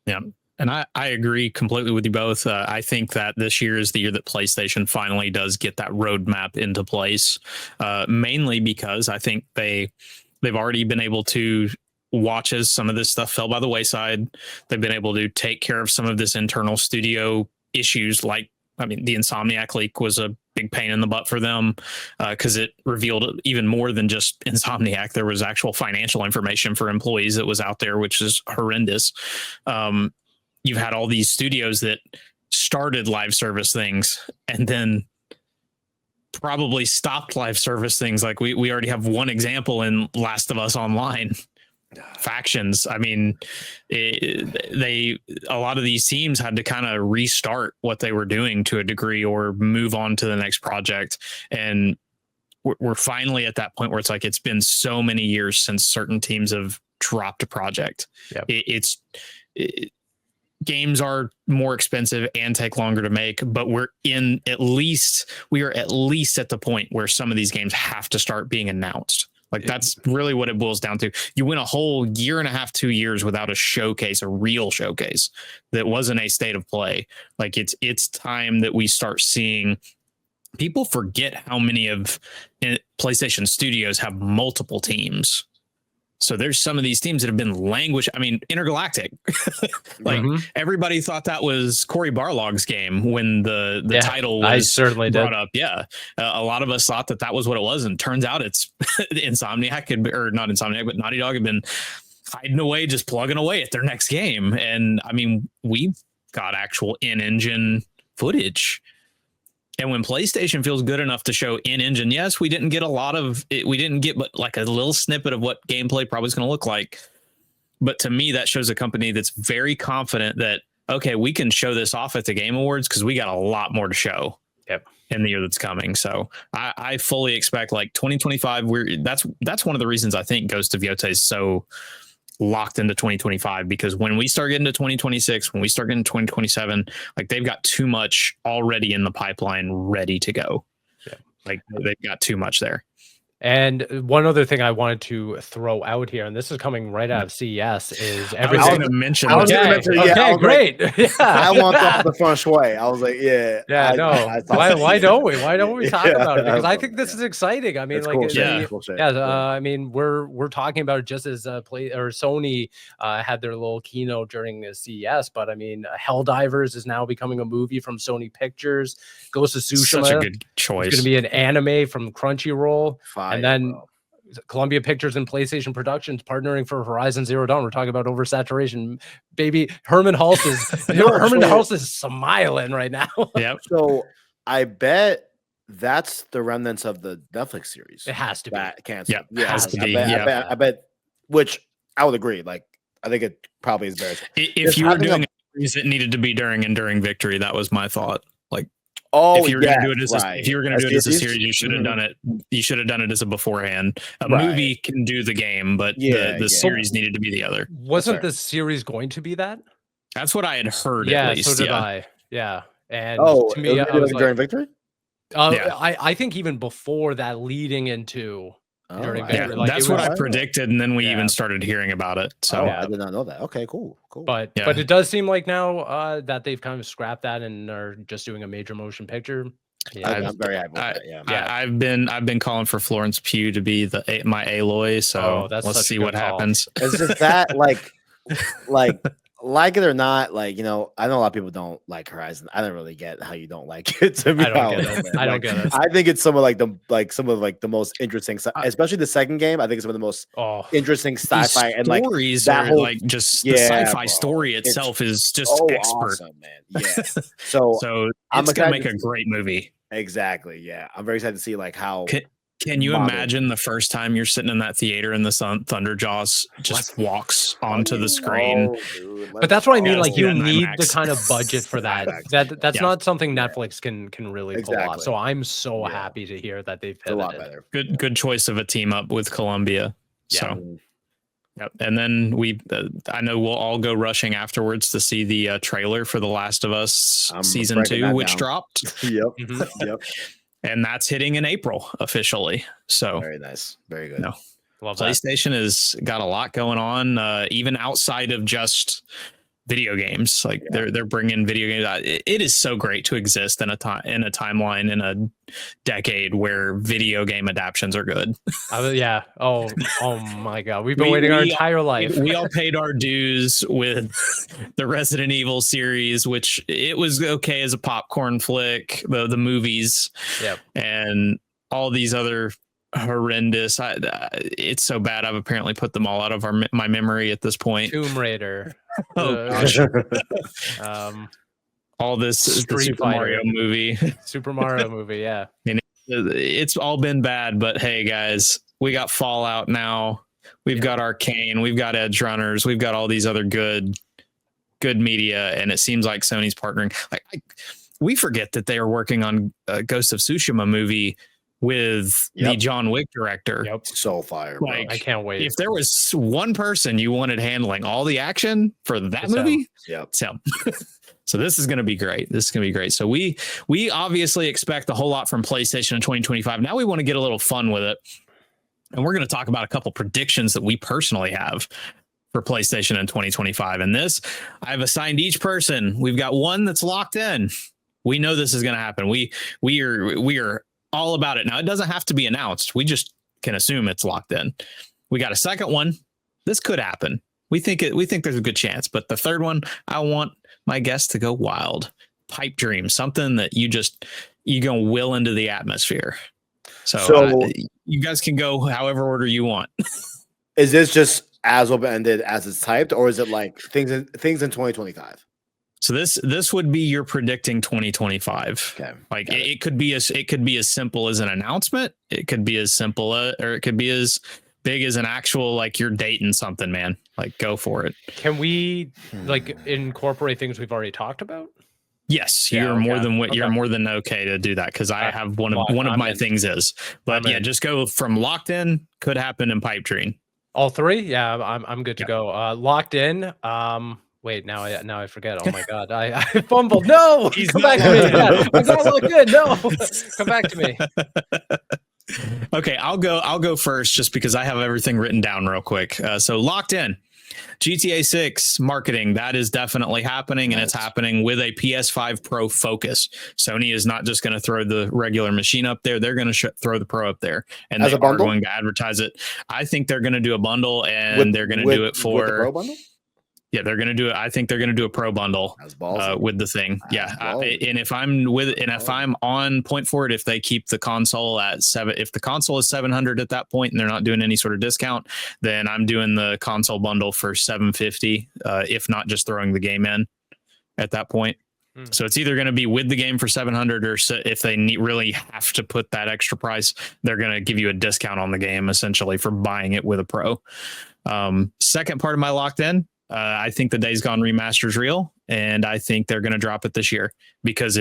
Yeah. And I agree completely with you both. I think that this year is the year that PlayStation finally does get that roadmap into place, mainly because I think they've already been able to watch as some of this stuff fell by the wayside. They've been able to take care of some of this internal studio issues. Like, I mean, the Insomniac leak was a big pain in the butt for them because it revealed even more than just Insomniac. There was actual financial information for employees that was out there, which is horrendous. You've had all these studios that started live service things and then probably stopped live service things. Like we already have one example in Last of Us Online. Factions. I mean, a lot of these teams had to kind of restart what they were doing to a degree or move on to the next project. And we're finally at that point where it's like, it's been so many years since certain teams have dropped a project. Yep. Games are more expensive and take longer to make, but we are at least at the point where some of these games have to start being announced. Like, that's really what it boils down to. You went a whole year and a half, 2 years without a showcase, a real showcase that wasn't a state of play. Like, it's time that we start seeing. People forget how many of PlayStation studios have multiple teams. So there's some of these teams that have been languishing. I mean, Intergalactic, like everybody thought that was Cory Barlog's game when the title was brought up. Yeah. A lot of us thought that was what it was. And turns out it's Insomniac or not Insomniac, but Naughty Dog had been hiding away, just plugging away at their next game. And I mean, we've got actual in-engine footage. And when PlayStation feels good enough to show in-engine, yes, we didn't get a lot of it. We didn't get but like a little snippet of what gameplay probably is going to look like. But to me, that shows a company that's very confident that, okay, we can show this off at the Game Awards because we got a lot more to show in the year that's coming. So I fully expect like 2025. That's one of the reasons I think Ghost of Yōtei is so locked into 2025, because when we start getting to 2026, when we start getting to 2027, like they've got too much already in the pipeline ready to go. Like they've got too much there. And one other thing I wanted to throw out here, and this is coming right out of CES, is everything. I was going to mention. Okay, great. I want off the feng shui. I was like, why don't we? Why don't we talk about it? Because I think this is exciting. I mean, it's like, cool I mean, we're talking about it just as Sony had their little keynote during CES, but I mean, Helldivers is now becoming a movie from Sony Pictures. Ghost of Tsushima, such a good choice. It's going to be an anime from Crunchyroll. And then Columbia Pictures and PlayStation Productions partnering for Horizon Zero Dawn. We're talking about oversaturation, baby. Herman Hulst is smiling right now. Yep. So I bet that's the remnants of the Netflix series. It has to be canceled. Yeah, it has to be. I bet. Which I would agree. Like, I think it probably is better. If you were doing a series, it needed to be during Enduring Victory. That was my thought. Like, if you were going to do it as a series, you should have done it. You should have done it as a beforehand. A movie can do the game, but the series needed to be the other. Wasn't the series going to be that? That's what I had heard. Yeah, at least. So did I. Yeah, and to me, I was during Victory. I think even before that, leading into during Victory. Like, that's what I predicted, and then we even started hearing about it. So I did not know that. Okay, cool. But it does seem like now that they've kind of scrapped that and are just doing a major motion picture. I'm very happy with that. I've been calling for Florence Pugh to be my Aloy. So let's see what happens. Is that like like it or not, like, you know, I know a lot of people don't like Horizon. I don't really get how you don't like it. To be I don't honest, get it. man. I don't Like, get it. I think it's some of the most interesting stuff, especially the second game. I think it's some of the most interesting sci-fi and like stories that are whole like just the yeah, sci-fi bro. story It's itself is just so expert. awesome, man. Yeah. So So I'm it's gonna excited make to a see- great movie. Exactly. Yeah. I'm very excited to see like how Can you modern- imagine the first time you're sitting in that theater and the Thunderjaws just walks onto the screen? Oh, dude, But that's what I mean. go. Like, you Yeah, need IMAX. the kind of budget for that. IMAX. That's Yeah. not something Netflix can really pull off. Exactly. So I'm so Yeah. happy to hear that they've It's a lot pivoted. better. Good choice of a team up with Columbia. Yeah. So, yep. And then I know we'll all go rushing afterwards to see the trailer for The Last of Us I'm season breaking 2, that which down. dropped, Yep. Mhm. Yep. and that's hitting in April officially. So Very nice. Very good. No. Love that. PlayStation has got a lot going on, even outside of just video games. Like they're bringing video games out. It is so great to exist in a timeline in a decade where video game adaptions are good. Yeah. Oh my God. We've been waiting our entire life. We all paid our dues with the Resident Evil series, which it was okay as a popcorn flick. The movies, Yep. and all these other horrendous. It's so bad. I've apparently put them all out of my memory at this point. Tomb Raider. Oh gosh. All this Street the Super Fighter. Mario movie. Super Mario movie. Yeah. It's all been bad, but hey guys, we got Fallout now. We've got Arcane, we've got Edge Runners, we've got all these other good media, and it seems like Sony's partnering. We forget that they are working on a Ghost of Tsushima movie with the John Wick director. Yep. So fire, bro. I can't wait. If there was one person you wanted handling all the action for that movie, it's him. So this is going to be great. This is going to be great. So we obviously expect a whole lot from PlayStation in 2025. Now we want to get a little fun with it. And we're going to talk about a couple predictions that we personally have for PlayStation in 2025. And this, I've assigned each person. We've got one that's locked in. We know this is going to happen. We are all about it. Now, it doesn't have to be announced. We just can assume it's locked in. We got a second one. This could happen. We think there's a good chance. But the third one, I want my guests to go wild. Pipe dream, something that you go will into the atmosphere. So you guys can go however order you want. Is this just as open-ended as it's typed, or is it like things in 2025? So this would be your predicting 2025. Okay. Like it could be as simple as an announcement. It could be as simple or it could be as big as an actual, like, you're dating something, man. Like, go for it. Can we like incorporate things we've already talked about? Yes, Yeah, you're okay. you're more than okay to do that, because I have one of my things is. But yeah, just go from locked in, could happen, and pipe dream. All three? Yeah, I'm good to go. Locked in. Wait, now I forget. Oh my God, I fumbled. No, come back to me. Yeah, I got locked in. No, come back to me. Okay, I'll go first just because I have everything written down real quick. So locked in. GTA 6 marketing, that is definitely happening, and it's happening with a PS5 Pro focus. Sony is not just going to throw the regular machine up there. They're going to throw the Pro up there, and they are going to advertise it. I think they're going to do a bundle, and they're going to do it for with the Pro bundle. Yeah, they're going to do it. I think they're going to do a Pro bundle with the thing. And if I'm on point for it, if they keep the console at if the console is 700 at that point and they're not doing any sort of discount, then I'm doing the console bundle for 750. If not, just throwing the game in at that point. So it's either going to be with the game for 700, or if they really have to put that extra price, they're going to give you a discount on the game essentially for buying it with a Pro. Second part of my locked in. I think the Days Gone remaster is real, and I think they're going to drop it this year because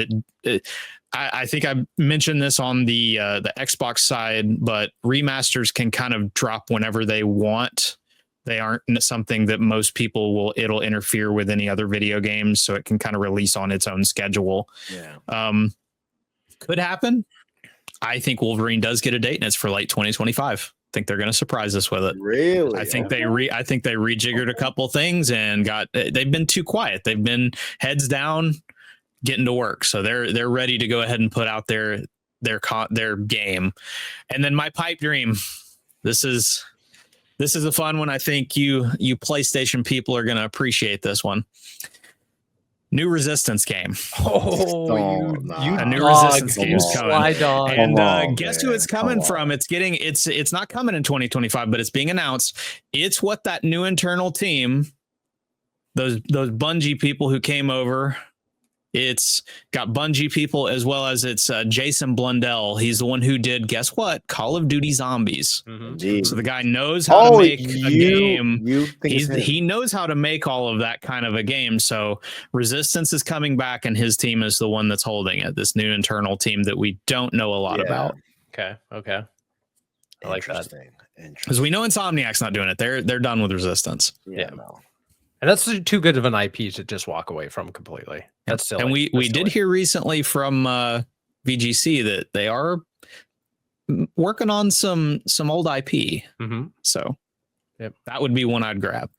I think I mentioned this on the Xbox side, but remasters can kind of drop whenever they want. They aren't something that most people it'll interfere with any other video games, so it can kind of release on its own schedule. Yeah. Could happen. I think Wolverine does get a date, and it's for late 2025. Think they're going to surprise us with it. Really? I think they rejiggered a couple things and they've been too quiet. They've been heads down, getting to work. So they're ready to go ahead and put out their game. And then my pipe dream. This is This is a fun one. I think you PlayStation people are going to appreciate this one. New Resistance game. Oh, A new Resistance game is coming. Sly dog. And guess who it's coming from? It's not coming in 2025, but it's being announced. It's what that new internal team, those Bungie people who came over. It's got Bungie people as well as it's Jason Blundell. He's the one who did, guess what? Call of Duty Zombies. Mm-hmm. So the guy knows how to make a game. He knows how to make all of that kind of a game. So Resistance is coming back, and his team is the one that's holding it. This new internal team that we don't know a lot about. Okay. I like that. Because we know Insomniac's not doing it. They're done with Resistance. Yeah. No. And that's too good of an IP to just walk away from completely. That's silly. And we did hear recently from VGC that they are working on some old IP. Mm-hmm. So that would be one I'd grab.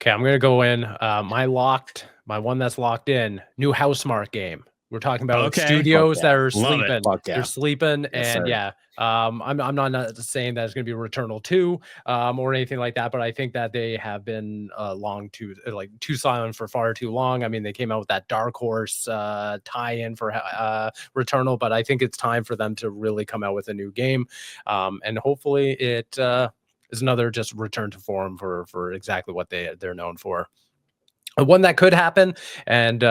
Okay, I'm gonna go in. My one that's locked in, new Housemarque game. We're talking about studios that are sleeping. They're sleeping, and I'm not saying that it's going to be Returnal 2 or anything like that, but I think that they have been too silent for far too long. I mean, they came out with that Dark Horse tie-in for Returnal, but I think it's time for them to really come out with a new game, and hopefully it is another just return to form for exactly what they're known for. One that could happen, and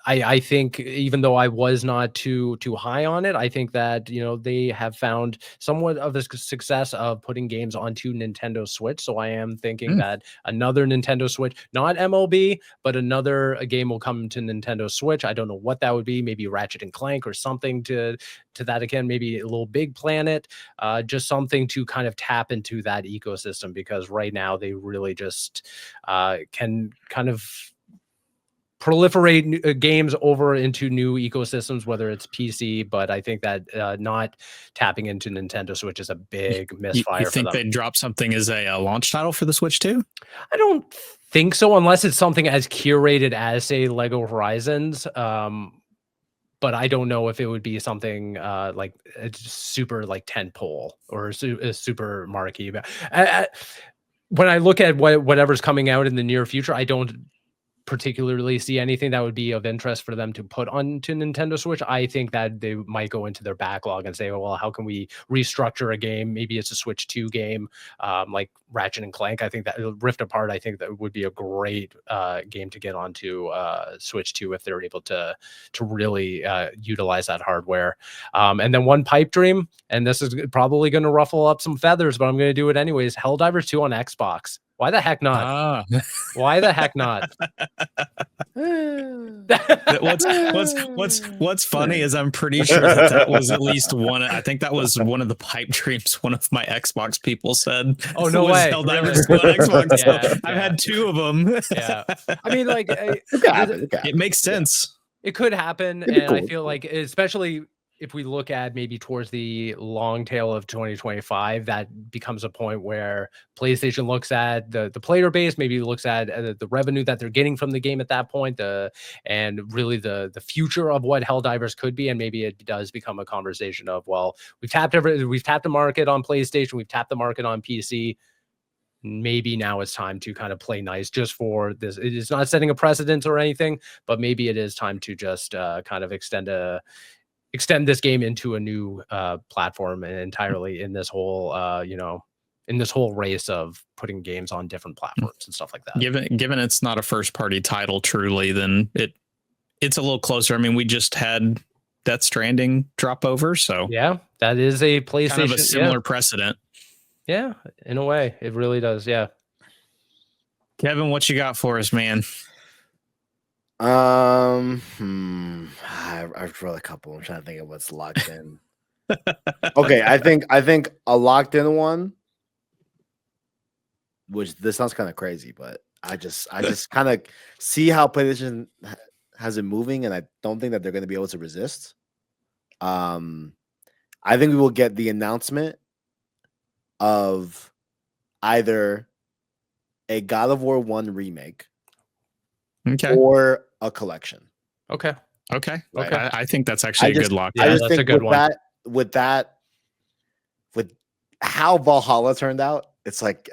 I think even though I was not too high on it, I think that, they have found somewhat of a success of putting games onto Nintendo Switch. So I am thinking that another Nintendo Switch, not MLB, but another game will come to Nintendo Switch. I don't know what that would be. Maybe Ratchet and Clank or something to that again. Maybe a little Big Planet, just something to kind of tap into that ecosystem, because right now they really just can kind of proliferate games over into new ecosystems, whether it's PC, but I think that not tapping into Nintendo Switch is a big misfire. You think they'd drop something as a launch title for the Switch too? I don't think so, unless it's something as curated as, say, Lego Horizons. But I don't know if it would be something like a super like tentpole or a super marquee. When I look at whatever's coming out in the near future, I don't particularly see anything that would be of interest for them to put onto Nintendo Switch. I think that they might go into their backlog and say, well, how can we restructure a game? Maybe it's a Switch 2 game, like Ratchet and Clank. I think that Rift Apart, I think that would be a great game to get onto Switch 2 if they're able to really utilize that hardware. And then one pipe dream, and this is probably going to ruffle up some feathers, but I'm going to do it anyways. Helldivers 2 on Xbox. Why the heck not? Why the heck not? What's funny is I'm pretty sure that was at least one. I think that was one of the pipe dreams one of my Xbox people said. Oh, no way! Helldivers on Xbox. So I've had two of them. Yeah, I mean, like it makes sense. It could happen, and cool. I feel like, especially if we look at maybe towards the long tail of 2025, that becomes a point where PlayStation looks at the player base, maybe looks at the revenue that they're getting from the game at that point, and really the future of what Helldivers could be, and maybe it does become a conversation of, well, we've tapped the market on PlayStation, we've tapped the market on PC. Maybe now it's time to kind of play nice just for this. It's not setting a precedent or anything, but maybe it is time to just kind of extend this game into a new platform and entirely in this whole in this whole race of putting games on different platforms and stuff like that. Given it's not a first party title truly, then it's a little closer. I mean, we just had Death Stranding drop over, so yeah, that is a PlayStation kind of a similar precedent. Yeah, in a way, it really does. Yeah, Kevin, what you got for us, man? I've read a couple. I'm trying to think of what's locked in. Okay, I think a locked in one, which this sounds kind of crazy, but I just kind of see how PlayStation has it moving, and I don't think that they're going to be able to resist. I think we will get the announcement of either a God of War 1 remake. Okay. Or a collection. Okay. Right. I think that's actually a good lock. I just think with how Valhalla turned out, it's like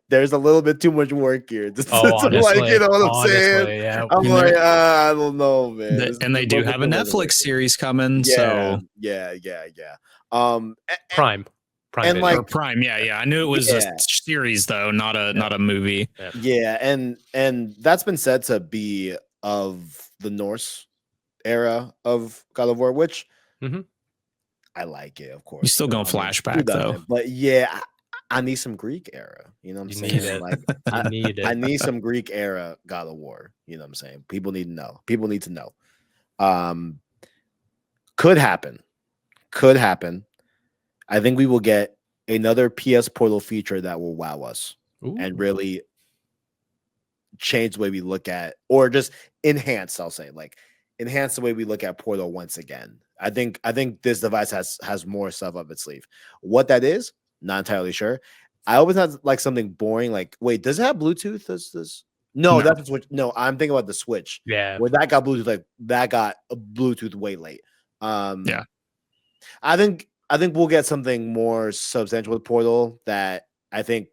there's a little bit too much work here. Honestly, like, you know what I'm saying? yeah. I'm like, I don't know, man. And they do have a Netflix series coming, yeah, so yeah. Um, Prime and Video. like or Prime, yeah. I knew it was a series though, not a movie. Yeah, and that's been said to be of the Norse era of God of War, which I like it, of course. You're still going flashback though. But yeah, I need some Greek era. You know what I'm saying? Need it. Like You need it. I need some Greek era God of War. You know what I'm saying? People need to know. People need to know. Could happen. Could happen. I think we will get another PS Portal feature that will wow us and really change the way we look at, or just enhance, I'll say, like enhance the way we look at Portal once again. I think this device has more stuff up its sleeve. What that is, not entirely sure. I always had like something boring, like, wait, does it have Bluetooth? Does this? No, that's a Switch. No, I'm thinking about the Switch. Yeah. Where that got Bluetooth, like that got a Bluetooth way late. Yeah. I think we'll get something more substantial with Portal that I think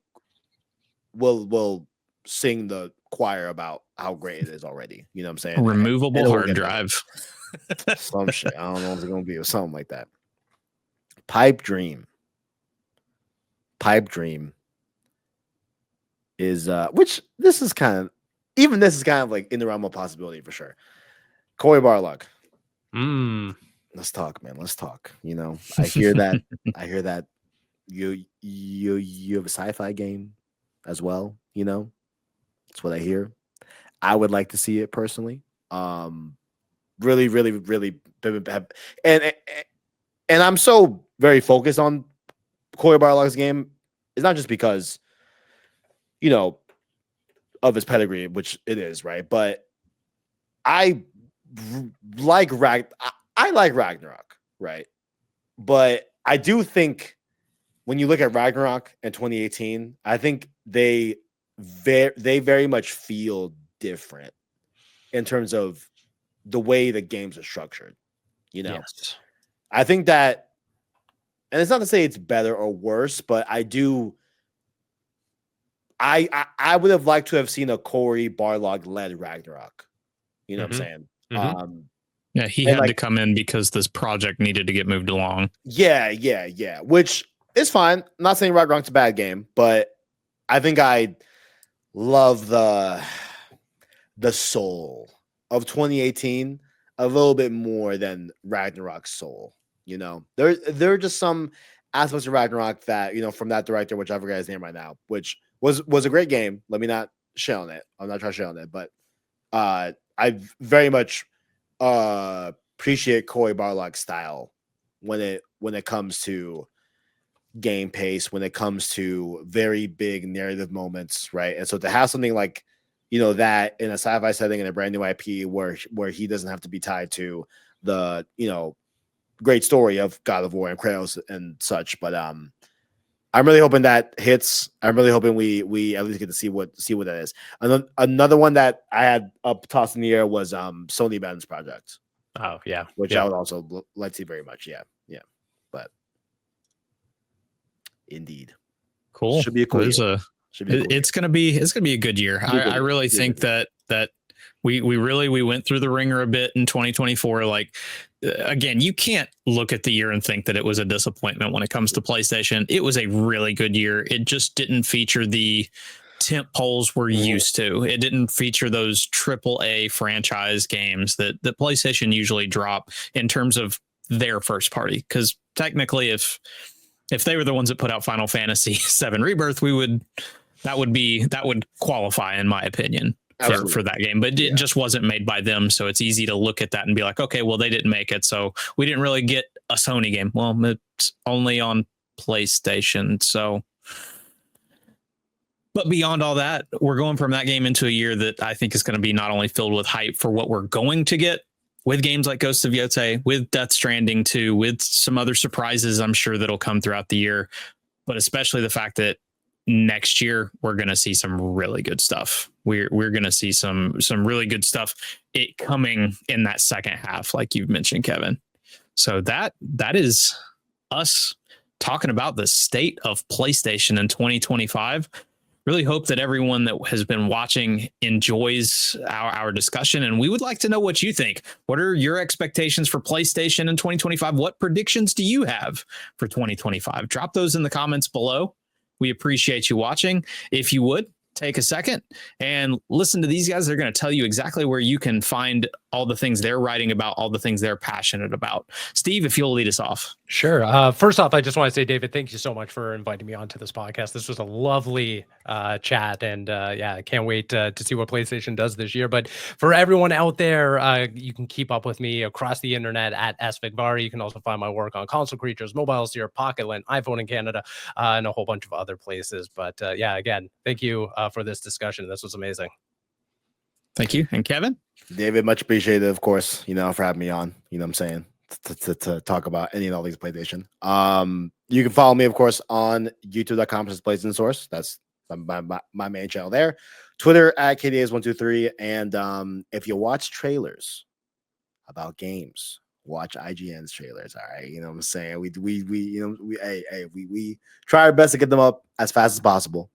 will sing the choir about how great it is already. You know what I'm saying? Removable hard drive. Some shit. I don't know if it's gonna be something like that. Pipe Dream is which this is kind of like in the realm of possibility for sure. Cory Barlog. Let's talk, man. Let's talk. You know, I hear that. You have a sci-fi game as well. You know, that's what I hear. I would like to see it personally. Really, and I'm so very focused on Cory Barlog's game. It's not just because, you know, of his pedigree, which it is, right? But I like Ragnarok, right? But I do think when you look at Ragnarok in 2018, I think they very much feel different in terms of the way the games are structured. You know, I think that, and it's not to say it's better or worse, but I would have liked to have seen a Cory Barlog led Ragnarok. You know what I'm saying? Yeah, he had to come in because this project needed to get moved along. Yeah. Which is fine. I'm not saying Ragnarok's a bad game, but I think I love the soul of 2018 a little bit more than Ragnarok's soul. You know, there are just some aspects of Ragnarok that, you know, from that director, which I forget his name right now, which was a great game. Let me not shit on it. I'm not trying to shit on it, but I very much appreciate Cory Barlog's style when it comes to game pace, when it comes to very big narrative moments, right? And so to have something like, you know, that in a sci-fi setting in a brand new IP where he doesn't have to be tied to the, you know, great story of God of War and Kratos and such, but I'm really hoping that hits. I'm really hoping we at least get to see what that is. Another one that I had up tossed in the air was Sony Ben's project. Oh yeah, which I would also like to see very much. Yeah, but indeed, cool. Should be a cool year. It's gonna be a good year. I really think that we went through the ringer a bit in 2024. Like, again, you can't look at the year and think that it was a disappointment when it comes to PlayStation. It was a really good year. It just didn't feature the tent poles we're used to. It didn't feature those AAA franchise games that PlayStation usually drop in terms of their first party. Because technically, if they were the ones that put out Final Fantasy VII Rebirth, that would qualify, in my opinion, for that game. But it just wasn't made by them, so it's easy to look at that and be like, okay, well, they didn't make it, so we didn't really get a Sony game. Well, it's only on PlayStation, so. But beyond all that, we're going from that game into a year that I think is going to be not only filled with hype for what we're going to get with games like Ghosts of Yōtei, with Death Stranding 2, with some other surprises I'm sure that'll come throughout the year, but especially the fact that next year we're going to see some really good stuff. We're going to see some really good stuff coming in that second half, like you've mentioned, Kevin. So that is us talking about the state of PlayStation in 2025. Really hope that everyone that has been watching enjoys our discussion, and we would like to know what you think. What are your expectations for PlayStation in 2025? What predictions do you have for 2025? Drop those in the comments below. We appreciate you watching. If you would, take a second and listen to these guys. They're going to tell you exactly where you can find all the things they're writing about, all the things they're passionate about. Steve, if you'll lead us off. Sure. First off, I just want to say, David, thank you so much for inviting me onto this podcast. This was a lovely chat, and yeah, I can't wait to see what PlayStation does this year. But for everyone out there, you can keep up with me across the internet at Vegvari. You can also find my work on Console Creatures, MobileSyrup, Pocketland, iPhone in Canada, and a whole bunch of other places. But yeah, again, thank you for this discussion. This was amazing. Thank you. And Kevin? David, much appreciated, of course, for having me on, what I'm saying, to talk about any and all these PlayStation. You can follow me, of course, on youtube.com/PlayStation Source. That's my main channel there. Twitter at KDAs123. And if you watch trailers about games, watch IGN's trailers. All right. You know what I'm saying? We try our best to get them up as fast as possible.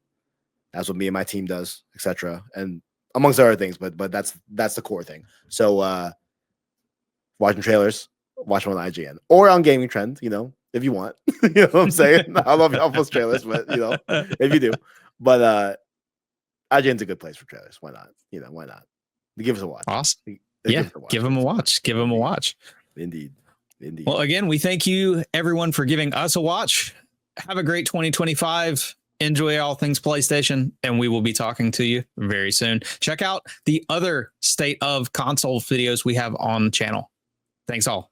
That's what me and my team does, etc. And amongst other things, but that's the core thing. So watching trailers, watch them on IGN or on Gamingtrend, if you want. You know what I'm saying? I love y'all post trailers, but if you do. But IGN's a good place for trailers. Why not? Why not? Give us a watch. Awesome. Yeah, give them a watch. Give them a watch. Indeed. Well, again, we thank you, everyone, for giving us a watch. Have a great 2025. Enjoy all things PlayStation, and we will be talking to you very soon. Check out the other state of console videos we have on the channel. Thanks all.